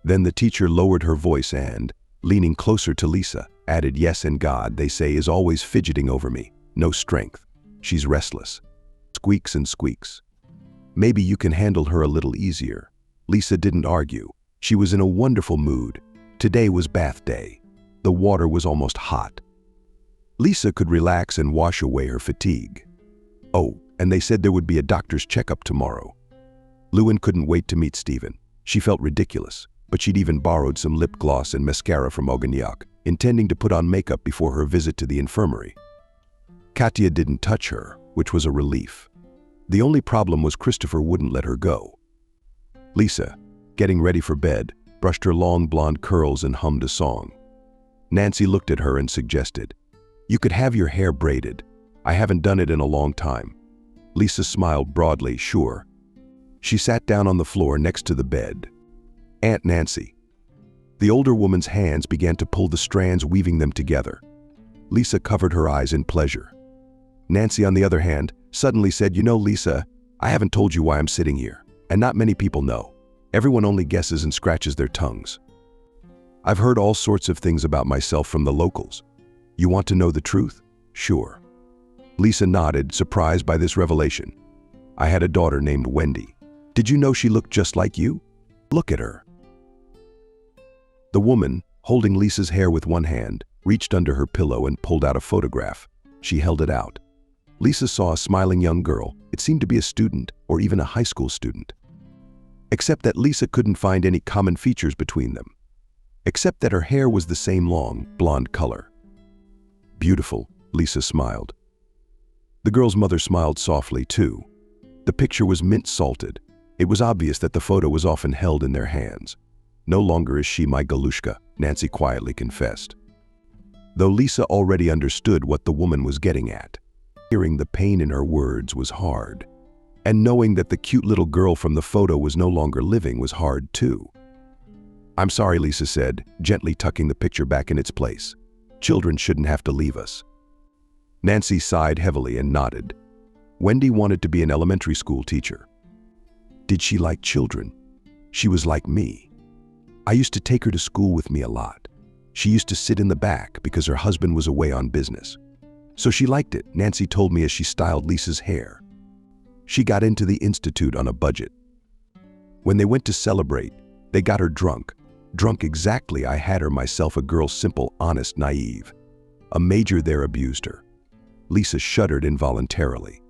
Then the teacher lowered her voice and, leaning closer to Lisa, added, "Yes, and God, they say, is always fidgeting over me. No strength. She's restless. Squeaks and squeaks. Maybe you can handle her a little easier." Lisa didn't argue. She was in a wonderful mood. Today was bath day. The water was almost hot. Lisa could relax and wash away her fatigue. Oh, and they said there would be a doctor's checkup tomorrow. Lewin couldn't wait to meet Stephen. She felt ridiculous, but she'd even borrowed some lip gloss and mascara from Ogniak, intending to put on makeup before her visit to the infirmary. Katya didn't touch her, which was a relief. The only problem was Christopher wouldn't let her go. Lisa, getting ready for bed, brushed her long blonde curls and hummed a song. Nancy looked at her and suggested, "You could have your hair braided. I haven't done it in a long time." Lisa smiled broadly, "Sure." She sat down on the floor next to the bed. "Aunt Nancy." The older woman's hands began to pull the strands, weaving them together. Lisa covered her eyes in pleasure. Nancy, on the other hand, suddenly said, "You know, Lisa, I haven't told you why I'm sitting here, and not many people know. Everyone only guesses and scratches their tongues. I've heard all sorts of things about myself from the locals. You want to know the truth?" "Sure." Lisa nodded, surprised by this revelation. "I had a daughter named Wendy. Did you know she looked just like you? Look at her." The woman, holding Lisa's hair with one hand, reached under her pillow and pulled out a photograph. She held it out. Lisa saw a smiling young girl. It seemed to be a student, or even a high school student. Except that Lisa couldn't find any common features between them. Except that her hair was the same long, blonde color. "Beautiful," Lisa smiled. The girl's mother smiled softly, too. The picture was mint-salted. It was obvious that the photo was often held in their hands. "No longer is she my Galushka," Nancy quietly confessed. Though Lisa already understood what the woman was getting at. Hearing the pain in her words was hard. And knowing that the cute little girl from the photo was no longer living was hard, too. "I'm sorry," Lisa said, gently tucking the picture back in its place. "Children shouldn't have to leave us." Nancy sighed heavily and nodded. Wendy wanted to be an elementary school teacher. Did she like children? She was like me. I used to take her to school with me a lot. She used to sit in the back because her husband was away on business. So she liked it, Nancy told me as she styled Lisa's hair. She got into the institute on a budget. When they went to celebrate, they got her drunk. Drunk exactly I had her myself, a girl simple, honest, naive. A major there abused her. Lisa shuddered involuntarily.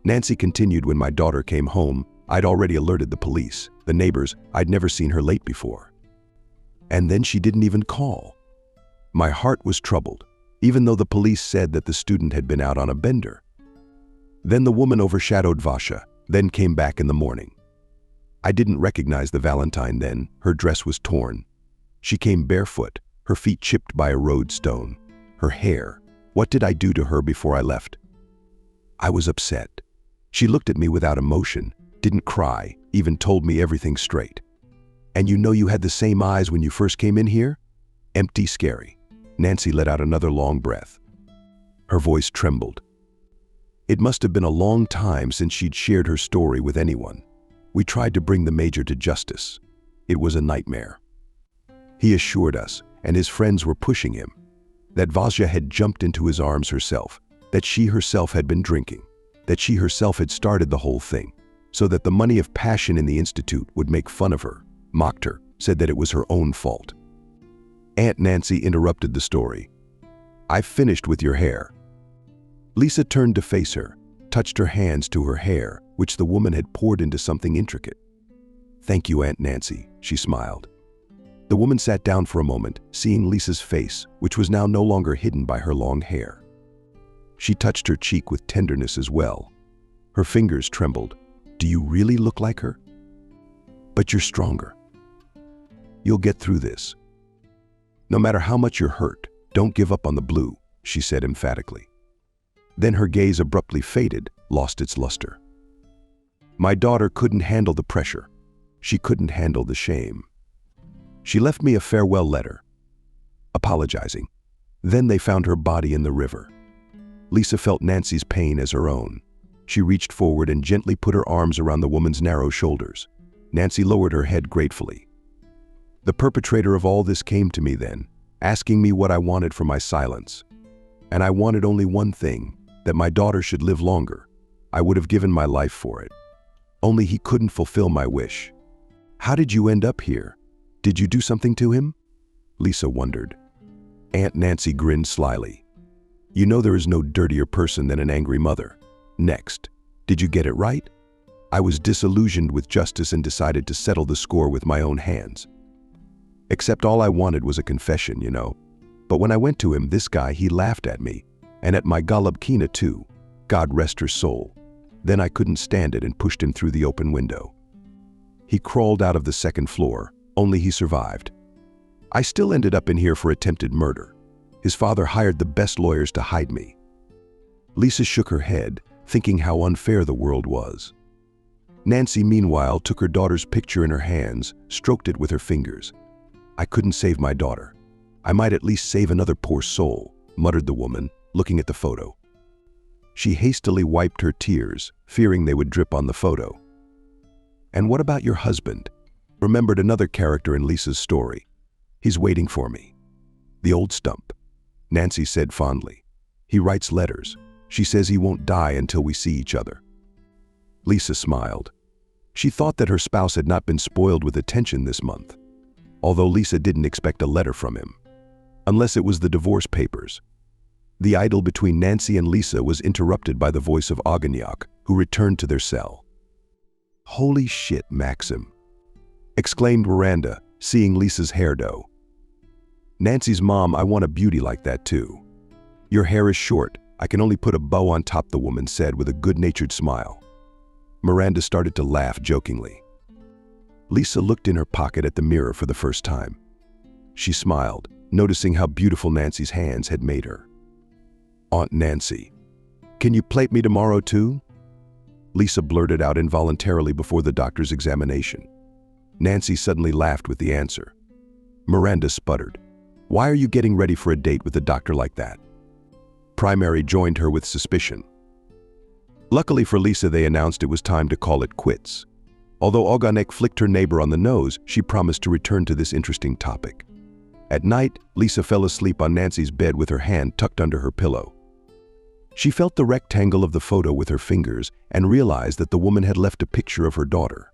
Nancy continued, when my daughter came home, I'd already alerted the police, the neighbors. I'd never seen her late before. And then she didn't even call. My heart was troubled, even though the police said that the student had been out on a bender. Then the woman overshadowed Vasha, then came back in the morning. I didn't recognize the Valentine then. Her dress was torn. She came barefoot, her feet chipped by a road stone. Her hair. What did I do to her before I left? I was upset. She looked at me without emotion, didn't cry, even told me everything straight. And you know you had the same eyes when you first came in here? Empty, scary. Nancy let out another long breath. Her voice trembled. It must have been a long time since she'd shared her story with anyone. We tried to bring the major to justice. It was a nightmare. He assured us, and his friends were pushing him, that Vasya had jumped into his arms herself, that she herself had been drinking, that she herself had started the whole thing, so that the money of passion in the institute would make fun of her, mocked her, said that it was her own fault. Aunt Nancy interrupted the story. I've finished with your hair. Lisa turned to face her, touched her hands to her hair, which the woman had poured into something intricate. Thank you, Aunt Nancy, she smiled. The woman sat down for a moment, seeing Lisa's face, which was now no longer hidden by her long hair. She touched her cheek with tenderness as well. Her fingers trembled. Do you really look like her? But you're stronger. You'll get through this. No matter how much you're hurt, don't give up on the blue, she said emphatically. Then her gaze abruptly faded, lost its luster. My daughter couldn't handle the pressure. She couldn't handle the shame. She left me a farewell letter, apologizing. Then they found her body in the river. Lisa felt Nancy's pain as her own. She reached forward and gently put her arms around the woman's narrow shoulders. Nancy lowered her head gratefully. The perpetrator of all this came to me then, asking me what I wanted for my silence. And I wanted only one thing, that my daughter should live longer. I would have given my life for it. Only he couldn't fulfill my wish. How did you end up here? Did you do something to him? Lisa wondered. Aunt Nancy grinned slyly. You know there is no dirtier person than an angry mother. Next, did you get it right? I was disillusioned with justice and decided to settle the score with my own hands. Except all I wanted was a confession, you know. But when I went to him, this guy, he laughed at me. And at my Golubkina too. God rest her soul. Then I couldn't stand it and pushed him through the open window. He crawled out of the second floor, only he survived. I still ended up in here for attempted murder. His father hired the best lawyers to hide me. Lisa shook her head, thinking how unfair the world was. Nancy, meanwhile, took her daughter's picture in her hands, stroked it with her fingers. I couldn't save my daughter. I might at least save another poor soul, muttered the woman, looking at the photo. She hastily wiped her tears, fearing they would drip on the photo. And what about your husband? Remembered another character in Lisa's story. He's waiting for me. The old stump, Nancy said fondly. He writes letters. She says he won't die until we see each other. Lisa smiled. She thought that her spouse had not been spoiled with attention this month, although Lisa didn't expect a letter from him. Unless it was the divorce papers. The idyll between Nancy and Lisa was interrupted by the voice of Ogniak, who returned to their cell. Holy shit, Maxim, exclaimed Miranda, seeing Lisa's hairdo. Nancy's mom, I want a beauty like that too. Your hair is short. I can only put a bow on top, the woman said with a good-natured smile. Miranda started to laugh jokingly. Lisa looked in her pocket at the mirror for the first time. She smiled, noticing how beautiful Nancy's hands had made her. Aunt Nancy, can you plate me tomorrow too? Lisa blurted out involuntarily before the doctor's examination. Nancy suddenly laughed with the answer. Miranda sputtered. Why are you getting ready for a date with a doctor like that? primary joined her with suspicion. Luckily for Lisa, they announced it was time to call it quits. Although Oganek flicked her neighbor on the nose, she promised to return to this interesting topic. At night, Lisa fell asleep on Nancy's bed with her hand tucked under her pillow. She felt the rectangle of the photo with her fingers and realized that the woman had left a picture of her daughter.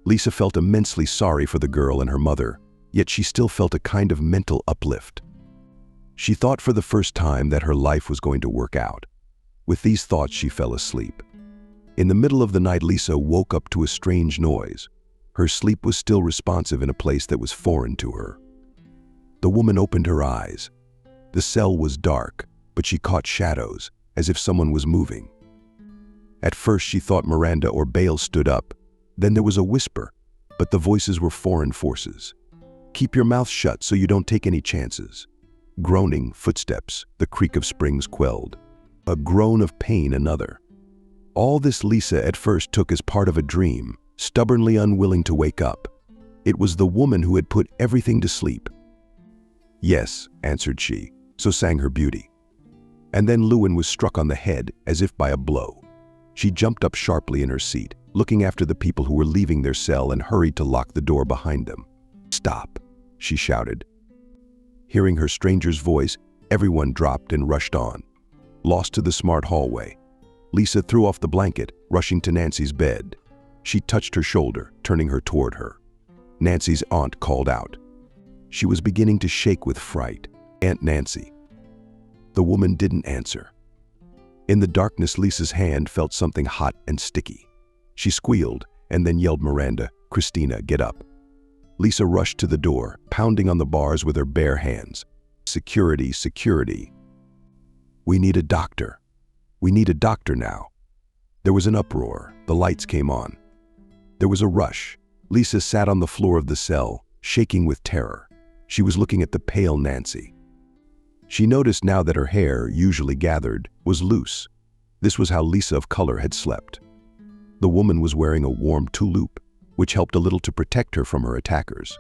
Lisa felt immensely sorry for the girl and her mother, yet she still felt a kind of mental uplift. She thought for the first time that her life was going to work out. With these thoughts, she fell asleep. In the middle of the night, Lisa woke up to a strange noise. Her sleep was still responsive in a place that was foreign to her. The woman opened her eyes. The cell was dark, but she caught shadows, as if someone was moving. At first, she thought Miranda or Bale stood up. Then there was a whisper, but the voices were foreign forces. "Keep your mouth shut so you don't take any chances." Groaning footsteps, the creak of springs quelled. A groan of pain, another. All this Lisa at first took as part of a dream, stubbornly unwilling to wake up. It was the woman who had put everything to sleep. "Yes," answered she, so sang her beauty. And then Lewin was struck on the head as if by a blow. She jumped up sharply in her seat, looking after the people who were leaving their cell, and hurried to lock the door behind them. "Stop," she shouted. Hearing her stranger's voice, everyone dropped and rushed on. Lost to the smart hallway, Lisa threw off the blanket, rushing to Nancy's bed. She touched her shoulder, turning her toward her. Nancy's aunt called out. She was beginning to shake with fright. "Aunt Nancy." The woman didn't answer. In the darkness, Lisa's hand felt something hot and sticky. She squealed and then yelled, "Miranda, Christina, get up." Lisa rushed to the door, pounding on the bars with her bare hands. "Security, security. We need a doctor. We need a doctor now." There was an uproar. The lights came on. There was a rush. Lisa sat on the floor of the cell, shaking with terror. She was looking at the pale Nancy. She noticed now that her hair, usually gathered, was loose. This was how Lisa of color had slept. The woman was wearing a warm touloup, which helped a little to protect her from her attackers.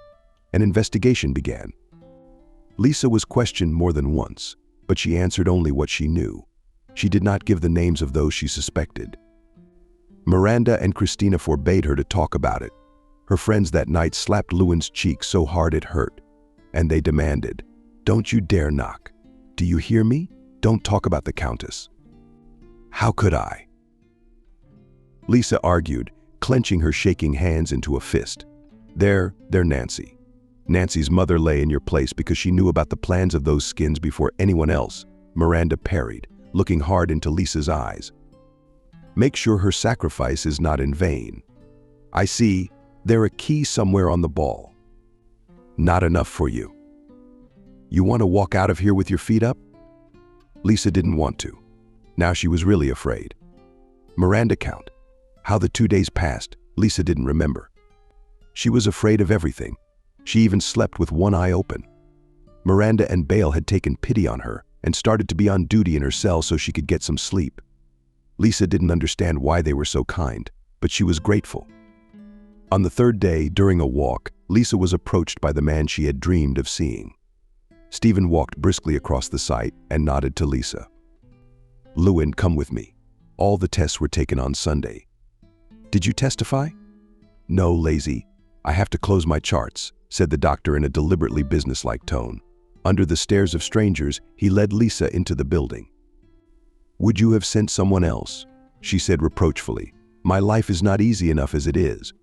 An investigation began. Lisa was questioned more than once, but she answered only what she knew. She did not give the names of those she suspected. Miranda and Christina forbade her to talk about it. Her friends that night slapped Lewin's cheek so hard it hurt, and they demanded, "Don't you dare knock. Do you hear me? Don't talk about the Countess." "How could I?" Lisa argued, clenching her shaking hands into a fist. They're Nancy. Nancy's mother lay in your place because she knew about the plans of those skins before anyone else," Miranda parried, looking hard into Lisa's eyes. "Make sure her sacrifice is not in vain. I see they're a key somewhere on the ball. Not enough for you. You want to walk out of here with your feet up?" Lisa didn't want to. Now she was really afraid. Miranda count. How the 2 days passed, Lisa didn't remember. She was afraid of everything. She even slept with one eye open. Miranda and Bale had taken pity on her and started to be on duty in her cell so she could get some sleep. Lisa didn't understand why they were so kind, but she was grateful. On the third day, during a walk, Lisa was approached by the man she had dreamed of seeing. Stephen walked briskly across the site and nodded to Lisa. "Lewin, come with me. All the tests were taken on Sunday." "Did you testify?" "No, lazy. I have to close my charts," said the doctor in a deliberately businesslike tone. Under the stares of strangers, he led Lisa into the building. "Would you have sent someone else?" she said reproachfully. "My life is not easy enough as it is.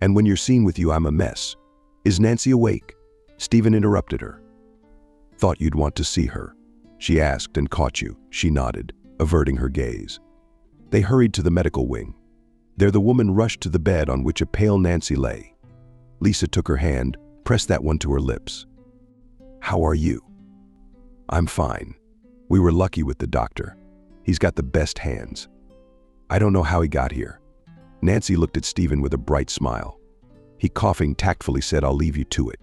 And when you're seen with you, I'm a mess." "Is Nancy awake?" Stephen interrupted her. "Thought you'd want to see her." She asked and caught you. She nodded, averting her gaze. They hurried to the medical wing. There the woman rushed to the bed on which a pale Nancy lay. Lisa took her hand, pressed that one to her lips. "How are you?" "I'm fine. We were lucky with the doctor. He's got the best hands. I don't know how he got here." Nancy looked at Stephen with a bright smile. He, coughing tactfully, said, "I'll leave you to it."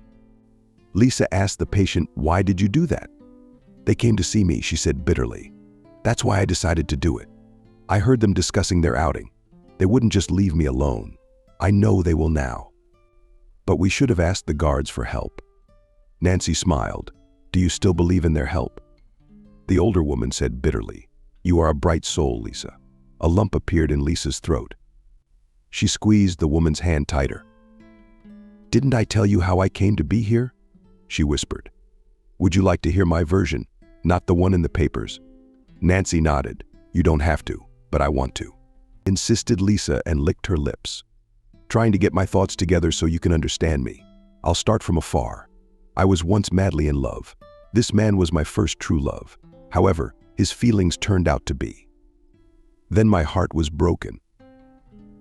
Lisa asked the patient, "Why did you do that?" "They came to see me," she said bitterly. "That's why I decided to do it. I heard them discussing their outing. They wouldn't just leave me alone. I know they will now. But we should have asked the guards for help." Nancy smiled. "Do you still believe in their help?" The older woman said bitterly, "You are a bright soul, Lisa." A lump appeared in Lisa's throat. She squeezed the woman's hand tighter. "Didn't I tell you how I came to be here?" she whispered. "Would you like to hear my version, not the one in the papers?" Nancy nodded. "You don't have to, but I want to," insisted Lisa and licked her lips. "Trying to get my thoughts together so you can understand me. I'll start from afar. I was once madly in love. This man was my first true love. However, his feelings turned out to be. Then my heart was broken.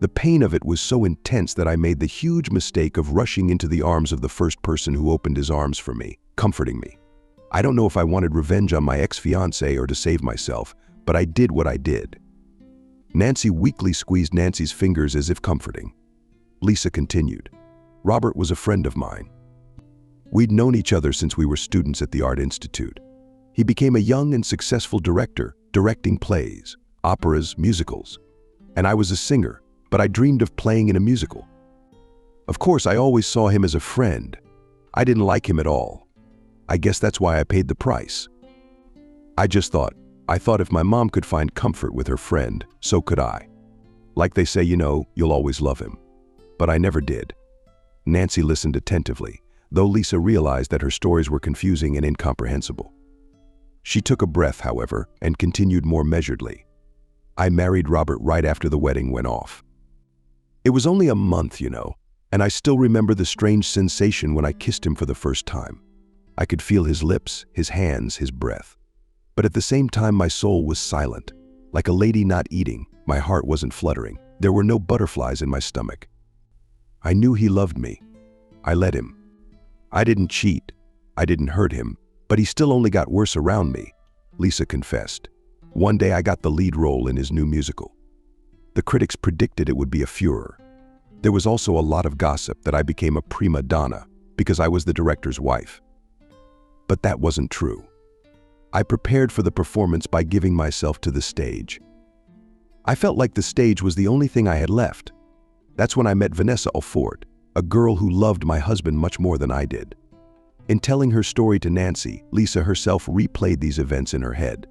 The pain of it was so intense that I made the huge mistake of rushing into the arms of the first person who opened his arms for me, comforting me. I don't know if I wanted revenge on my ex-fiancé or to save myself, but I did what I did." Nancy weakly squeezed Nancy's fingers as if comforting. Lisa continued, "Robert was a friend of mine. We'd known each other since we were students at the Art Institute. He became a young and successful director, directing plays, operas, musicals. And I was a singer, but I dreamed of playing in a musical. Of course, I always saw him as a friend. I didn't like him at all. I guess that's why I paid the price. I thought if my mom could find comfort with her friend, so could I. Like they say, you'll always love him. But I never did." Nancy listened attentively, though Lisa realized that her stories were confusing and incomprehensible. She took a breath, however, and continued more measuredly. "I married Robert right after the wedding went off. It was only a month, and I still remember the strange sensation when I kissed him for the first time. I could feel his lips, his hands, his breath. But at the same time, my soul was silent. Like a lady not eating, my heart wasn't fluttering. There were no butterflies in my stomach. I knew he loved me. I let him. I didn't cheat. I didn't hurt him. But he still only got worse around me," Lisa confessed. "One day I got the lead role in his new musical. The critics predicted it would be a furor. There was also a lot of gossip that I became a prima donna because I was the director's wife. But that wasn't true. I prepared for the performance by giving myself to the stage. I felt like the stage was the only thing I had left. That's when I met Vanessa Alford, a girl who loved my husband much more than I did." In telling her story to Nancy, Lisa herself replayed these events in her head.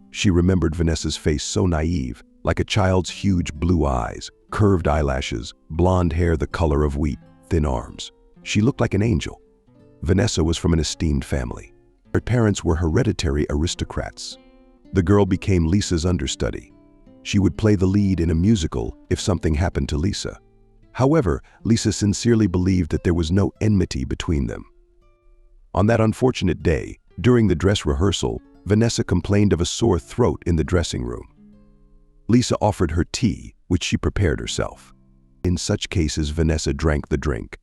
She remembered Vanessa's face so naive, like a child's huge blue eyes, curved eyelashes, blonde hair the color of wheat, thin arms. She looked like an angel. Vanessa was from an esteemed family. Her parents were hereditary aristocrats. The girl became Lisa's understudy. She would play the lead in a musical if something happened to Lisa. However, Lisa sincerely believed that there was no enmity between them. On that unfortunate day, during the dress rehearsal, Vanessa complained of a sore throat in the dressing room. Lisa offered her tea, which she prepared herself. In such cases, Vanessa drank the drink.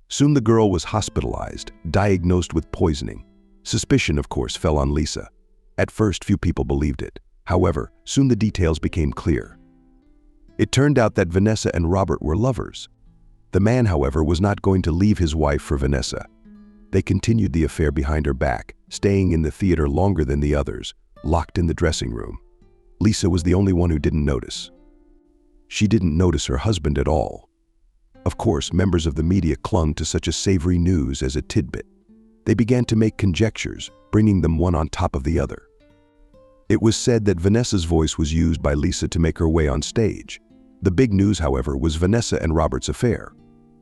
Soon the girl was hospitalized, diagnosed with poisoning. Suspicion, of course, fell on Lisa. At first, few people believed it. However, soon the details became clear. It turned out that Vanessa and Robert were lovers. The man, however, was not going to leave his wife for Vanessa. They continued the affair behind her back, staying in the theater longer than the others, locked in the dressing room. Lisa was the only one who didn't notice. She didn't notice her husband at all. Of course, members of the media clung to such a savory news as a tidbit. They began to make conjectures, bringing them one on top of the other. It was said that Vanessa's voice was used by Lisa to make her way on stage. The big news, however, was Vanessa and Robert's affair.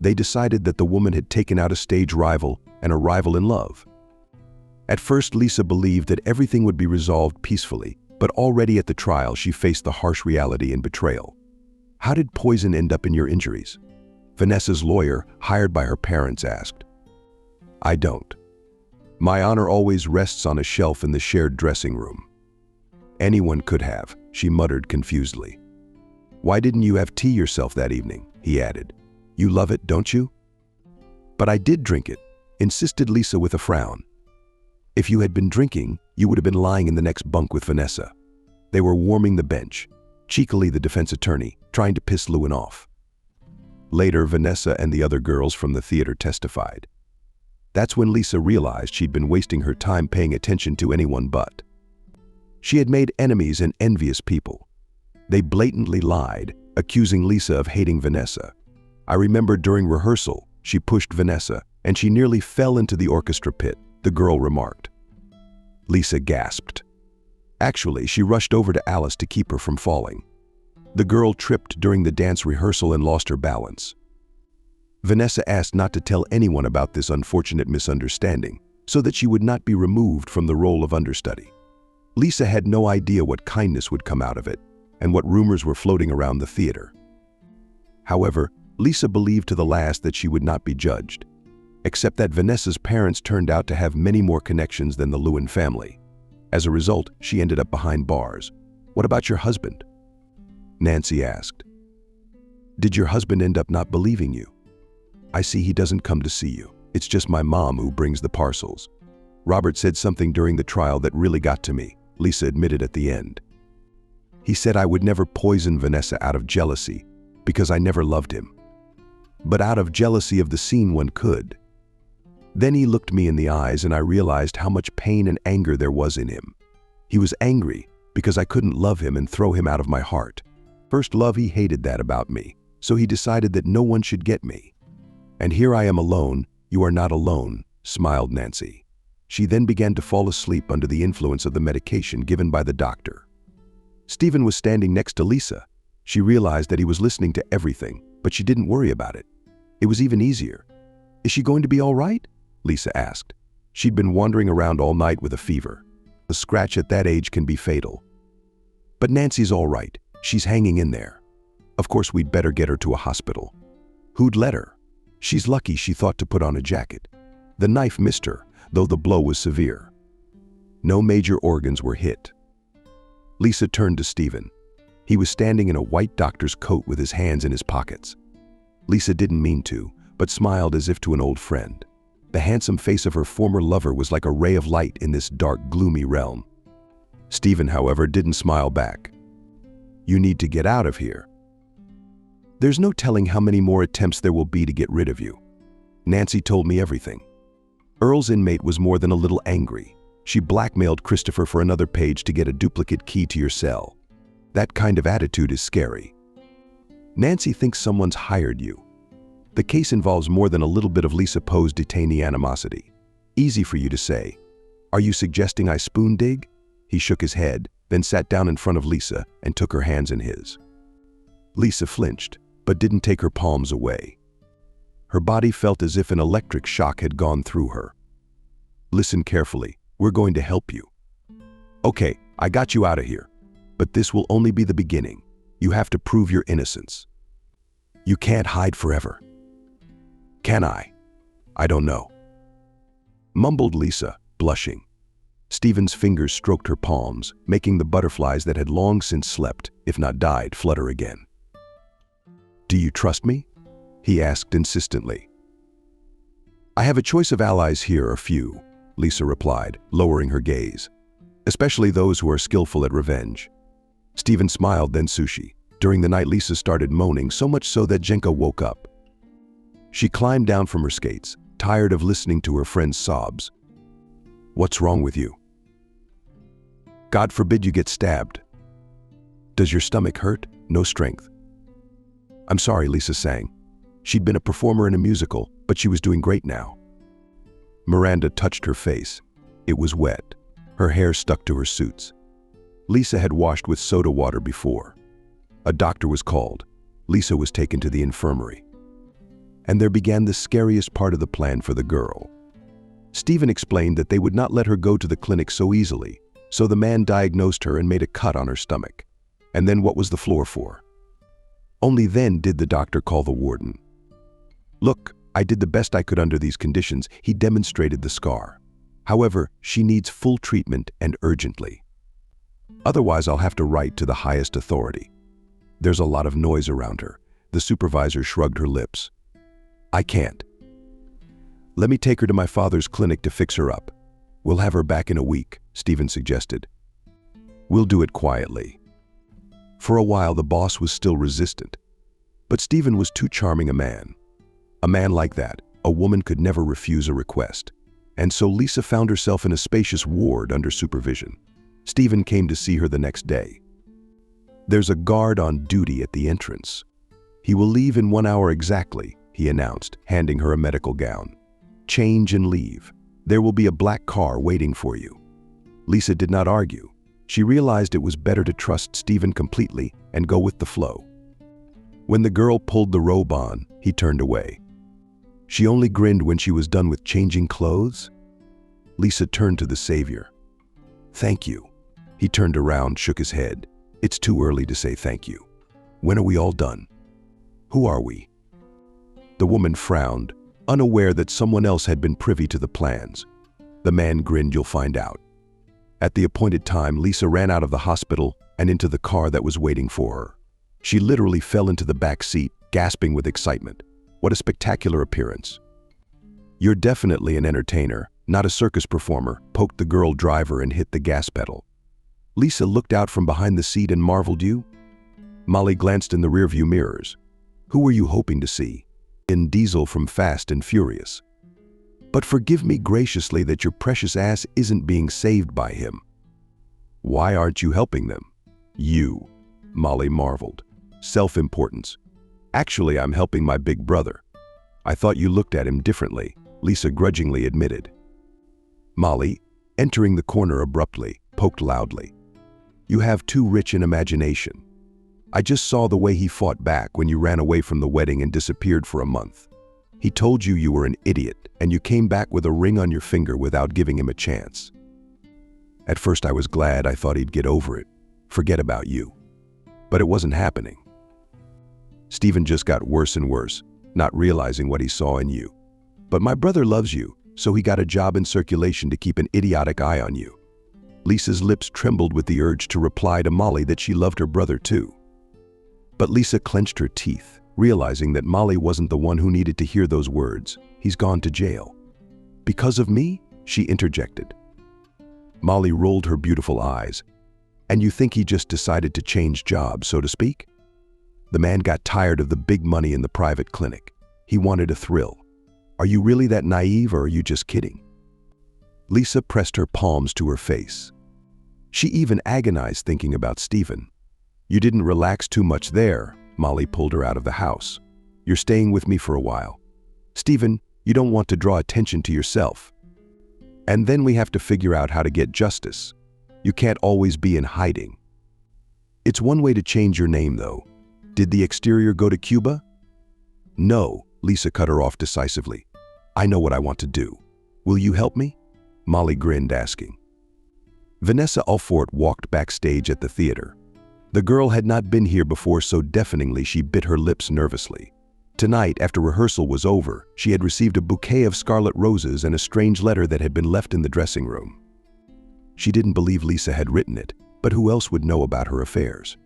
They decided that the woman had taken out a stage rival and a rival in love. At first, Lisa believed that everything would be resolved peacefully, but already at the trial, she faced the harsh reality and betrayal. "How did poison end up in your injuries?" Vanessa's lawyer, hired by her parents, asked. "I don't. My honor always rests on a shelf in the shared dressing room." "Anyone could have," she muttered confusedly. "Why didn't you have tea yourself that evening?" he added. "You love it, don't you?" "But I did drink it," insisted Lisa with a frown. "If you had been drinking, you would have been lying in the next bunk with Vanessa." They were warming the bench, cheekily the defense attorney, trying to piss Lewin off. Later, Vanessa and the other girls from the theater testified. That's when Lisa realized she'd been wasting her time paying attention to anyone but. She had made enemies and envious people. They blatantly lied, accusing Lisa of hating Vanessa. I remember during rehearsal, she pushed Vanessa, and she nearly fell into the orchestra pit, the girl remarked. Lisa gasped. Actually, she rushed over to Alice to keep her from falling. The girl tripped during the dance rehearsal and lost her balance. Vanessa asked not to tell anyone about this unfortunate misunderstanding, so that she would not be removed from the role of understudy. Lisa had no idea what kindness would come out of it, and what rumors were floating around the theater. However, Lisa believed to the last that she would not be judged, except that Vanessa's parents turned out to have many more connections than the Lewin family. As a result, she ended up behind bars. "What about your husband?" Nancy asked. "Did your husband end up not believing you?" "I see he doesn't come to see you. It's just my mom who brings the parcels. Robert said something during the trial that really got to me," Lisa admitted at the end. "He said I would never poison Vanessa out of jealousy, because I never loved him. But out of jealousy of the scene one could. Then he looked me in the eyes and I realized how much pain and anger there was in him. He was angry because I couldn't love him and throw him out of my heart. First love, he hated that about me, so he decided that no one should get me. And here I am alone." "You are not alone," smiled Nancy. She then began to fall asleep under the influence of the medication given by the doctor. Stephen was standing next to Lisa. She realized that he was listening to everything, but she didn't worry about it. It was even easier. "Is she going to be all right?" Lisa asked. She'd been wandering around all night with a fever. A scratch at that age can be fatal. "But Nancy's all right. She's hanging in there. Of course, we'd better get her to a hospital." "Who'd let her?" "She's lucky she thought to put on a jacket. The knife missed her, though the blow was severe. No major organs were hit." Lisa turned to Stephen. He was standing in a white doctor's coat with his hands in his pockets. Lisa didn't mean to, but smiled as if to an old friend. The handsome face of her former lover was like a ray of light in this dark, gloomy realm. Stephen, however, didn't smile back. "You need to get out of here. There's no telling how many more attempts there will be to get rid of you. Nancy told me everything. Earl's inmate was more than a little angry. She blackmailed Christopher for another page to get a duplicate key to your cell. That kind of attitude is scary. Nancy thinks someone's hired you. The case involves more than a little bit of Lisa Poe's detainee animosity. Easy for you to say. Are you suggesting I spoon dig?" He shook his head, then sat down in front of Lisa and took her hands in his. Lisa flinched, but didn't take her palms away. Her body felt as if an electric shock had gone through her. "Listen carefully. We're going to help you." "Okay, I got you out of here. But this will only be the beginning. You have to prove your innocence. You can't hide forever." "Can I? I don't know," mumbled Lisa, blushing. Stephen's fingers stroked her palms, making the butterflies that had long since slept, if not died, flutter again. "Do you trust me?" he asked insistently. "I have a choice of allies here, or few," Lisa replied, lowering her gaze. "Especially those who are skillful at revenge." Stephen smiled, then sushi. During the night, Lisa started moaning, so much so that Jenka woke up. She climbed down from her skates, tired of listening to her friend's sobs. "What's wrong with you? God forbid you get stabbed. Does your stomach hurt? No strength?" "I'm sorry," Lisa sang. She'd been a performer in a musical, but she was doing great now. Miranda touched her face. It was wet. Her hair stuck to her suits. Lisa had washed with soda water before. A doctor was called. Lisa was taken to the infirmary. And there began the scariest part of the plan for the girl. Stephen explained that they would not let her go to the clinic so easily, so the man diagnosed her and made a cut on her stomach. And then what was the floor for? Only then did the doctor call the warden. "Look, I did the best I could under these conditions." He demonstrated the scar. "However, she needs full treatment and urgently. Otherwise, I'll have to write to the highest authority." There's a lot of noise around her. The supervisor shrugged her lips. "I can't. Let me take her to my father's clinic to fix her up. We'll have her back in a week," Stephen suggested. "We'll do it quietly." For a while, the boss was still resistant. But Stephen was too charming a man. A man like that, a woman could never refuse a request. And so Lisa found herself in a spacious ward under supervision. Stephen came to see her the next day. "There's a guard on duty at the entrance. He will leave in 1 hour exactly," he announced, handing her a medical gown. "Change and leave. There will be a black car waiting for you." Lisa did not argue. She realized it was better to trust Stephen completely and go with the flow. When the girl pulled the robe on, he turned away. She only grinned when she was done with changing clothes. Lisa turned to the savior. "Thank you." He turned around, shook his head. "It's too early to say thank you. When are we all done? Who are we?" The woman frowned, unaware that someone else had been privy to the plans. The man grinned. "You'll find out." At the appointed time, Lisa ran out of the hospital and into the car that was waiting for her. She literally fell into the back seat, gasping with excitement. What a spectacular appearance. "You're definitely an entertainer, not a circus performer," poked the girl driver and hit the gas pedal. Lisa looked out from behind the seat and marveled. "You?" Molly glanced in the rearview mirrors. "Who were you hoping to see?" "Vin Diesel from Fast and Furious." "But forgive me graciously that your precious ass isn't being saved by him." "Why aren't you helping them?" "You," Molly marveled. "Self-importance. Actually, I'm helping my big brother." "I thought you looked at him differently," Lisa grudgingly admitted. Molly, entering the corner abruptly, poked loudly. "You have too rich an imagination. I just saw the way he fought back when you ran away from the wedding and disappeared for a month. He told you you were an idiot, and you came back with a ring on your finger without giving him a chance. At first I was glad. I thought he'd get over it, forget about you. But it wasn't happening. Stephen just got worse and worse, not realizing what he saw in you. But my brother loves you, so he got a job in circulation to keep an idiotic eye on you." Lisa's lips trembled with the urge to reply to Molly that she loved her brother too. But Lisa clenched her teeth, realizing that Molly wasn't the one who needed to hear those words. "He's gone to jail." "Because of me?" she interjected. Molly rolled her beautiful eyes. "And you think he just decided to change jobs, so to speak?" "The man got tired of the big money in the private clinic. He wanted a thrill. Are you really that naive, or are you just kidding?" Lisa pressed her palms to her face. She even agonized thinking about Stephen. "You didn't relax too much there." Molly pulled her out of the house. "You're staying with me for a while. Stephen, you don't want to draw attention to yourself. And then we have to figure out how to get justice. You can't always be in hiding. It's one way to change your name, though. Did the exterior go to Cuba?" "No," Lisa cut her off decisively. "I know what I want to do. Will you help me?" Molly grinned, asking. Vanessa Alfort walked backstage at the theater. The girl had not been here before so deafeningly she bit her lips nervously. Tonight, after rehearsal was over, she had received a bouquet of scarlet roses and a strange letter that had been left in the dressing room. She didn't believe Lisa had written it, but who else would know about her affairs?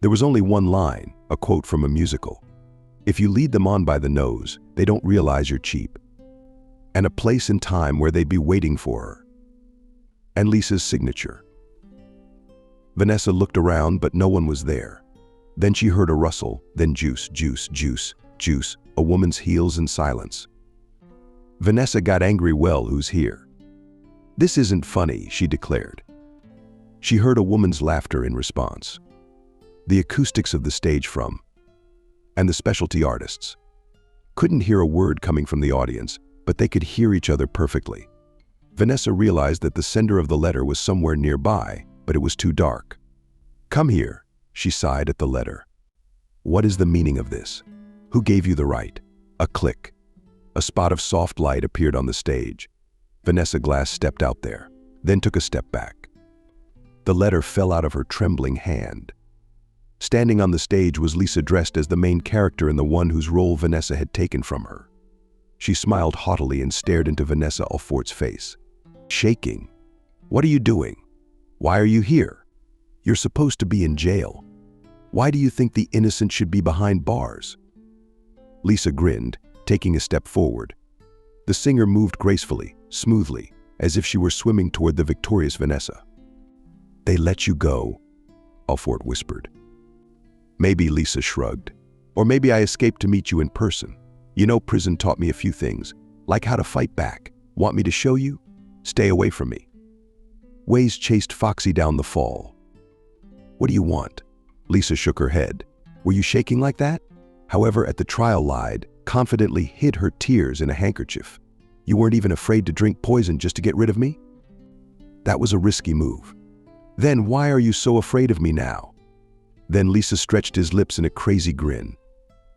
There was only one line, a quote from a musical. "If you lead them on by the nose, they don't realize you're cheap." And a place and time where they'd be waiting for her. And Lisa's signature. Vanessa looked around, but no one was there. Then she heard a rustle, then juice, juice, juice, juice, a woman's heels and silence. Vanessa got angry. "Well, who's here?" "This isn't funny," she declared. She heard a woman's laughter in response. The acoustics of the stage and the specialty artists. Couldn't hear a word coming from the audience, but they could hear each other perfectly. Vanessa realized that the sender of the letter was somewhere nearby, but it was too dark. "Come here," she sighed at the letter. "What is the meaning of this? Who gave you the right?" A click. A spot of soft light appeared on the stage. Vanessa Glass stepped out there, then took a step back. The letter fell out of her trembling hand. Standing on the stage was Lisa, dressed as the main character in the one whose role Vanessa had taken from her. She smiled haughtily and stared into Vanessa Alfort's face. Shaking. "What are you doing? Why are you here? You're supposed to be in jail. Why do you think the innocent should be behind bars?" Lisa grinned, taking a step forward. The singer moved gracefully, smoothly, as if she were swimming toward the victorious Vanessa. "They let you go," Alfort whispered. "Maybe," Lisa shrugged. "Or maybe I escaped to meet you in person. You know, prison taught me a few things, like how to fight back. Want me to show you? Stay away from me." Waze chased Foxy down the fall. "What do you want?" Lisa shook her head. "Were you shaking like that?" However, at the trial lied, confidently hid her tears in a handkerchief. "You weren't even afraid to drink poison just to get rid of me?" That was a risky move. Then why are you so afraid of me now? Then Lisa stretched his lips in a crazy grin.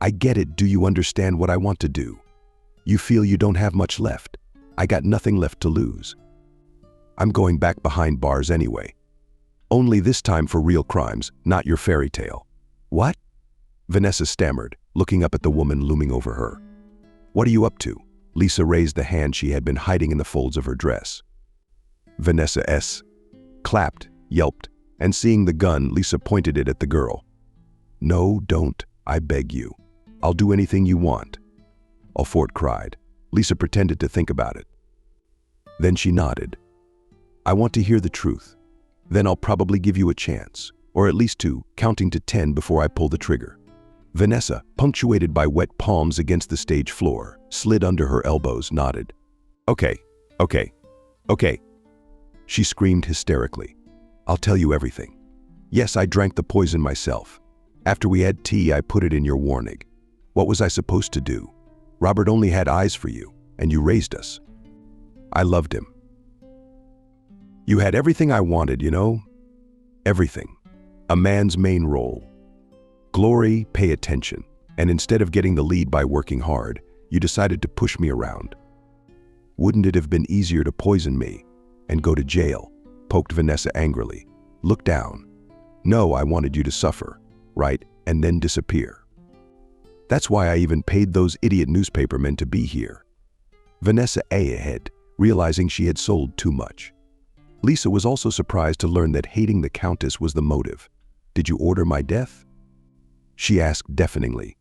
I get it. Do you understand what I want to do? You feel you don't have much left. I got nothing left to lose. I'm going back behind bars anyway. Only this time for real crimes, not your fairy tale. What? Vanessa stammered, looking up at the woman looming over her. What are you up to? Lisa raised the hand she had been hiding in the folds of her dress. Vanessa clapped, yelped, and seeing the gun, Lisa pointed it at the girl. No, don't, I beg you. I'll do anything you want. Alfort cried. Lisa pretended to think about it. Then she nodded. I want to hear the truth. Then I'll probably give you a chance, or at least two, counting to 10 before I pull the trigger. Vanessa, punctuated by wet palms against the stage floor, slid under her elbows, nodded. Okay. She screamed hysterically. I'll tell you everything. Yes, I drank the poison myself. After we had tea, I put it in your warnig. What was I supposed to do? Robert only had eyes for you, and you raised us. I loved him. You had everything I wanted, you know? Everything. A man's main role. Glory, pay attention. And instead of getting the lead by working hard, you decided to push me around. Wouldn't it have been easier to poison me and go to jail? Poked Vanessa angrily. Look down. No, I wanted you to suffer, right, and then disappear. That's why I even paid those idiot newspapermen to be here. Vanessa ahead, realizing she had sold too much. Lisa was also surprised to learn that hating the Countess was the motive. Did you order my death? She asked deafeningly.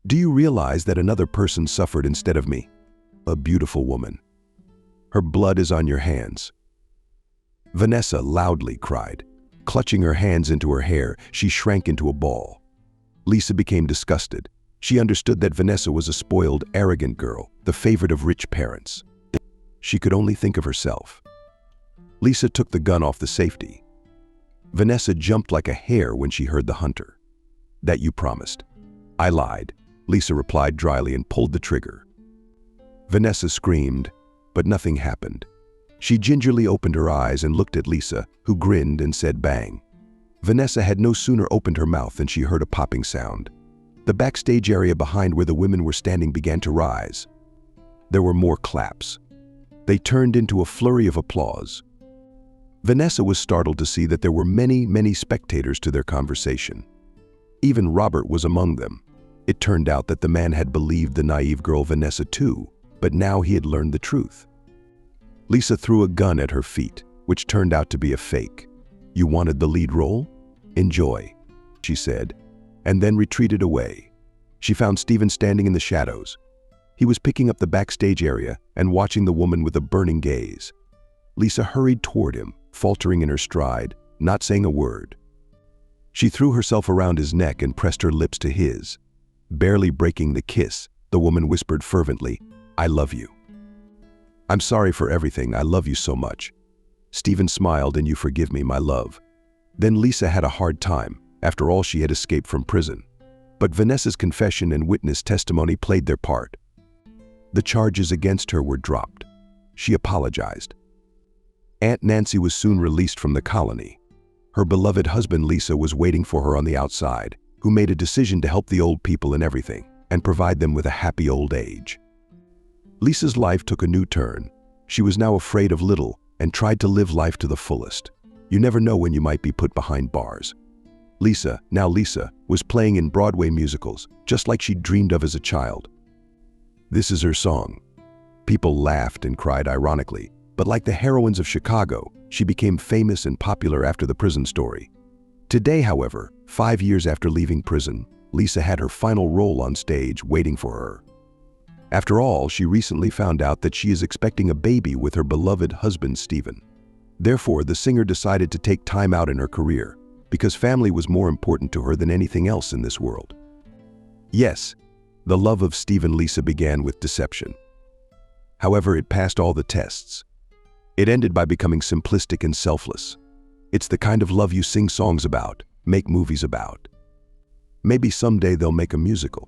Do you realize that another person suffered instead of me? A beautiful woman. Her blood is on your hands. Vanessa loudly cried. Clutching her hands into her hair, she shrank into a ball. Lisa became disgusted. She understood that Vanessa was a spoiled, arrogant girl, the favorite of rich parents. She could only think of herself. Lisa took the gun off the safety. Vanessa jumped like a hare when she heard the hunter. That you promised. I lied, Lisa replied dryly and pulled the trigger. Vanessa screamed, but nothing happened. She gingerly opened her eyes and looked at Lisa, who grinned and said bang. Vanessa had no sooner opened her mouth than she heard a popping sound. The backstage area behind where the women were standing began to rise. There were more claps. They turned into a flurry of applause. Vanessa was startled to see that there were many spectators to their conversation. Even Robert was among them. It turned out that the man had believed the naive girl Vanessa too, but now he had learned the truth. Lisa threw a gun at her feet, which turned out to be a fake. You wanted the lead role? Enjoy, she said, and then retreated away. She found Stephen standing in the shadows. He was picking up the backstage area and watching the woman with a burning gaze. Lisa hurried toward him, faltering in her stride, not saying a word. She threw herself around his neck and pressed her lips to his. Barely breaking the kiss, the woman whispered fervently, I love you. I'm sorry for everything, I love you so much. Stephen smiled, and you forgive me, my love. Then Lisa had a hard time. After all, she had escaped from prison. But Vanessa's confession and witness testimony played their part. The charges against her were dropped. She apologized. Aunt Nancy was soon released from the colony. Her beloved husband Lisa was waiting for her on the outside, who made a decision to help the old people in everything and provide them with a happy old age. Lisa's life took a new turn. She was now afraid of little and tried to live life to the fullest. You never know when you might be put behind bars. Lisa, now Lisa, was playing in Broadway musicals, just like she'd dreamed of as a child. This is her song. People laughed and cried ironically, but like the heroines of Chicago, she became famous and popular after the prison story. Today, however, 5 years after leaving prison, Lisa had her final role on stage waiting for her. After all, she recently found out that she is expecting a baby with her beloved husband, Stephen. Therefore, the singer decided to take time out in her career, because family was more important to her than anything else in this world. Yes, the love of Stephen Lisa began with deception. However, it passed all the tests. It ended by becoming simplistic and selfless. It's the kind of love you sing songs about, make movies about. Maybe someday they'll make a musical.